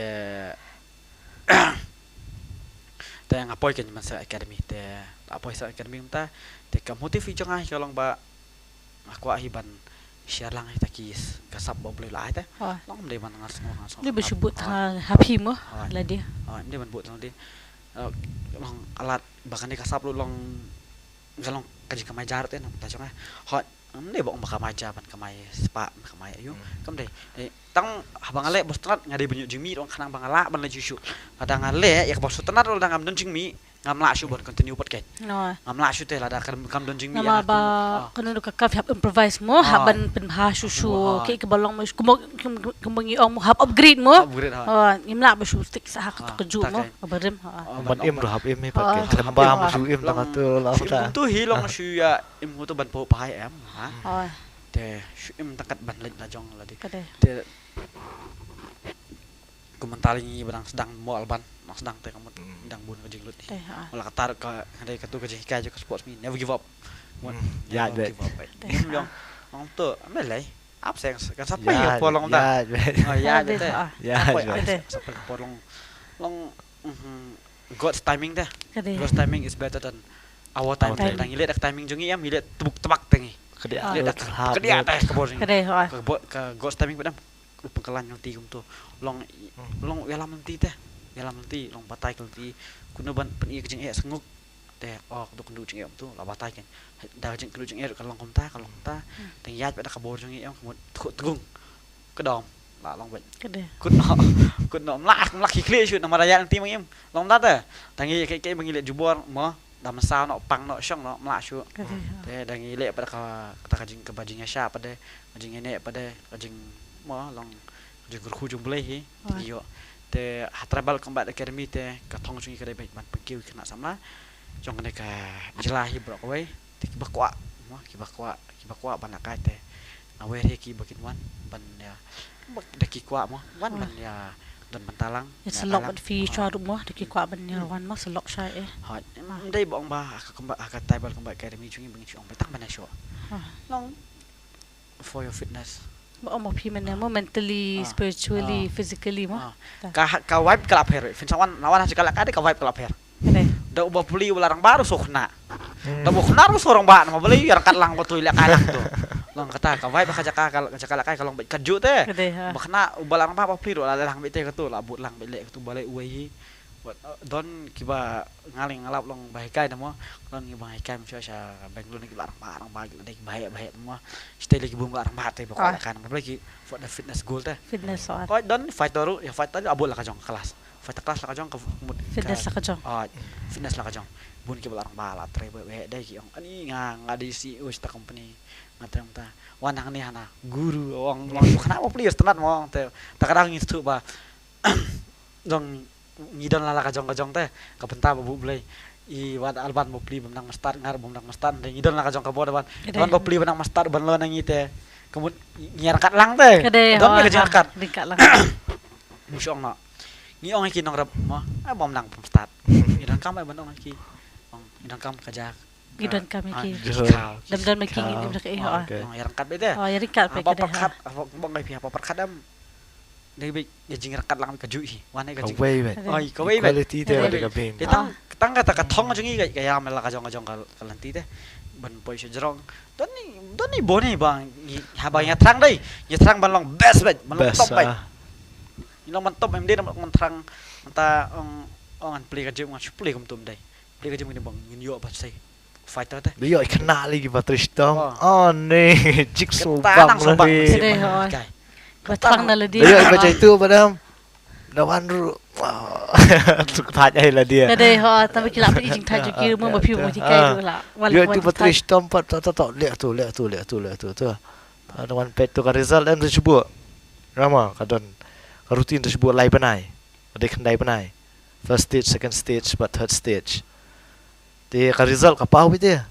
te ngapoi kan masa academy te apoi sa academy ta te ka motiv jong ai kalong ba aku ahiban share lang ai takis kasap ba boleh lai te long de man ngas dia bersebut happy mo la dia dia man buat dia long alat bahkan dia kasap lu long galong kaji kamai jarat te ta jong ai hot de bong ba kamai jaban kamai spa kamai ayu kam de tang habang ale bos tenat ngade banyu jing mi dong kanang bangala ban la jusu kadang ale ya bos tenat dong ngam don jing mi ngam la su bon continue pot ken ngam la su te la da kam don jing mi nama ba kana do ka hab improvise mo haban pen ha susu ke ke balong mo kumongi ong hab upgrade mo ngim la ba su stick sa ka keju mo barem ban im ro hab im me pat ke tamba mo su im tang tu la ta tu hi long su ya im to ban po pai em ha te im takat ban lek na jong la di te mentali barang sedang mau alban sedang teh kamu sedang bun ke jinglut Teh, ha. malah ketar ke ada katu ke jingkai ke sports me never give up Ya, never bet. give up ini bilang orang tu ambil lah apa sih kan siapa Ya, ya polong dah ya, bet. oh ya Teh, betul ha. Ya, bet. sampai ke polong long God's timing dah Kade. God's timing is better than our time Time. dan ngilet timing jungi am ngilet tebak tengi Kedia ngilet kelab. kedia teh ke bor Kade, ha. ke God's timing padam pengkelan yang tigum tu long yalam nanti teh yalam nanti long batai nanti kuna ban pen i kejeng senguk teh oh tu kendu jeng tu la batai kan dah jeng kendu jeng kalau long ta teng yat pada ke bor jungi am kemud tegung ke dom la long bet Kade. kun no mlak kikli shoot nama raya nanti mangim long ta teh tangi ke mengilet jubor mo dam sao no pang no syong no mlak shoot Kade. ha. teh dah ngilet pada kata kajing ke bajingnya siapa deh kajing ini pada kajing mo long kajing kurku jung boleh hi Oh. yo te Tribal Combat Academy te ka thong chung ka dai ban pekiu kena samla jong ne ka jelahi bro koi te ki bakwa mo ki bakwa ban ka te awe he ki bakin wan ban ya bak de ki kwa mo wan ban ya dan bantalang Ya selok ban fi cho rumah deki kwa ban wan mak selok sai ha dai bong ba ka Tribal Combat Academy chung bang chung betang ban sho Ha. long for your fitness Mo pi man mo mentally, spiritually, physically mo. ka wipe kelap her fin sawan lawan hasil kalak ada ka wipe kelap her Kade. da ubah beli ularang baru sokna da bu kena ru sorong ba ma beli yar kat lang batu ila kalak tu long kata ka wipe ka jaka kalak kai kalong kaju teh Kade, ha. bakna ubalang ba beli ro la lang bete ka tu la but lang bele tu balai uai don kiba ngaling ngalap long baik kai namo long ngi baik kai mcho sha benglu ni larang barang ba dek baik mo stay lagi bum larang ba teh bakal kan lagi for the fitness goal teh Fitness on. kau don fight toru ya fight tadi abul lah kajong kelas fight kelas lah kajong ke Fitness lah kajong. oh fitness lah kajong bun ki balarang bala tre be dai ki ong ani nga di CEO sta company ngatem ta wanang ni hana guru ong kenapa please tenat mo te takadang itu ba dong ngidon lala kajong teh kapenta bu blay i wad alban mo pli bamnang mastar ngar bamnang mastar de ngidon la kajong ka boda ban ban mo pli bamnang mastar ban lo nang ite kemud ngiar kat lang teh Kade. don me kajong kat Ringkat lang. musyong no ngi ong ki nong rap mo bamnang mastar ngidon kam ban ong ki ong ngidon kam kajak Gidon kami ki. Dam making ini dak ha. Okay. ong yarang kat bete Oh, ya ringkat pe apa kade. perkat apa bong ngai pi apa perkat am dai be jing kat lang kaju hi wane kaju Away, bet. oi kawai bet Quality dia Kade. ada ka bing. Dia tang kata ka thong jungi kaya mela ka jong kalanti teh ban poi se jerong doni boni bang habang ya trang dai ya trang ban long best bet ban long Best. top bet ino man top md man trang anta ong an play ka jum ngan play kum tum dai play ka jum ni bang ngin yo ba sai fighter teh Dia kena lagi Patrice Tong. Oh. Oh ni, jigsaw Ketanang bang sombang lagi. Kade, ha. kai Batang na ladi. Dia baca itu padam. Lawan ru. Tanya lah dia. Kade ha, tapi kilap pergi jing taju kira mo mapi mo tikai tu lah. Dia tu Patrice Tong pat tak lihat tu. Ada one pet tu kan result dan tersebut. Rama kadon rutin tersebut lai benai. Ada kendai benai. First stage, second stage, but third stage. Dia kan result kapau dia.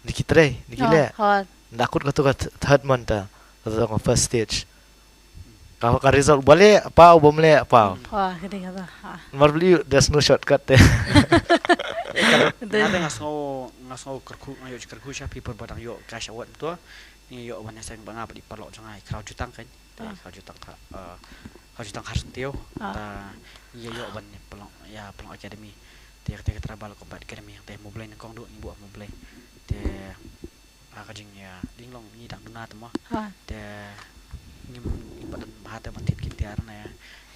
Niki try, niki le. Ha. Nakut katu kat third month ta. Katu first stage. Kalau kan result boleh apa boleh apa. Ha, kade kata. Ha. Normally there's no shortcut there. Nade ngaso kerku ngayo kerku sha people badang yo cash awat tu ni yo wan sang banga di parlo jangai crowd jutang kan crowd jutang crowd jutang harus tio ta iya yo wan pelong academy te Tribal Combat Academy te mo blay kong do ibu mo blay te kajing ya dinglong ni dang duna tu mo Ha. te ngim ibadan bahate bantit kintiar na ya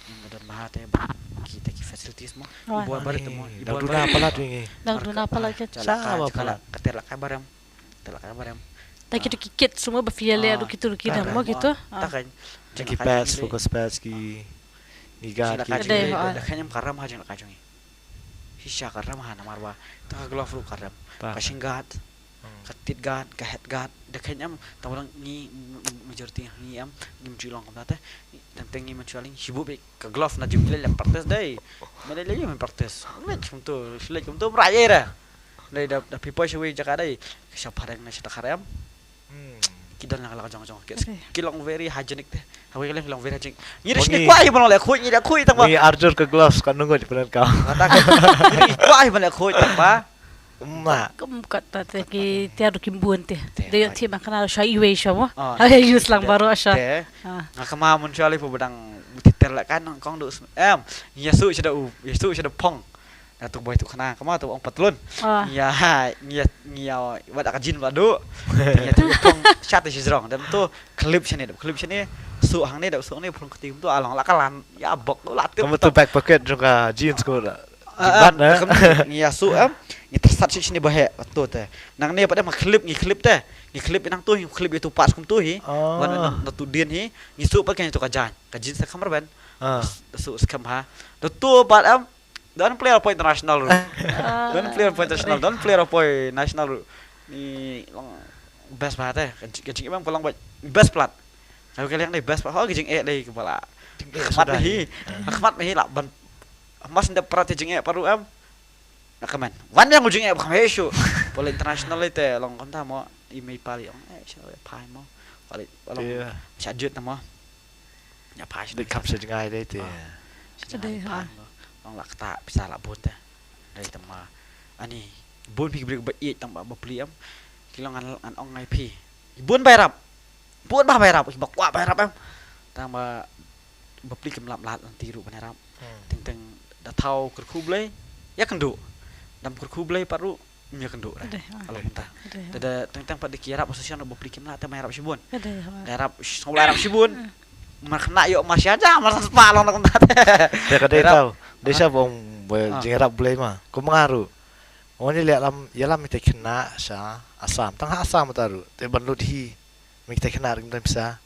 ngim badan bahate kita ki facilities mo Oh. ibu barit mo Dah dulu apa lah tu ini? Nang duna apa lagi? Sama pala. Ketelak kabaram. Ketelak kabaram. Tak kita kikit semua berfiale adu gitu kita mo gitu. Tak kan. Jaki pads, focus pads ki nigat ki. Kade, ha. Dah kan karam hajang kajongi. Hisya karam hana marwa. Tak glove ru karam. Passing guard, katit guard, ka head guard. Dah kan am tawalang ni majority ni am ni menculong kam tata. Tentang ni menculing sibuk be ka glove na jumle lem partes dai. Mele le yum partes. Lech untuk lech untuk raya dah. Dai da people shwe jaka dai. Siapa yang na sita karam. kidan lang lang jong Okay. kilong very hygienic teh hawi kalian kilong very hygienic nyiri Wangi. sini kuai bang lek kuy nyiri kuy tang ba Ni Arjur ke gloves kan nunggu di penan kau. nyiri kuai bang lek kuy tang ba Ma. Kum kata te ki tiada kimbuan te. Te, Dia baik. ti makna sha iwe sha mo. Ah. Ay use lang baru sha. teh Ah. ngakama mun syali pu bedang titel lek kan kong du yesu sudah pong na tu boy tu kana kama tu ong patlun Ah. nya wada kajin badu nya tu pong chat is wrong dan tu klip sini su hang ni su ni pun ketim tu along lakalan ya bok tu lat Kamu tu back pocket juga jeans kau dah. Jibat na. nya su ni tersat sini bahe tu teh nang ni pada klip teh nang tu klip itu pas kum tu hi Oh. wan na tu dien hi ni su pa kan tu kajin sa kamar ban Ah. su skam ha tu pat don't play apa international don't play apa international don't play apa national ni long best banget kecing emang pulang buat best plat kalau kalian deh best plat oh kecing deh kepala khmat mehi lah ban mas ndak pernah kecing paru nak kemen wan yang ujung bukan hesu boleh international itu long konta mau email pali siapa pai mau boleh Iya. sajut nama ya pai Di cup sejengai deh tu. Sedih, ha. Long lak tak bisa lak bun teh dari tema ani bun pi beri bait tang ba beli kilong an ong ngai pi bun bayar bun bah bayar bak wa bayar tang ba beli kem lap lat tiru bayar ting ting da tau kerku blai ya kendu dam kerku blai paru nya kendu Sedih, ha. kalau entah Sedih, ha. tada ting ting pada kira posisi anu beli kem lat bayar si bun Sedih, ha. bayar si bun Makna yuk masih aja masa sepalong nak kontak. Dia kadai Derap. tahu. Dia siapa Ah. jengerap boleh mah. Kau mengaruh. Orang ni lihat lam kita kena sa asam. Tengah asam taruh. Dia ban ludhi. Kita kena ring dan bisa.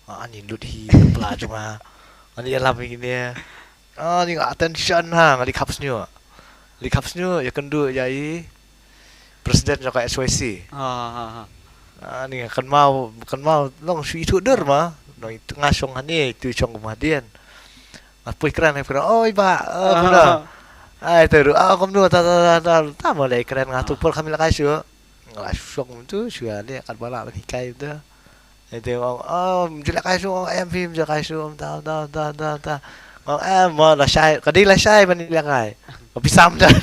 Ani ludhi pelaju mah. Ani lam begini. Ni attention ha ngali kapsnya. Li kapsnya ya kendu yai presiden juga SYC. Ni kan mau long sui tu dur mah. No itu ngasong ani itu cong kemudian. Apa keren oi ba. Kuna. Ai terus kamu nu ta mulai keren ngatupur kami lah kasih. Ngasong tu sudah ni akan balak hikai tu. Itu jelak kasih MV jelak kasih ta. Mau lah syai, kadai lah syai bani lakai. Tapi samdan.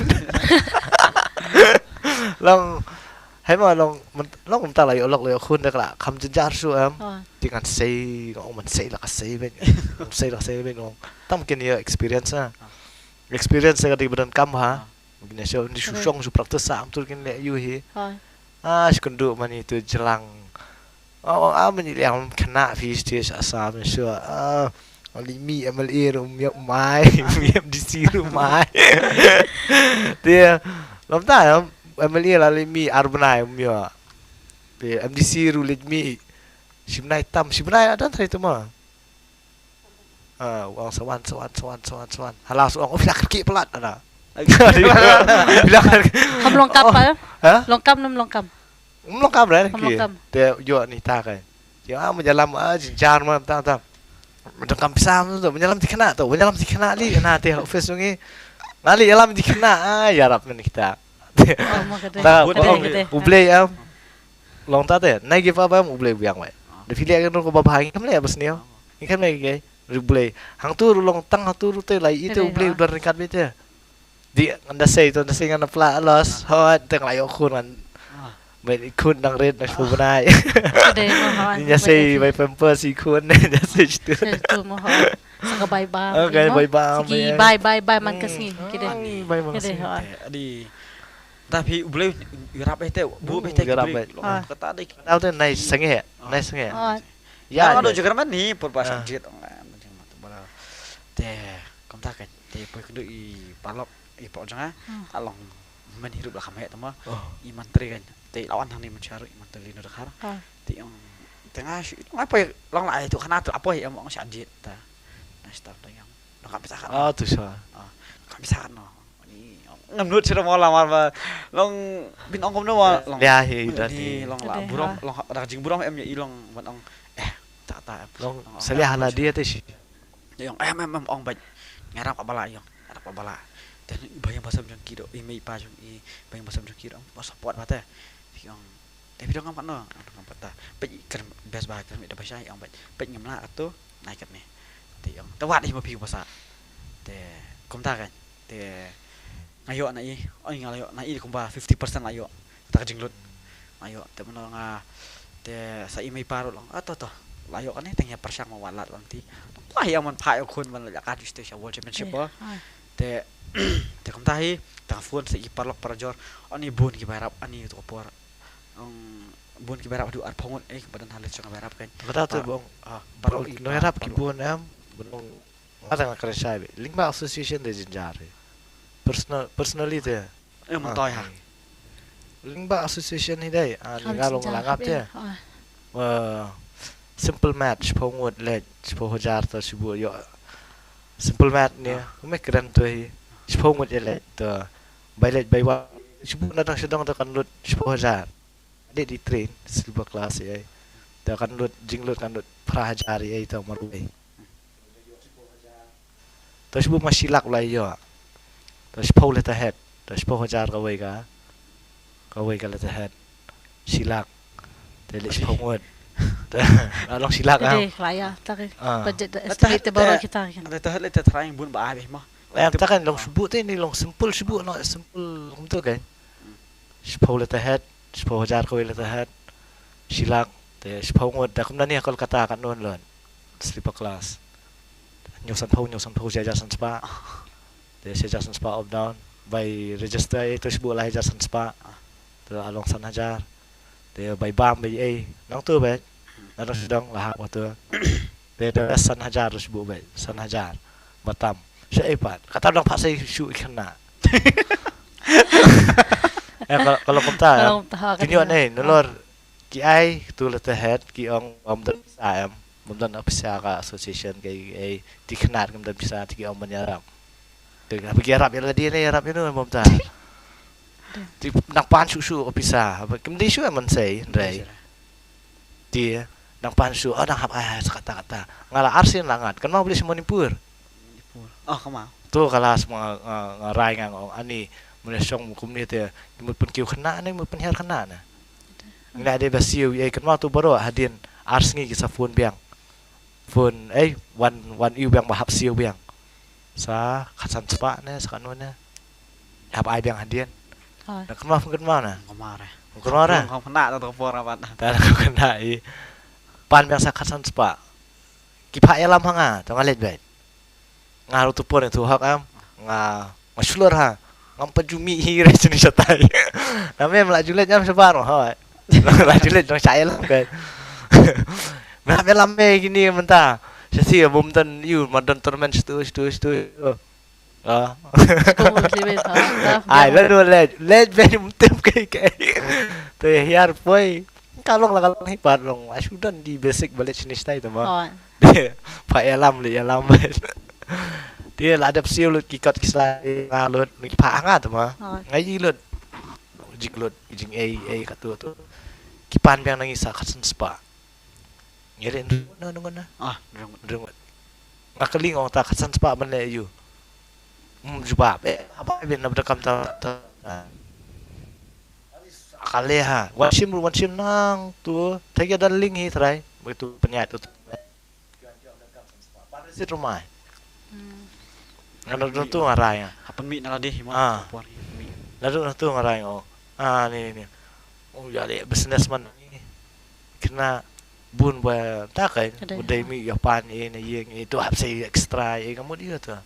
Long hay mà long cũng ta lại ở lọc lại khuôn được là không chân giá số em thì ngàn xây ông mình xây là cái xây bên ông tâm cái này experience à experience cái đi bên cam ha cái này show đi susong su practice sam tu cái này yêu hi sekarang dulu mana itu jelang mình yang kena fi stage asal mình sure Limi MLA rumah mai MDC rumah dia lom ta MLA lah limi arbonai umya. Be MDC rulit mi. Simnai tam simnai ada tadi tu mah. Wang sawan. Halas wang ofis kaki pelat ada. Ham longkap pa. Hah? Longkap nam longkap. Longkap dah ki. Longkap. Dia yo ni tak kan. Dia menjalam jinjar mah tam. Mendalam pisam tu menjalam dikena tu. Menjalam dikena li na te ofis ni. Nali jalam dikena ya rap ni kita. Oh, mo kadai. Tak, Kadai. ublay long ta te, nai give apa ublay biang mai. De filia kan ko babahang kam le bas niyo. Ikan mai ke ublay. Hang tu long tang tu te lai itu ublay udar dekat bete. Di anda say ngana pla los, hot teng lai okun kan. Mai ikun nang red na pubanai. Kadai mo ha. Nya say mai pamper si kun nya say tu. Tu mo ha. Saka bye bye. Okay, bye-bye. Sige bye man kasi. Kadai. Bye bye. Kadai ha. Di tapi boleh garap itu bu bete garap kata dik Tao tu nai sange. Oh, ya ada juga kan ni perpasan jet macam mata bola teh kom tak kan teh poi kudu I palok I pok jangan along menhirup lah kami tu mah I mantri kan teh lawan thang ni mencari mantri nu dekhar teh yang tengah apa long lai itu kana tu apa yang mau jet ta nah start yang nak bisa kan Tu so. nak bisa kan ngemnut sira mau lamar long bin ong kom no long Ya hi tadi. long la burong long rajing burong em ya ilong ban ong tak Long salia hala dia tu si. yang em ong ba ngarap abala yang ngarap abala dan bayang basam jong kido I mei pa jong I bayang basam jong kido pas support mate yang Tapi dong ngam no, ngam ta. Pe kan best ba kan mi da basai ang pe ngam la atu naik kat ni. Ti ang tawat hi ma pi basa. Te kom ta kan. Te ngayo na i, oi ngalayo na i kumba 50% layo. Ta jinglut. Ayo te mano nga te sa imay paro lang. Ato to. Layo kan ni tengya persyang mawalat lang ti. Wah yang man phayo kun man la ka station world championship ba. Te te kom ta hi ta phone sa i parlok parajor. Ani bun ki barap ani to por. Bun ki berap du ar pongon badan halis chong berap kan Kata tu bong baru no harap ki bon am bong ada nak kerja be lingba association de jinjare personally te montoy ha lingba association ni dai ngalong langap te simple match pongot le po hajar to sibu yo simple match ni me kran to hi pongot le to bailet baiwa sibu na dang sedang to kan lut po hajar di train silver class ai ta kan lut jinglut kan lut prahajari ai ta maru ai ta sibu masilak lai yo ta sipo le ta head ta sipo hajar ka wei ka le ta head silak te le sipo ngot along silak ah Jadi raya tak budget estimate baru kita kan. ada ta le ta trying bun ba ai ma em ta kan long sibu te ni long simple sibu no simple kum tu kan sipo le ta head sipo hajar ka wei le ta head silak te sipo ngot da kum nani akol kata kan non lon sleeper class nyosan pau jasan spa te jasan spa up down by register itu sibu lah jasan spa te along san hajar te by bam by ai nang tu be nang sedang lah waktu te da san hajar sibu be san hajar batam saya pat kata dong pak saya shu kena kalau kumta kini ane nolor ki ai tu le head ki ong dan am dan apisa ka association kai ai diknar kam dan bisa ti ong menyarap dengan bagi arab ya dia ni arab itu kumta ti nak pan shu apisa kam di shu man say rai dia nak pan shu nak hap ai kata ngala arsin langat kan mau beli semua nipur oh kama tu kalau semua ngarai ngang ani menyong community mut pun kiu kena ni mut pun her kena na nggak ada basiu ai kan tu baru hadin ars ngi sa phone biang phone one iu biang bahap siu biang sa khasan spa na sa kanuna hap ai biang hadin nak kenal na kemare kemara kena to por apa ta kena i pan biang sa khasan spa kipa elam hanga to ngalet bai ngaru tu pon tu hak am masulur ha ngam pajumi hire sini satai namanya melajulet jam sebar ha melajulet dong saya lah kan nak lame gini mentah saya bom tan you modern tournament stu ai lalu let very muntem kai tu hiar poi kalau hipat long sudah di basic balik sini stay tu mah pak alam dia lah ada siul kikot kisah ngalut ni paangat tu mah ngaji lut jing ai katu tu kipan biang nangis kasan spa ngere nunguna rungut ngakaling ong ta kasan spa man le you jubab apa ben na bekam ta akale ha washim nang tu tagi ada link hi try begitu penyat tu parasit rumah Lalu tu ngarai ah. Happen mi nala deh ma. Lalu tu ngarai oh. Ni. Oh jadi businessman ni kena bun ba tak kan. Udai mi Japan ini yang itu habis extra kamu dia tu.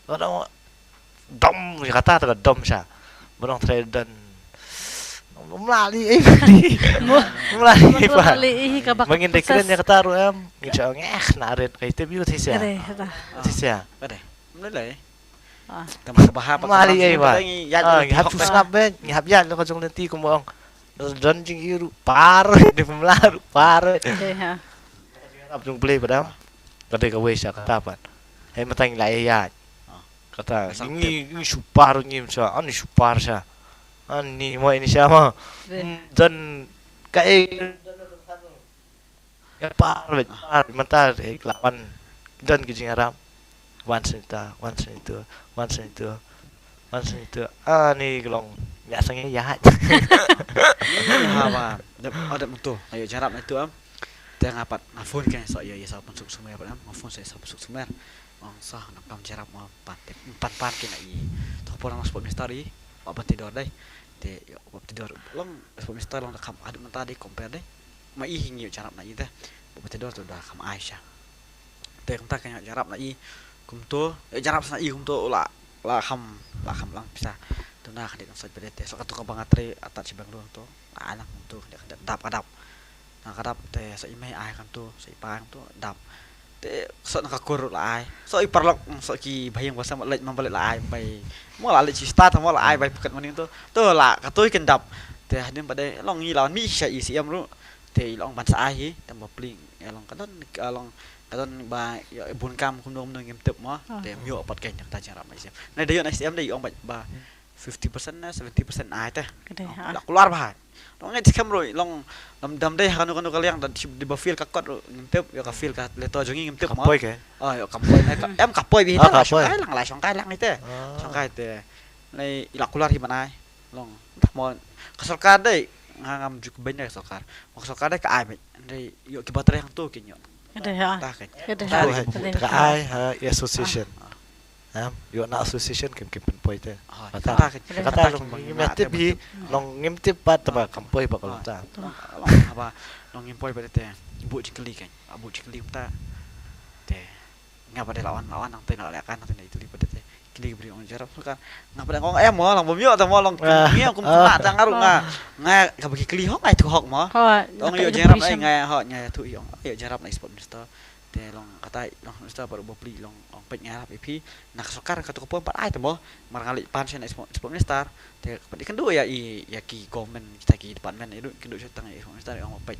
Kalau dom kata tu dom sah. Berang trade dan Melali pak. Mungkin dekrennya kata ruam. Ngincang naret kayak itu biu tisia. Tisia. Mulai tambah bahap mali ai ba hab snap ben hab yan lo kajong nanti ko mo don jing iru par di pemlaru par hab jong play padam kata ka wesa kata pan hay matang lai ya kata ini super ni sa ani super sa ani mo ini sama dan kai ya par mentar lawan dan kijing arab once itu Masa itu ni gelong biasanya jahat. Haba ada betul ayo jarap itu teh ngapat ngafun kan so ya sa pensuk sumer ngafun saya sa pensuk sumer sah nakam jarap mau pan kena i to porang sport misteri apa tidur deh te apa tidur long sport misteri long nakam ada mentah deh compare deh mai hingi jarap na i teh apa tidur tu dah kam Aisyah teh entah kan jarap na i kum tu jarap na i kum tu la ham lang bisa tu nah kan sa pada teh so katu ka bangatri atat sibang doang tu anak tu dia kadap nah kadap teh sa imai ai kan tu sa ipang tu dap te so nakakur la ai so iparlok so ki bayang basa lek mambalik la ai bai mo la lek start mo la ai bai pukat maning tu la katoi kendap te hadim pada long ngi lawan mi sya isi am ru te long ban sa ai tambah pling long kadon ba bun kam kum dom ngem tep mo te myo pat ken ta jarap mai sim na dayo na sim dai ong ba 50% na 70% ai teh la keluar bah long ngai dikam roi long dam dai kanu kaliang dan di ba feel kakot ngentep ya ka feel ka leto jongi ngentep mo Kapoy ke? yo kapoy em kapoy bi Ah, ta kapoy. song kai lang ite song kai te lai ila keluar hi manai long tah mo kasolkar dai ngam juk benya kasolkar kasolkar dai ka ai mai dai yo ki baterai hang tu kinyo Ada ya. tah kan Ada. Ka ai association. Yo na association kim poy te. tah kan Kata long ngimtip bi long ngimtip pat ba kampoy ba kalau ta. long apa long impoi pada te ibu cikeli kan abu cikeli ta te ngapa de lawan nang te nak kan nang itu di pada te kili beri on jarap kan ngapa de ngong mo lang bomyo ta mo long ngi kum na ta ngaru nga ka bagi keli hok ai tu hok mo long yo jarap ai nga ho nya tu yo yo jarap na sport minister te long kata long minister baru bopli long pet ngarap ipi nak sokar ka tu ko pat ai ta mo marngali pan sen sport minister te padi kan ya ya ki government kita ki department itu keduk setang sport minister yang pet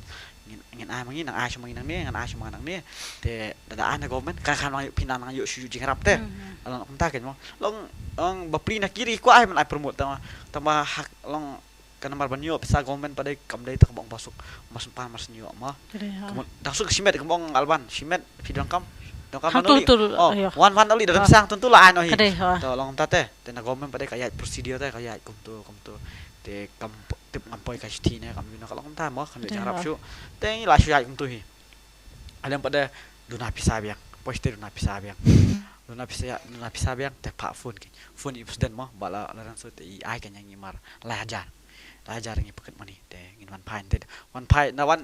ngin ai mangin nang ai semangin nang ni ngan ai semangin nang ni te dadaan na government kan pinan nang yo suju jingrap te long entah kan mo long bapli na kiri ko ai man ai promote tama hak long kan nomor banyo pesa government pada kamdai ta kabong pasuk mas pan mas nyo mo dasuk simet kabong alban simet pidang kam wan oli dalam sang tentu lah ano hi to long tate te na government pada kaya prosedur te kaya kum tu te kam tip ngampoi ka sti ne kam yuna kalong ta mo kan jarap syu te ni la syu ai kum tu hi ada pada duna pisa biang poste duna pisa biang te pa phone i presiden mo bala laran so te ai kan yang ngimar lajar ngi paket mani te ngin wan pai na one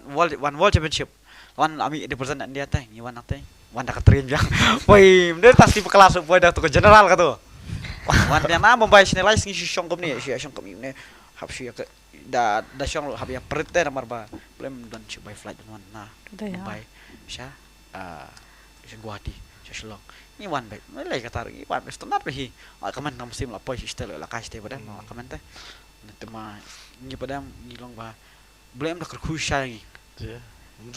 world championship wan ami di persen dia te ngi wan te wan dak train biang poi mder tas di kelas poi dak to general ka to wan yang na Mumbai Sinilais ngi syong kom ni syong kom ni hab syu ka da syong lo hab ya prete nomor ba blem dan by flight wan na Mumbai sya Guwahati Shillong ni wan baik lai kata ri wan besto na hi kaman nam sim la poi sistel la kai ste pada ma kaman te tema ni pada ni long ba blem dak khusha ngi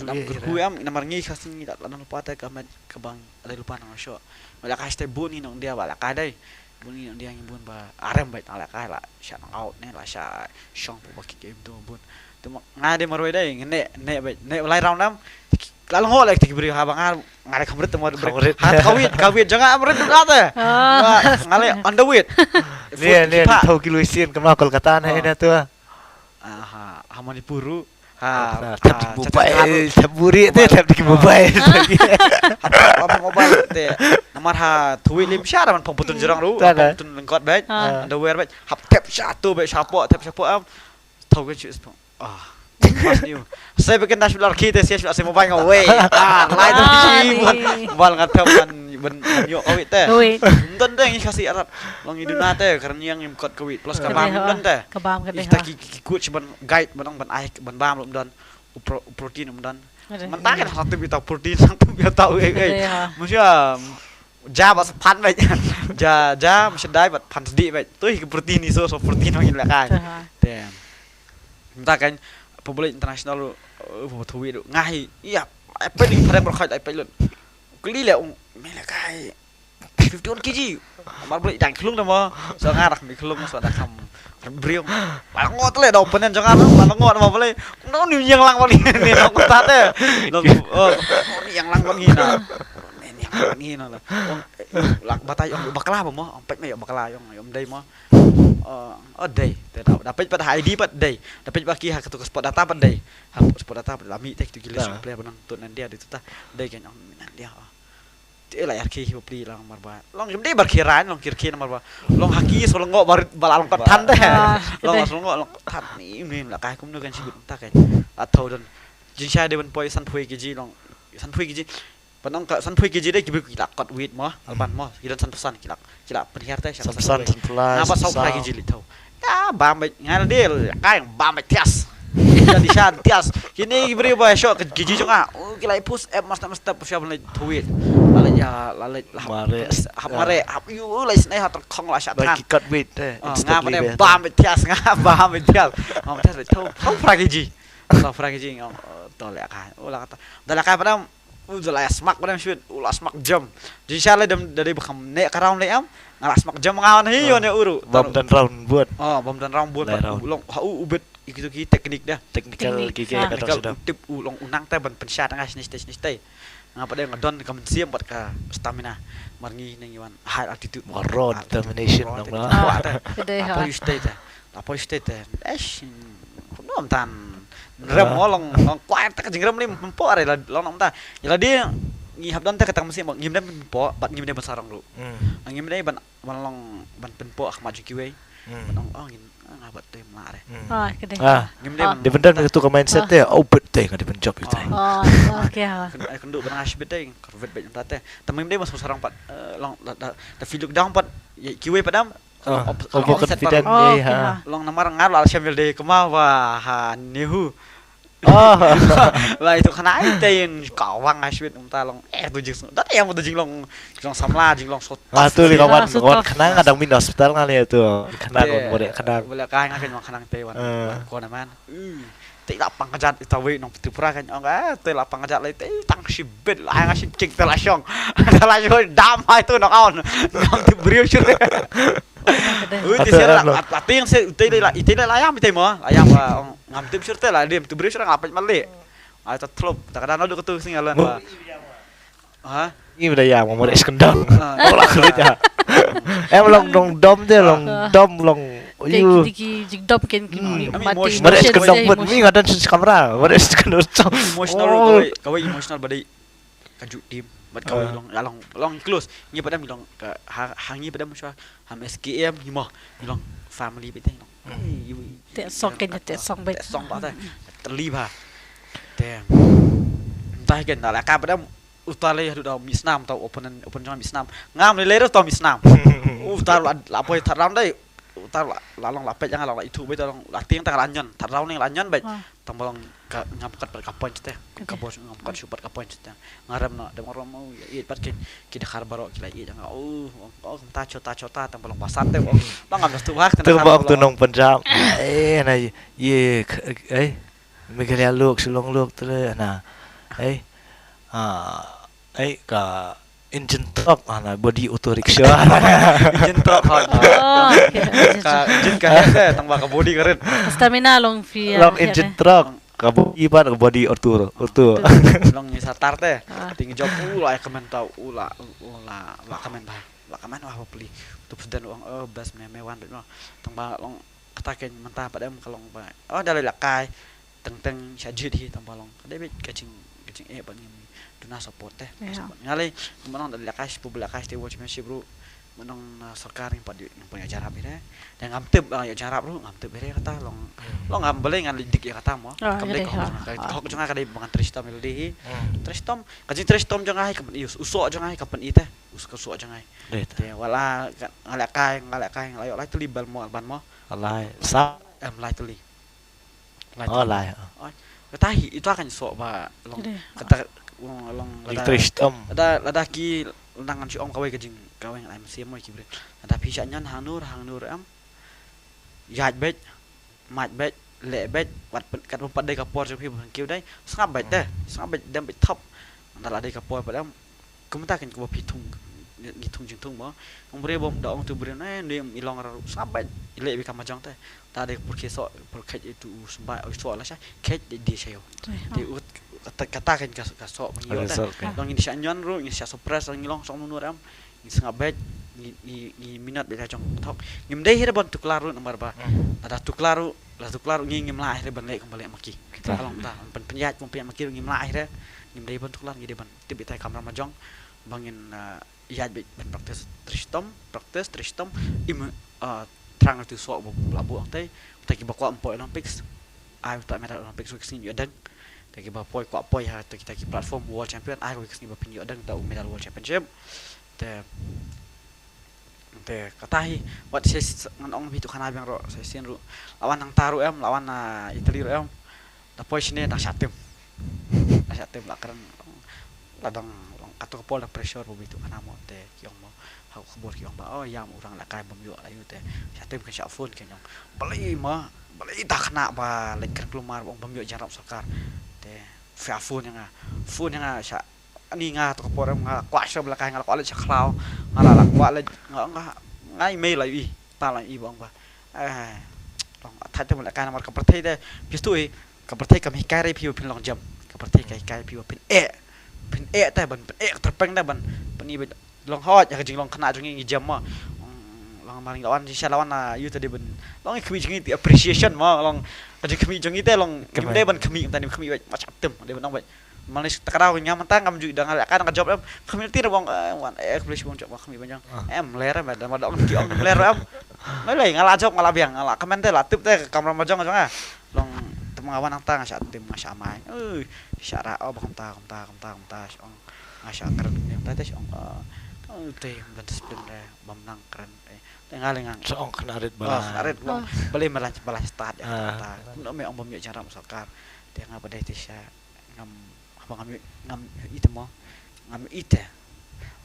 nam ku am namar ngi khas ngi dak lan lupa ta kaman kabang ada lupa nang syo la kai ste bun ni nong dia ba la kai dai bun ni dia ngi bun ba arem baik la kai la sha nang out ne la sha shong ba ki game tu bun tema ngade maroi dai ne baik ne lai round nam lalu ngol lek diberi habang ngare kamret temu hat kawit jangan amret ate ngale on the wit Ni tahu kiluisin kemana Kolkata na ina tu. Hamani puru Tap mobile taburi tu tap di mobile. Apa mobile te nomor tuwi lim syara man pembutun jerang ru pembutun lengkot baik underwear baik hap tap satu baik sapo am tahu ke cus Mas new. Saya bikin nasional kita sih saya mobile ngaway. Lain tu bal ngatap kan ben yo awit teh. Unten teh kasih Arab. Long iduna teh karena yang imkot kawit plus kabam unten teh. Kabam kadeh. Kita ikut ban guide ban ai ban bam dan protein dan. Mentakan satu bita protein satu bita tahu Maksudnya ja bas pan baik. Ja mesti dai bat pan sedih baik. Tu protein iso protein ngin lah kan. Teh. Mentakan publik internasional tuwi ngai iya apa ni pada berkhait apa lun keli le melakai 51 kg mar boleh dang kelung nama so ngarak mi kelung so dak kam briung ngot le do penen jangan ngot ma boleh no ni yang lang wali ni aku tate ni yang lang wali na ni yang Ni nó là lạc batai ông bakla ba mo ông pek mai bakla ông dei mo dei dapat pada ID pat dei dapat baki hak tu spot data pat dei spot data pat lami tek tu gilis player benang tu nan dia itu ta dei kan ông dia lại khi hiệp đi long mà ba long chúng đi bật khi rán long kia mà ba long haki số long ngọ bà long cắt thân đấy long số ngọ long thân ní là cái cũng được cái gì ta cái thầu đơn chính sai đây bên poi săn phui cái gì long săn phui cái gì và long cả săn phui cái gì đấy kịp kịp cắt wheat mà alban mà kịp săn pesan kịp penhiar teh Săn supply. apa sau cái gì lịch thầu ba mươi ngay là đi cái ba mươi tias jadi shan tias kini beri boy shock ke gigi juga kila push up mas push up le tweet lalu ya lalu mare you lai snai hat khong la shat Bagi cut weight teh. ngam ne bam tias ngam bam tias le thau fra gigi thau fra gigi ngam to le ka ula kata dala ka padam ulah smak padam shoot ulah smak jam jadi shan le dari bekam ne karang le am ngalas smak jam ngawan hiyo ne uru Bom dan round buat. bom dan round buat long ubet itu teknik dah Technical gigi Ah. kata sudah. tip ulong unang teh ban pensat ngas ni stay ngapa dia ngadon kamen siam buat ka stamina marngi nang iwan high altitude Raw determination dong lah. Kedai ha. apa you stay teh kunom tan rem long kuat tak jengrem ni mempo are la long ta ya dia ngihap don teh ketang mesin ngim dan mempo bat ngim dia besarang lu ngim dia ban ban penpo ak maju kiwe ban ngin ngabat teh mare Kedai. ngim dia Dia benar itu ke mindset teh. Oh betul kan dia penjob itu. Okey ha. Kan duk bang asbet deh, korvet bet jam teh. Tamim dia masuk sarang pat, long da filuk down pat, kiwe padam. Over confident Oh, dia. Ha. Long namar ngar al syamil deh kemah wah nihu. Oh. Lah itu kena itein kawang asbet umta long tu jing. Dat yang tu jing long samla jing long sot. Ah tu di kawan Sudah. kawan kenang ada min hospital kali itu. Kenang kawan boleh kenang. Boleh kai ngakan makanan teh wan. Ko naman. Tei lapang kejat itu we nong Tripura kan tei lapang kejat lai tei tang sibet lah ngasih cek telasong. Telasong damai tu nong aon. Nong tibriu syur. Uti sira ati yang se tei la layam tei mo. Layam ngam tim syur teh lah dia tibriu syur ngapet male. Ah ta thlop ta kadang adu ketu sing alan. Ha? Ini udah ya mau modek kendang. Olah kulit ya. Long dom dia long you. Diki jigdop ken kini mati. Modek kendang buat mi ngadan sisi kamera. Modek kendang. Emotional kawai emotional badai kaju tim bat kawai long close ngi pada mi long hangi pada muswa ham SKM himo long family bete long Tek song ken tek song bet. song pa terlibat tem entah kan la ka pada utale hadu da misnam tau open jangan misnam ngam le lero tau misnam utar la poi taram dai utar la long la pe jangan la itu be tolong la ting tak lanyon tarau ning lanyon be tambolong ngapkat per kapoin teh kapos ngapkat super kapoin teh ngaram na de morom mau ya pat ki de kharbaro ki la i jangan ta chota tambolong pasan teh lo ngam tu hak Tu bang tu nong penjam. Na ye Miguel look silong look tu na. Ka engine truck ana body auto rickshaw. Jin tok hot ka jin ka teh tang ka body keren Stamina long fi. Long engine truck ka body auto. long ni satar teh tinggi job ulah kemen tau ulah kemen wah beli tu sedan uang bas memewan bet tang ba long kataken mentah padam kalong ba dalai lakai teng syajid hi tang balong kade bet kacing ban ni duna support teh ngalai menong dalai lakai publik lakai teh watch championship bro menong sarkar yang punya jarap ini dan ngamtep ya jarap bro ngamtep bere kata long ngambele ngan lidik ya kata mo kamde kok jangan kade bangan tristom melodi tristom kajing tristom jangan hai kapan ius usok jangan hai kapan teh usok jangan hai teh wala ngalakai layo lai tuli bal mo alban mo Alai sa lai tuli lai katahi itu akan sok ba long kata long tristom ada ki nangan si om kawai kajing kawai ngai mesia mo kibre tapi syanyan hanur am yaj bet mat bet le bet wat kat pempat dai kapor so pi kiu dai sangap bet dam bet top antara dai kapor padam kumta kan ko pitung ngitung jingtung mo umbre bom da ong tu bre na ni ilong ra sangap bet ile bi kamajang teh ta dai por keso por khet itu sembai so la sha khet di sayo di kata kan kasok mengiyo teh long ini syanyon ru ini sya surprise long ilong song nunur am ini sengabet ni minat bela jong tok ngim dei hira bon tuklaru nomor ba ada tuklaru ngim lah akhirnya ban lek kembali maki kalong ta pen penjat pun penjat maki ngim lah akhirnya ngim dei bon tuklar ngide ban tibi tai kamera majong bangin iya ban praktis tristom im trang tu sok labu teh ta ki bakwa empo Olympics ai tak medal Olympics week ni adang ta ki ba poi kwa poi ha ta ki platform world champion ai week ni ba pinyo adang ta medal world championship te katahi wat ses ngon bitu kana bang ro sesin ru lawan nang taru lawan Italy ro da poi sini nang satem la keren ladang atau kepol da pressure bitu kana mo te kiong mo hau kebor kiong ba oh yang urang la kai bam yo ayu te satem ke sya phone ke nyong balai tak kena ba lekan keluar bam yo jarap sakar te phone yang sya ni nga to por nga kwa sha belakang nga kwa le chaklau nga la kwa le nga ngai me la i ta la i bong ba long thai te belakang mar ka prathai de pistu e ka prathai ka mi kai re piu pin long jam ka prathai kai piu pin te ban terpeng da ban pani long hot ya jing long kena jing i jam ma long maring lawan si lawan yu tadi ban long kemi jing ti appreciation ma long jing kemi jing te long kemi de ban kemi tadi kemi macam tem de ban ba manis takraw nya mentang ngam juga dengan kan job community bang wan please bang coba kami banyak ler ba da madok ki ong ler mai lai ngala job ngala biang ngala komen teh latip teh kamera majong ajong long temangawan nang tang sa tim masya mai syara oh bang ta ong masya keren yang teh ong teh ban disiplin bam nang keren tinggal ngang seong kenarit balas arit beli balas start ya ta no me ong bam yo cara masakar dia ngapa deh tisya ngam ngam itu mo ngam itu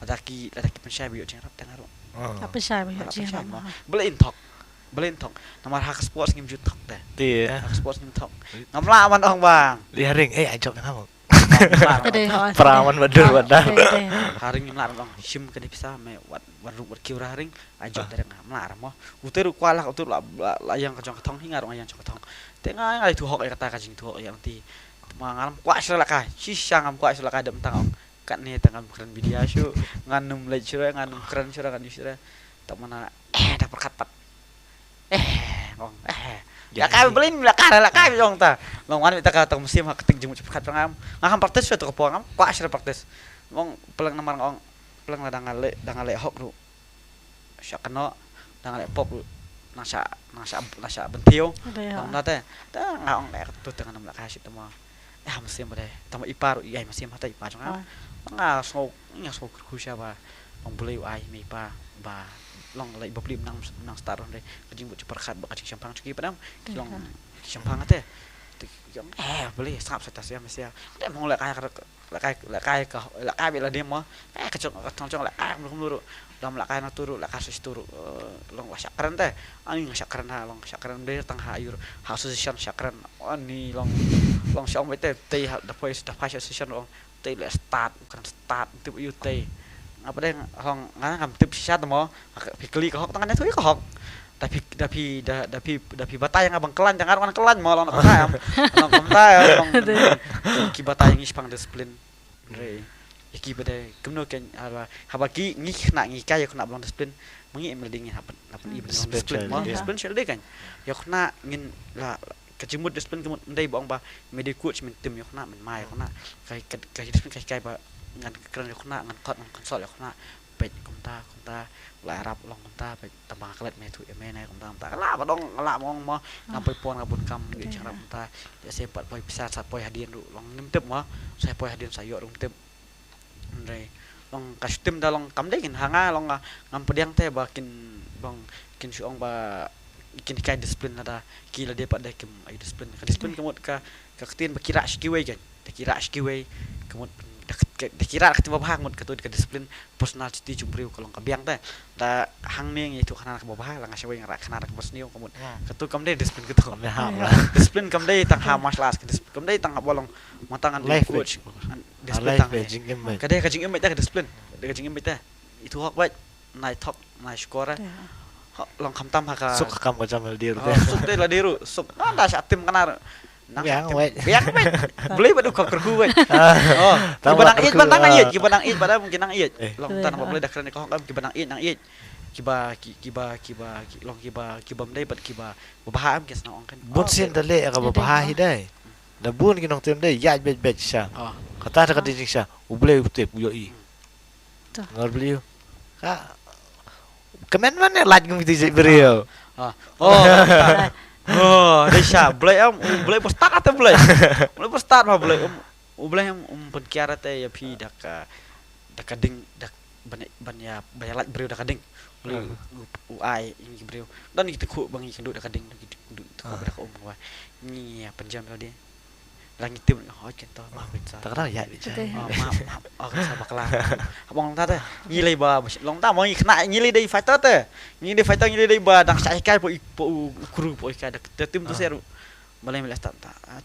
adaki pensya biyo jarap tengaro apa sih biyo beli intok nomor hak sports ngim jutok teh iya hak sports ngim tok ngam lawan ong bang liaring ajok nang Kede perawan badar haring ngim larang ong sim kede bisa me wat kiura haring ajok dari ngam larang mo uteru kualah utur layang kejong ketong hingar ong yang ketong tengah ngai tuhok kata kajing tuhok yang ti mangalam kwa sila ka sisang kwa sila ka dem tang kan ni tangam keren video show nganum lecture nganum keren sura kan sura tak mana dah perkat ngong ya ka belin la ka jong ta long wan ta ka tang musim hak ketik jeng perkat pangam ngam praktis suatu kepongam kwa sila praktis ngong pelang nomor ngong pelang dangale hok ru syakno dangale pop ru nasa bentio ngong nate ta ngong nek tu dengan nam la ka sit tama mesin pada tama ipar iya mesin mata ipar ngam so kurusya ba long boleh ai me pa ba long lai baplim nang star re kajing bu perkat ba kajing champang cuki padam long champang ate yang boleh sap setas ya mesia de mong la kai bela dia mo kecong la kai belum luru dam la kai na turu la kasus turu long wasak keren teh ani ngasak keren ha long sak keren de tang hayur association sak keren ani long syong bete teh da voice da association long teh la start tip you teh apa deh long ngam tip sisa mo pikli ka hok tangannya tuh ka hok tapi batay yang abang kelan jangan orang kelan mau long batay long batay long ki batay yang ispang disiplin re iki bade kemno ken habaki ngi kaya kena belong disiplin mengi meldingin hapen disiplin mau disiplin selde kan ya kena ngin la kecimut disiplin kemut ndai bong ba medi coach min tim yo kena min mai kena kai disiplin kai ba ngan keren yo kena ngan kot ngan konsol yo kena pej kumta la arab long kumta pej tambah kelet me tu me nai kumta la ba dong la mong mo ngampai pon ngabun kam di cara kumta ya sepat poi bisa sat poi hadian ru long nim tep mo saya poi hadian sayo rum tep ndai long custom da long kam dei kin hanga long ngam pediang teh bakin bang kin suong ba ikin kai disiplin ada kila dia pada kem ai disiplin kemut ka ketin berkira skiwe kan kira skiwe kemut dikira ketemu bahang mut ketut ke disiplin personality jumpriu kalau kabiang teh da hang ning itu kana ke babah la ngasewe ngara kana ke bosniu kemut ketut kam deh disiplin ketut disiplin kam deh tang hamas las kam deh tang bolong matangan di coach disiplin tang kade kajing embe teh disiplin kajing embe teh itu hok baik naik top naik skor long kam tam haka suk kam ka jamal diru suk teh la diru suk ada sa tim kana nang Biang wait. biang wait boleh badu kau kerku wait oh Tahu kibanang kerku, it banang ah. ayat kibanang it pada mungkin nang ayat Eh. long tan apa boleh dah kerana kau kan kibanang it nang ayat kiba long kiba mendai bat kiba babaham kes nang kan Bun sin dah lek ka babahi dai. Dah bun kinong tem dai ya bet sha. oh Kata ka di sha. Ublei utep yo i. Tuh. Ngar beliau. Ka kemen mana laj ngum ti beliau. oh oh desha boleh start atau boleh start mah boleh penkiara teh ya pi dak ding dak banyak lat beriu dak ding boleh uai ini beriu dan itu ku bang ikan dak ding dak dak wa ni penjam dia langit tim oh kita mah bisa Tak kena ya. maaf sa bakla abang ta teh ngilai ba long ta mau kena ngilai dari fighter teh ngilai fighter ngilai dari ba dak sai kai po kuru po kai dak tim tu seru balai melas tak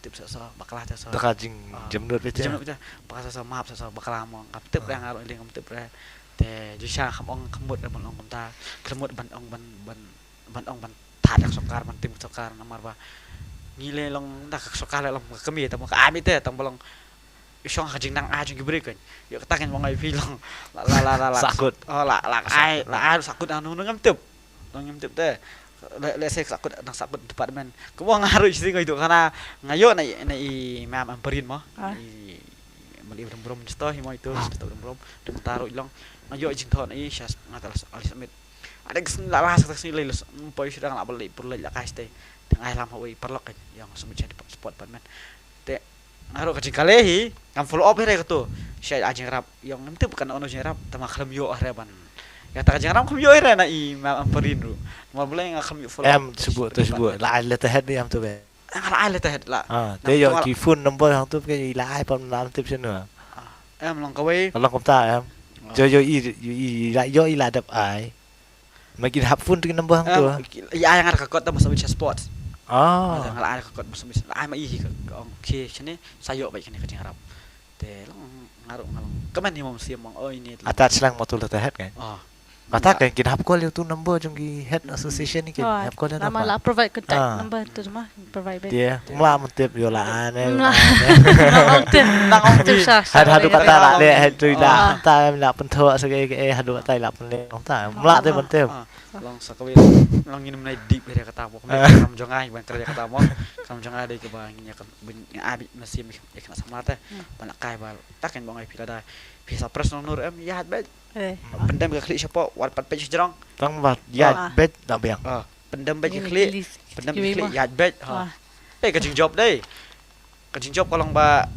tip sa bakla ta sa Tak kajing jemnut jam beca. nak kita bakal sa maaf sa bakla mo kap tip yang aro ling tip re te ju sha kham ong khamut ban ong ta khamut ban ong ban ta dak sokar ban tim sokar namar ba ngile long dak sokar long kami ta mo ka ami te tang bolong isong hajing nang ajung gibre kan yo katakan mo ngai filong la Sakut. oh la ai sakut anu ngam tip te le se sakut nang sakut department kumo ngaruh sih itu karena ngayo na i mam amperin mo i mali brom sto hi mo itu sto brom dem taruh ilong ngayo jing thon i syas ngatalas alis amit ada kesen la la sak sini le poi sudah ngap beli perlu la kaste teng ai lam hawi perlok kan yang semut jadi spot department te ngaruh kecil kalehi ngam follow up here gitu syai ajeng rap yang itu bukan ono jeng rap tama khlem yo ahreban ya tak jeng rap khlem yo here na i mam amperin ru mau boleh ngam yo follow Em sebut la le tahet ni am tu be. ngala ai le teh la Te yo ki phun number hang tu ke la ai pam lam tip sen nữa. em long kawai Kalau kom ta em. Jo yo i la dap ai. Makin hap phun tu number hang tu. ya yang ada kakot ta masuk bisa sports Ah. ngala ai kakot masuk bisa ai ma i ke oke sini sayo baik ni kecing harap te long ngaruh kemen ni mau siam mong oh ini Atat selang motul tahet kan. oh Kata kan kin hap call tu number jong ki head association ni kan. Hap call nama apa? lah provide contact Ah. number tu mah provide Dia mula mentip yo la ane. nang tim sah Hadu kata la le head tu Ah. la ta la pentho segai ke hadu kata la pen le ta. Mula te mentip. long sakawi long nginum nai deep dari kata mo kam jongai ban kerja kata mo kam jongai dai ke bang nya kan abi nasim ikna sama teh banak kai bal taken bangai pila da bisa pres nur em ya hat bet pendam ke klik siapa wat pat page jerong Tang ba ya bet da biang. pendam bet ke klik pendam ke klik ya bet ha kajing job dai kajing job kolong ba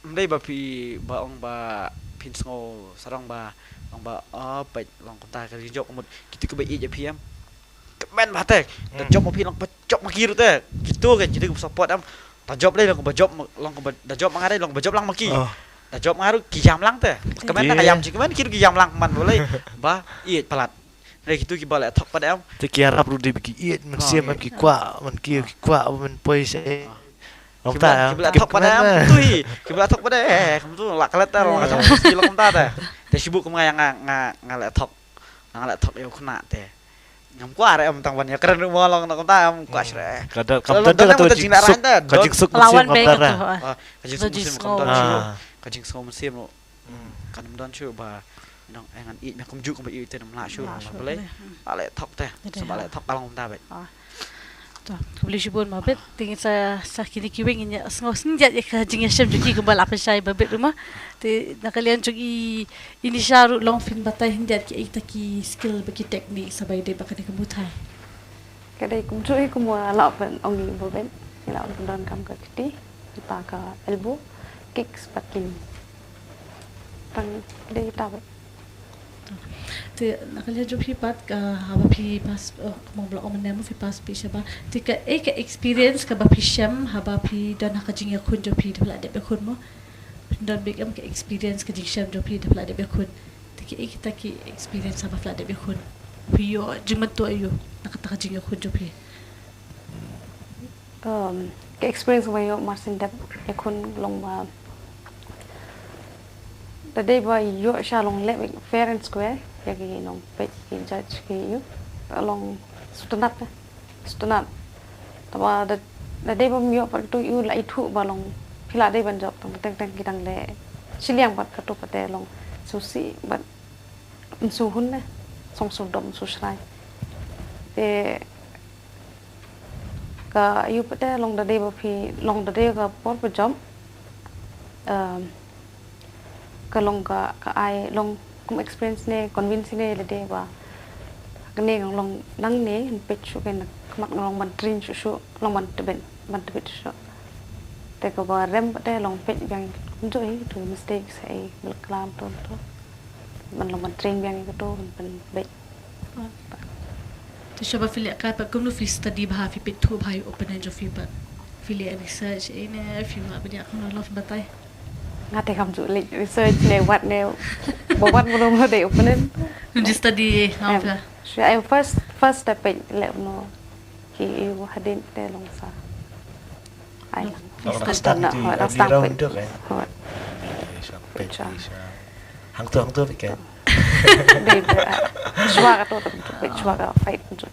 ndai ba pi ba ong ba pin ngo sarong ba ong ba bet long konta kajing job một gitu ke bai je pm men ba teh dan job mo pi long job ma kiru teh gitu kan jadi support am ta job dai long ba job long ba da job mangadai long ba job lang maki da job ngaruh kijam lang teh kemen tak ayam kemen kiru kijam lang man boleh ba iya pelat dari gitu ki balik thok pada am Te kiara pru di biki iet men siam am ki kwa men ki kwa men poi se. Long ta. kiblat thok pada am tu hi kiblat thok pada kamu tu lak kelet ta long macam si long ta teh te sibuk kemang yang ngalek thok yo kena teh ngam kwa re am tang ban ya keren mo long nak ta am kwa sre Kada Kalau kam tu donang ka betul cina rahan dah, kajing suk lawan baik tu kajing Kajing musim snow. kom don chu Ah. kajing snow musim lo kan don chu ba nong engan eat mek kom ju kom eat tem la chu boleh ale thok teh sebale thok kalong ta bet boleh shibun mabet tingin sa kini kiwing nya ngos ninja ya kajing syam juki kembal apa syai babet rumah te nakalian juki ini syaru long fin batai hinjat ki ita ki skill bagi teknik sabai de bakani kemutai Cái đây cũng chuỗi cũng mua lọ vẫn ông nghĩ bố bên lọ vẫn đòn cầm cái tí ta cả elbow kicks bakin tăng đây ta vậy te nakalian juki pat ka haba pi pas mo bla om nemu fi pas pi shaba te ka experience ka ba pi syam haba pi dan kajing ya kun jopi de bla de be kun mo dan big am ka experience ka jing syam jopi de bla de be kun te ki kita ki experience haba bla de be kun Pio jimat tu ayo nakataka jing kun jopi cái experience của mình mà xin đẹp cái con lòng mà tại đây bây giờ sao lòng lệ fair and square ya cái lòng bị cái judge cái yếu lòng student tapi ada đây bom yo pat tu yu lai thu ba long phila đây ban job tang tang kidang le siliang pat ka tu pate long susi bat su hun na song su dom su shrai te ka yu pate long đây ba phi long đây ka pot pa job ka long ka ai long kum experience ne convince ne le de ba cái này long nang ne hin pet chu ken mak long ban train chu long ban teben chu te ko ba rem te long pet yang jo ai to mistakes ai bel klam to ban long ban train yang ko to ban bet tu coba filia kai pa kum fi study bha fi pet thu bhai open end of pa filia research ine fi ma ba dia kum lo batai ngate kam ju research ne wat ne bo wat mo lo de open end tu study apa so I first step le no ki you hadin te long sa ai start na di start round tu kan hot hang tu kan de shwa ka to shwa ka fight ju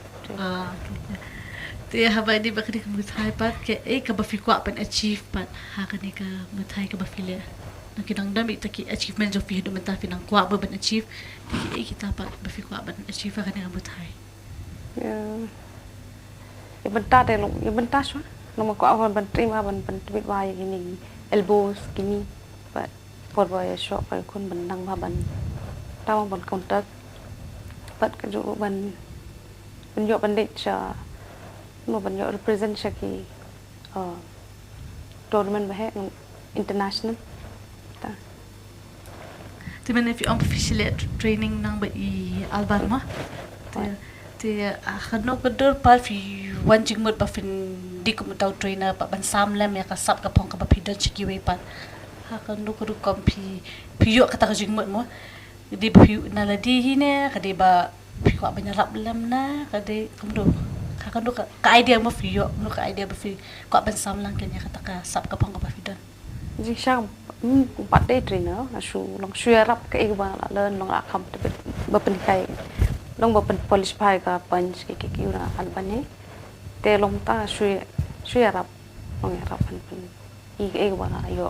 te habai di bakri ka muthai pat ke ka ba fi kwa pen achieve pat ha ka ni ka muthai ka ba filia nak kinang dami taki achievement of fi do menta fi nang kwa ba ban achieve ti kita pat ba fi kwa ban achieve ka ni ka muthai ya benta te long ya benta shwa no ma kwa ban terima ban bit wa gini elbows gini but por ba ya shop pa kun ban nang ba ban taw ban counter but ka ju ban yo ban de cha no ban yo represent cha ki tournament ba hai international ta ti men fi official training nang ba I alban ma te khano ko dor pa fi wan jing mot pa fin di ko mutaw trainer pa ban sam lem ya ka sap ka phong ka ba pidon chiki we pa ha ka no ko kom pi yo ka ta jing mot mo di pi na la di hine ka di ba pi ko ba nyarap lem na ka di kum do ka no ka idea mo fi yo no ka idea ba fi ko ban sam lang kenya ka ta ka sap ka phong ka ba pidon ji shang pat de trainer na shu long share rap ka ba la learn long la kham te ba pen kai long ba pen polish pai ka punch ki na alban he te long ta share rap long rap pen I ba la yo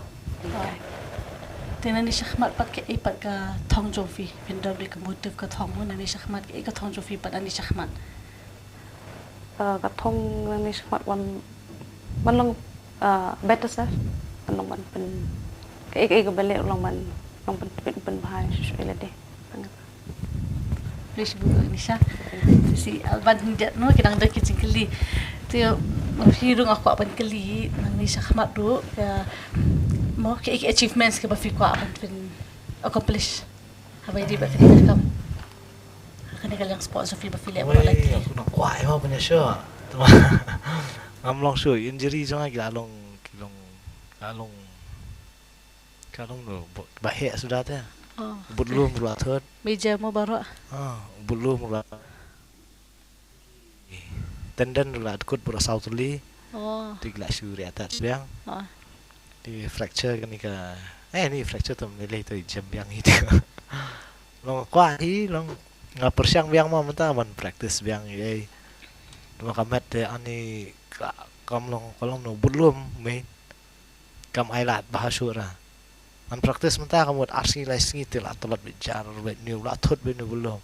te na ni shakhmat pat ke pat ka thong jo fi pindam de ka motive ka thong mo na ni shakhmat ke ka thong jo fi pat ani shakhmat ka thong ni shakhmat wan long better self long ban pen ka balik long pen bhai shwe le de Please bu Nisha si alban hinjat no kidang da kitchen kali te hirung aku apan kali nang ni shakhmat do ka mo ke achievements ke ba fi ko apan pin accomplish habai di ba kam kan ka lang sponsor fi ba fi le ba lagi aku nak kuat mau punya show ngam long show injury jangan kalong no bahaya sudah tu belum buat third meja mo baro belum buat tendon lah kut pura sautuli tigla syuri atas biang di fracture kan ni ka ni fracture tu nilai tu jam biang itu long kuat long ngapersiang biang mah mentah man practice biang ye long kamet de ani kam long kolong no belum main kam ailat bahasura an practice mentah kamu arsi lai singi telat bicara bet new la thot bet belum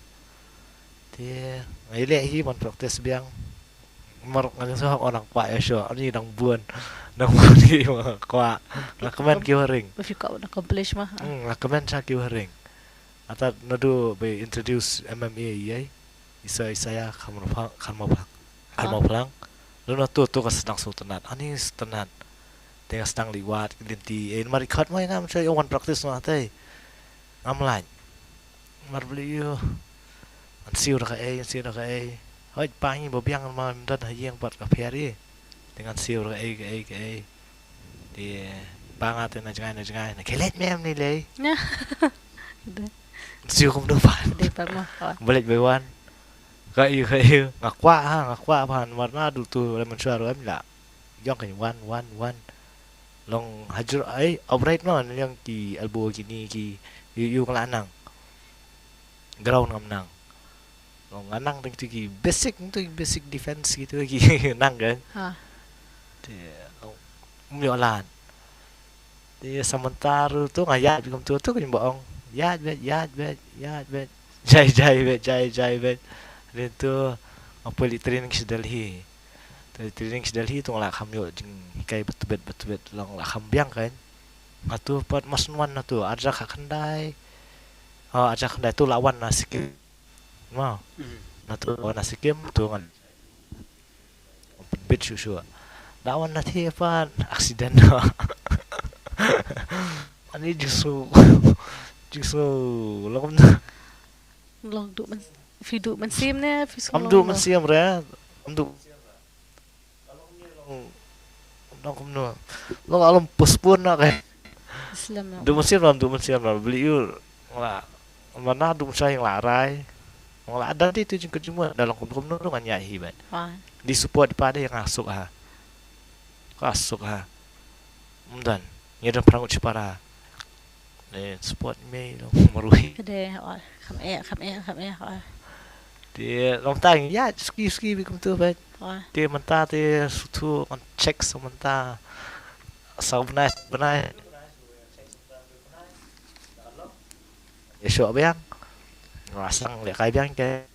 dia ile hi man practice biang marok ngan so orang kwa ya sho ani dang buan ni kwa la kamen ki waring ba fi ko na accomplish ma la kamen sa ki waring ata nadu be introduce MMA ye saya kamu plang lu tu ka sedang so tenat ani tenat tengah sedang liwat linti mari kat mai nam saya one practice ma tai amlan mar beli yo an siu ra ka hoi pani bo biang ma dan hayang pat ka pheri dengan siu ra ke di bangat na jangai na kelet mem ni le siu kum do pan de pa ma balik bewan kai ngakwa pan warna du tu man suara em la yong kan one long hajur ai outright no yang ki elbow kini ki yu kelanang ground ngamnang long anang tu ki basic defense gitu ki nang kan Dia miolan. Dia sementara tu ngayat bikum tu kan bohong. Yat bet jai bet. Dia tu apa li training ke Delhi. Training ke Delhi tu ngala kham yo jing kai bet long la kham biang kan. Atu pat masnuan na tu aja khandai. Oh aja khandai tu lawan Sikim. Mau. Na tu lawan Sikim tu ngan. Bet susu. Lawan nanti apa aksiden dah. Ani justru long Long du man fidu man sim ne fisu amdu mensiam re amdu long kumno long alam pospon nak kan Islam du mensiam lah beli you lah mana du saya yang larai ngala ada tu jengke cuma dalam kumno tu kan yahi bat di support pada yang asuk ha dan nyedan perang ucapara support me meruhi kede kham e dia long tang ya ski bikum tu bat dia mentah dia sutu on check sementara sau benai ya syok biang rasang le kai biang ke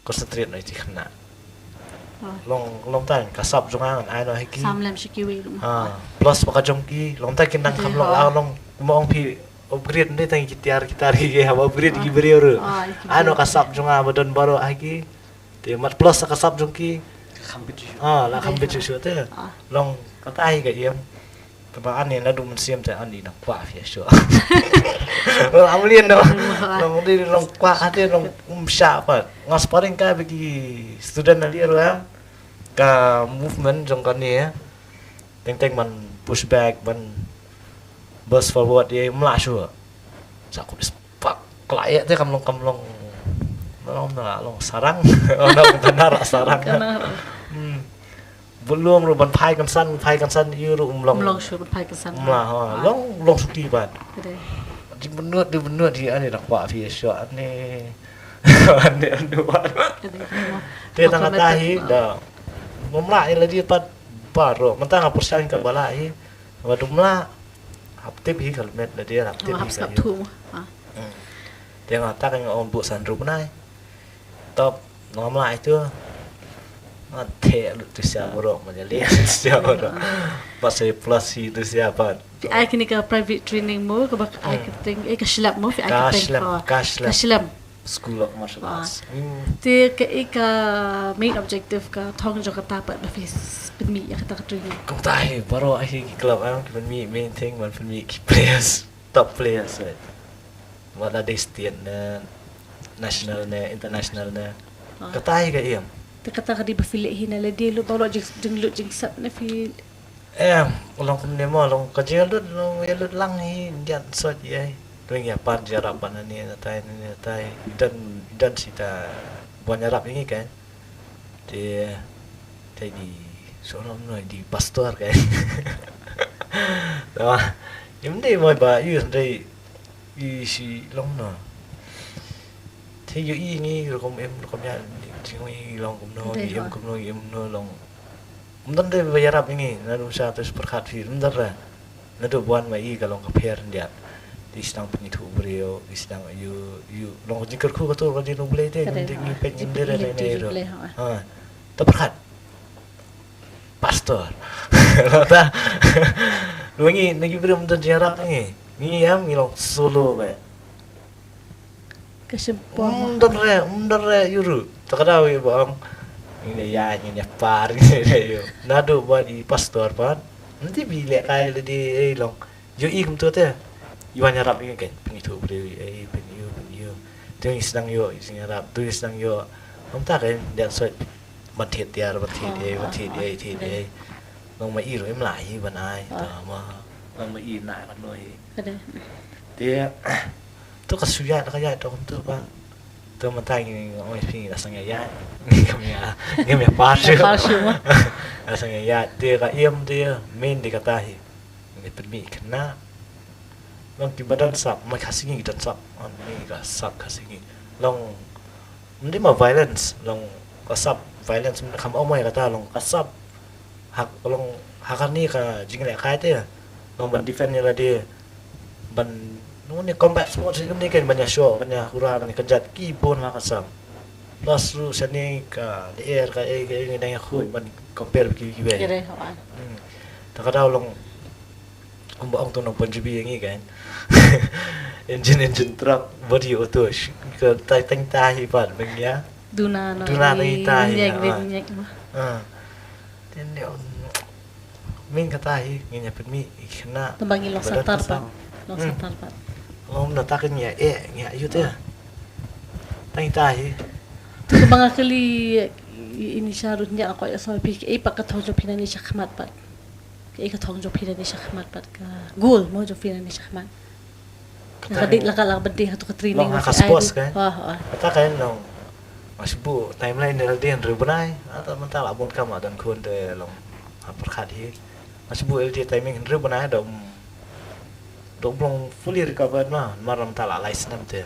concentrate noi tikna long tang kasap jungang ai no hiki samlem shikiwi lu plus baka jongki long tang kinang kam long mong pi upgrade ni tang gitar gi ha upgrade gi berior ano kasap junga badon baro hiki te mat plus kasap jongki khambit la khambit chu te long katai ga yem taba ani na dum siam te ani na kwa fia sho amlien no long di long kwa ate long sha pa ngas paring ka bagi student ali ro ka movement jong kan ni teng man push back man burst forward dia mla shu sa ko pak klaya te kam long sarang ono benar sarang belum ruban pai kan san you long shu pai kan san long suki bat di benut di ani dak wa fi syo ani anu dia tang tahi da memla ila dia pat paro mentang persen ka balai wa dumla haptip hi kalmet da dia haptip hap tu dia ngata kan on bu san rup nai top nomla itu mate lu tu siapa orang menjadi siapa orang pasal plus itu siapa ai kini ka private training mo ka bak ai ka ting ka shilap mo fi ai ka ting ka shilap school of martial arts te ka main objective ka thong jo ka ta pa fi mi ya ka ta training kau tahu baru ai club am kan mi main thing man mi players top players what are they state national na international na katai ka iyam te kata ka di ba fili hina la di lu tolo jing sap na fi long kum nemo long kajil long yelut lang hi dian sot ye tuing ya par jarapan ni tai dan sita buan jarap ini kan dia di sonom noi di pastor kan dah im dei moi ba yu dei si long no thế yu y ni rồi kom em kom ya chính long kom no em no long mendon de bayarap ini nadu sa terus perkat fi mendon ra nadu buan mai ka long ka pher dia di sedang pengitu beliau di sedang you long jikar ku to ka di long boleh te ni pe ni de ro ta perkat pastor ta luangi nagi beri mendon jarap ni ya milong solo ba kesempuan mundar re yuru takada we bang ini ya ini par ini yo nado buat di pastor pan nanti bila kaya di long yo ikum tu teh iwan nyarap ini kan pengitu beri penyu tu sedang yo nyarap tu sedang yo tak kan dia soi batit dia long mai iro em lai ban ai ta ma long mai nai kan noi dia tu kasuya nak kaya tu tu pa tu mentai ni oi pi rasang ya ni kami pasir rasang ya dia ka dia main di kata hi ni permi kena long di badan sap mai kasingi dan sap ni ka sap kasingi long ndi ma violence long ka sap violence kam omai kata long kasap hak long hakan ni ka jingle kai te long ban defend ni la dia ban ni combat sports ni kan banyak show banyak hura banyak kejat ki pun ma kasam plus ru seni ka di air ka ni dengan khu ban compare ki ki be Kira hawan. tak ada long ong tu nong penjubi yang ni kan engine truck body auto ke tang tahi pan bengya Duna no. Duna na ita, Nyak ya. nyak mah. then dia min katahi nginya permi ikna Tembangi lo satar pa. Lo satar pa. om na takin ya nya yut ya tang tahi Kung mga kali ini syarut niya ako sa pik pak katong jo pinan ni syakmat pat. Kay katong jo pinan ni syakmat pat ka. Gul mo jo pinan ni syakmat. Nakadik lakala bedi hatu ka training. Long nakaspos kan? Wah. kata kan nong masbu timeline ni dia ribunai atau mental abun kama dan kun de long perkat hi masbu dia timing ribunai dom belum fully recovered mah maram tala lais nam te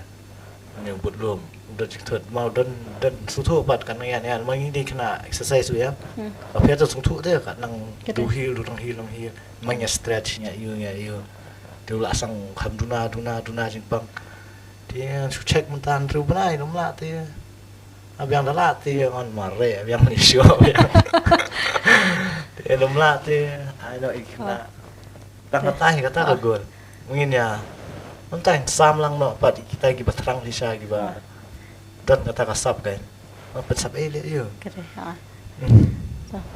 yang belum udah jikut mau dan sutu bat kan ya mang ini kena exercise ya apa itu sutu dia kan nang duhi long hi mang ya stretch nya you dia lasang ham duna jingpang dia su check mentan ribunai nom la te abiang dalati on mare abiang manisyo dia nom la te ai no ikna tak kata gol mungkin ya entah sam lang no pat kita gi batrang bisa gi ba dan kata kasap kan apa sap ele yo Kare ha.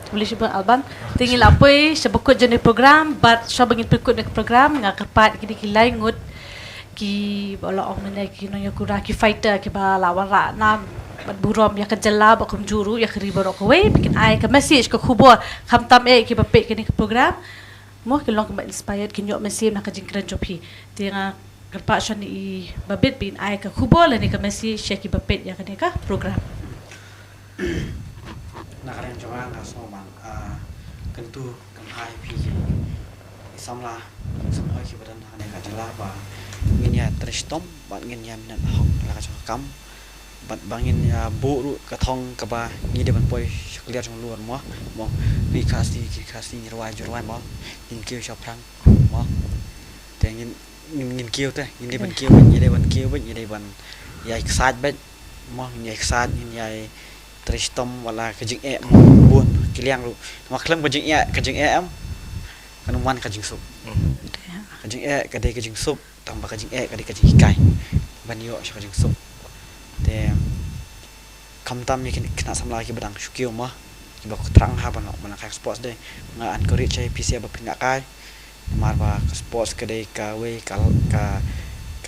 Boleh cuba Alban. Tinggal apa sebekut jenis program, but siya bangin perikut nak program nga kapat kini kilay ngut ki bala ong na ki no yakura ki fighter ki ba lawan ra na burom ya kajala ba kum juru ya kribo ro ko we bikin ai ka message ka khubor kham tam ki ba pe kini program mo ki long ba inspired ki nyok message na ka jingkran jopi tinga kerpa siya ni babit bin ai ka khubor la ni ka message siya ki ba pe ya kani ka program Nakaren coba nggak soman kentu kemhai pi isamlah semua kibaran hanya kajelah ba ngin ya tristom bat ngin ya minan hok la ka kam bat bangin ya bu katong ka ba ngi de ban poi clear trong luar mo pi kasi rwai mo ngin kêu cho prang mo te ngin kêu te ngin de ban kêu ngin de ban ya excited bet mo ngin excited ngin ya tristom wala kajing buon kiliang lu maklam kajing am kanuman kajing sup kajing sup tambah kajing kajing ikai banyo sya kajing sup te kamtam ni kena samla ki badang syukio mah ki bak terang ha ban mana ka sports de nga encourage chai pc ba pinga kai mar ba sports ka de ka we ka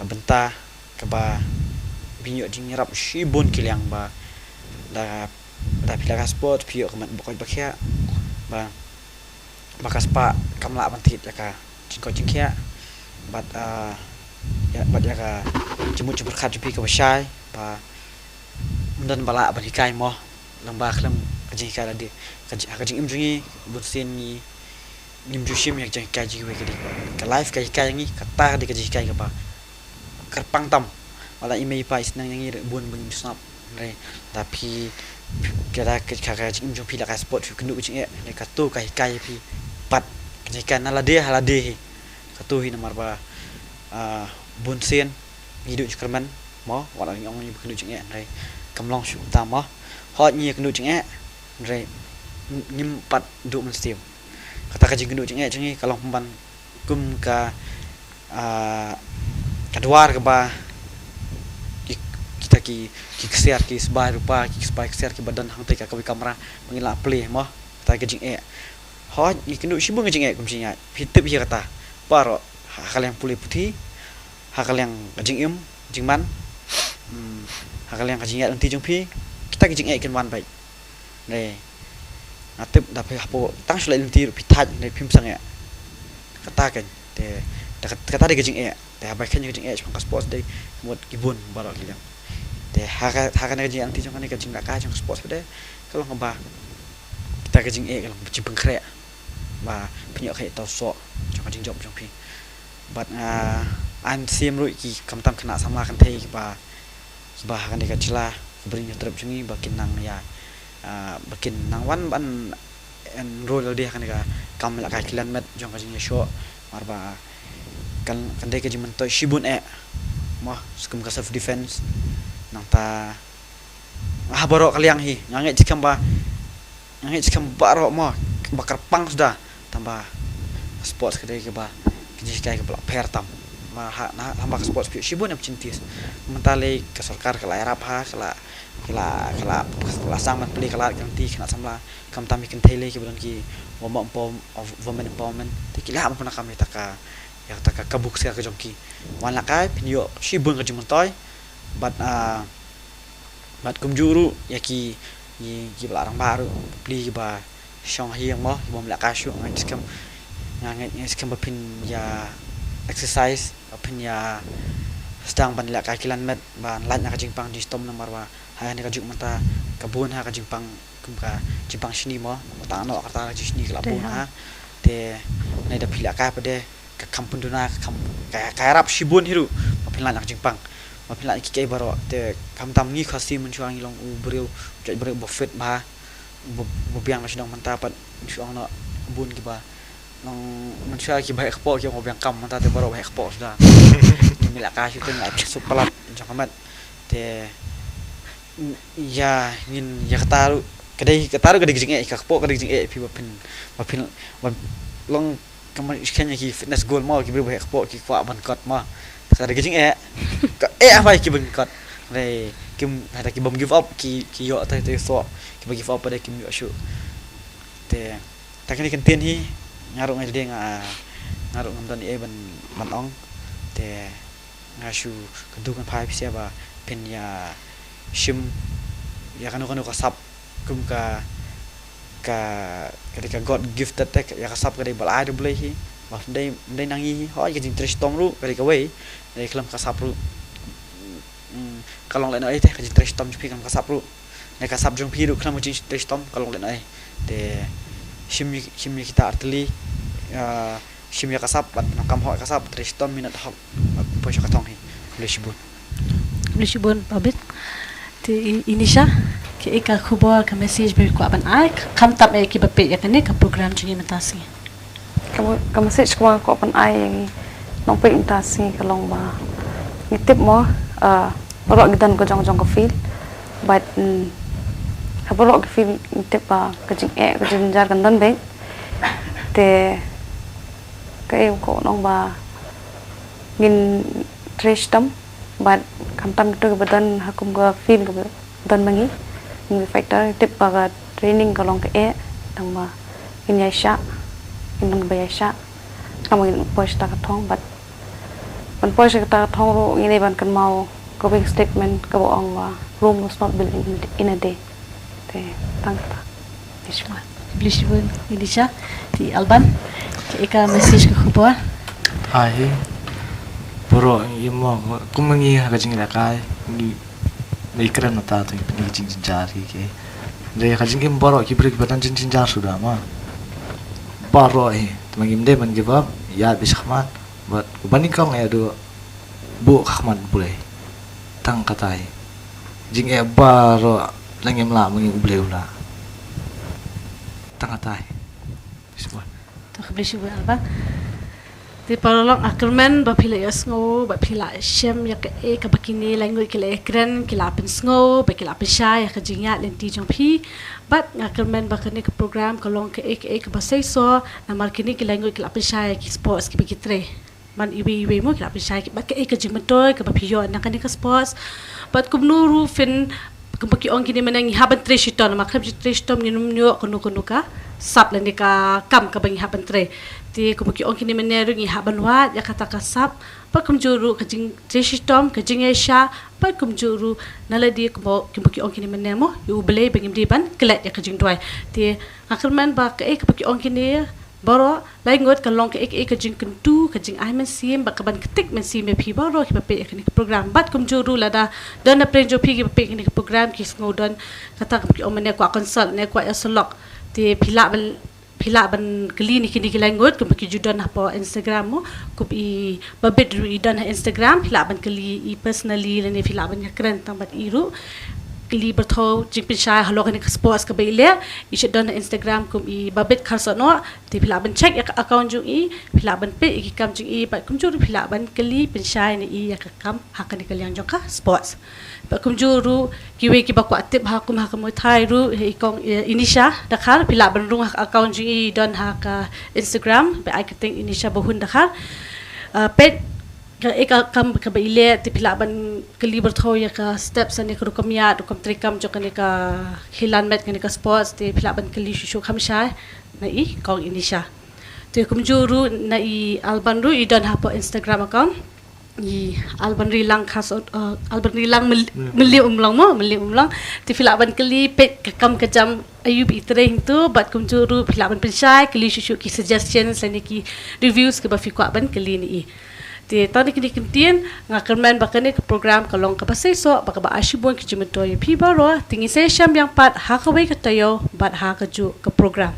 benta ka ba binyo jing rap shibon kiliang ba da pila sport pio kemat bokoi bakia ba bakas pa kamla bantit ya ka jingkia bat ya bat ya ka jemut khat jupi ka basai ba dan bala ban hikai mo lamba khlam kajing ka di kajing imjungi bunsin ni nimjushim yak jang kaji we kadi ka live ka hikai ngi kata di kajing hikai ka ba kerpang tam wala imei pa isnang ngi bun snap re tapi kira kakak imjung pila ka sport kendu kucing ne katu kai pi pat kejikan halade katu hi nomor ba bunsen hidup kerman mo wala ngong ni kendu cing re kamlong shu ta mo hot ni kendu cing re nim pat du men stim kata kajing kendu cing cing kalong pemban kum ka kadwar ke ba kita ki share ki sebai rupa ki share ki badan hang teka kawi kamera mengila play mo ta ke jing ho ni kendu sibung jing kum sinya hitep hi kata paro hakal yang pulih putih hakal yang jing man hakal yang jing nanti jung pi kita ke jing ken wan bai ne atep da pe hapo tang shlai nanti pi thaj ne phim sang kata kan te kata de ke jing te ba khen jing chang ka sports day mot kibun baro kilang te haka na anti jong ka jing ka jong sports de kalau ngaba kita ka jing kalau jing pengkre ba pinyo khay to so jong ka jing job jong pi but an sim ru ki kam tam kena sama kan thei ba haka ne ka chila bring trip jungi ba kinang ya bikin nang wan ban enroll dia kan ka kam la ka kilan met jong ka jing show marba kan dai ka jing to shibun mah skum ka self defense nang ta baro kaliang hi ngange jikam baro mah bakar pang sudah tambah sports kedai ke ba kiji kai ke pelak pertam ma tambah sports pi shibun ap cintis mentale ke sarkar ke la rap ha kala sang man pli kala kan ti kena samla kam tami kan tele ke bulan ki women empowerment ti kila apa kami taka ya taka kabuk sia ke jongki wala kai pinyo shibun ke jumontoy bat kumjuru yaki ki larang baru pli ba shong hiang mo bom la ka shu ngai skam bapin ya exercise bapin ya sedang ban la ka kilan met ban lan ka jingpang di stom nomor wa ha ni ka juk mata kabun ha ka jingpang kumka jingpang shini mo ta no ka ta shini ka labun ha te nei da phila ka pade ka kampun duna ka rap shibun hiru bapin lan ka jingpang bapin lan ki kai baro te kam tam ngi khasi mun chuang ilong u breu jai breu bofet ba biang masih dong mentapat syuang no bun kiba nong manusia ki baik kepo ki ngobiang kam menta te baru baik kepo sudah milak kasih tu ngai supalat jangan te ya ngin ya ketaru kedai gijing kepo kedai gijing pi bapin long kamar iskanya ki fitness goal mau ki baik kepo ki kwa ban kot ma kada gijing apa ki ban kot re kim ada ki bom give up ki yo ta so ki bagi give up pada kim yo shu te takni kenten hi ngaru ngai de ngaru ngam dan ban ong te ngashu kedu kan pai sia ba pen ya shim ya kanu ka sap kum ka ketika god gifted tek ya ka sap ka de bal ade blai hi ba dai nangi ho ki jing trish tom ru ketika wei dai kelam ka sap ru kalong lain teh kaji trash tom jupi kan kasap ru ne kasap jong piru kena muci trash tom kalong lain te shimi kita artili shimi kasap bat nakam ho kasap trash tom minat hok po sya katong hi blishibun babit te inisha ke eka khubor ka message be ko aban ai kam tap e ki bape ya kane ka program jingi matasi ka message ko aban ai nong pe intasi kalong ba nitip mo borok gidan ko jong ko feel but borok feel tip pa kajing kajing jar kan dan be te kai ko nong ba ngin trash tam but kam tam to badan hakum ga feel ga dan mangi ni factor tip pa ga training ka long ke tang ba in ya sha in nang ba ya sha kam ngin push ta ka thong but ban push ta thong ro ngine ban kan mau going statement ka boong wa Rome was not built in a day te tangta blishibun inisha ti alban ke eka message ka khubor ai boro yemo kumangi ha jing la kai ni ikran nata tu ni jing jari ke de ha jing boro ki break badan jing jar sudah ma baro temangim de man give up ya biskhman but kubanding kang ya do bu khman boleh tang katai jing baro langem la mengi ubleu la tang katai semua to blishibun alba ti parolong akerman ba phila yasngo ba phila shem ya ka e ka bakini language kila ekran kila pen sngo ba kila pen sha ya ka jingya lenti jong phi but akerman ba kani ka program kalong ka e ka ba sai so na markini kila language kila pen sha ya ki sports ki bikitre man ibe mo kila pen sha ki ba ka e ka jingmatoy ka ba phiyo na kani ka sports but kumnuru fin kumpaki ong kini menangi haban treshiton makham treshiton ni numnyo kono ka sap lani ka kam ka bangi haban tre ti kumpaki ong kini meneru ngi haban wa ya kata ka sap pa kumjuru ka jing treshiton ka jing esha pa kumjuru naladi kumpaki ong kini menemo yu bele bangim diban klet ya ka jing dwai ti akhirman ba ka kumpaki ong kini baro lai ngot ka long ka ka jing kentu ka jing ai men sim ba ka ban ketik men sim me phi baro ki ba pe ka ni program bat kum juru lada don na prenjo phi ki ba pe ni program ki sngodon kata ki o mene kwa consult ne kwa yasolok ti phila ban kli ni ki lai ngot kum ki judon po Instagram mo ku bi ba bedru i don Instagram phila ban kli i personally le ni phila ban yakran tam bat iru kili bertau jing pinsai halo kan ke sports ke baile i don Instagram kum i babet kharsono ti phila ban check ya account jung i phila ban pe i kam jing i ba kum juru phila ban kili pinsai ni i ya kam hakan ke liang jong ka sports ba kum juru kiwe ki ba kwa tip ha kum thai ru i kong inisha dakhar phila ban rung account jing i don ha ka Instagram ba I think inisha bahun dakhar pet ka kam ka baile ti phila ban kali berthau ya ka steps ani ka rukamya rukam trikam jo kan ka hilan met kan ka sports ti phila ban kali shu khamsha na I kong inisha ti kum juru na I alban ru I don ha po Instagram account I alban rilang khas alban rilang meli umlang ti phila ban kali pet ka kam ka jam ayub itreng tu bat kum juru phila ban pensai kali shu ki suggestions ani ki reviews ke ba fi kwa ban kali ni ti tani kini kintian ngakerman bakane ke program kalong ka pasai so baka ba ashibon ki jimento yi pi baro tingi se syam yang pat ha ka wei ka tayo bat ha ka ju ke program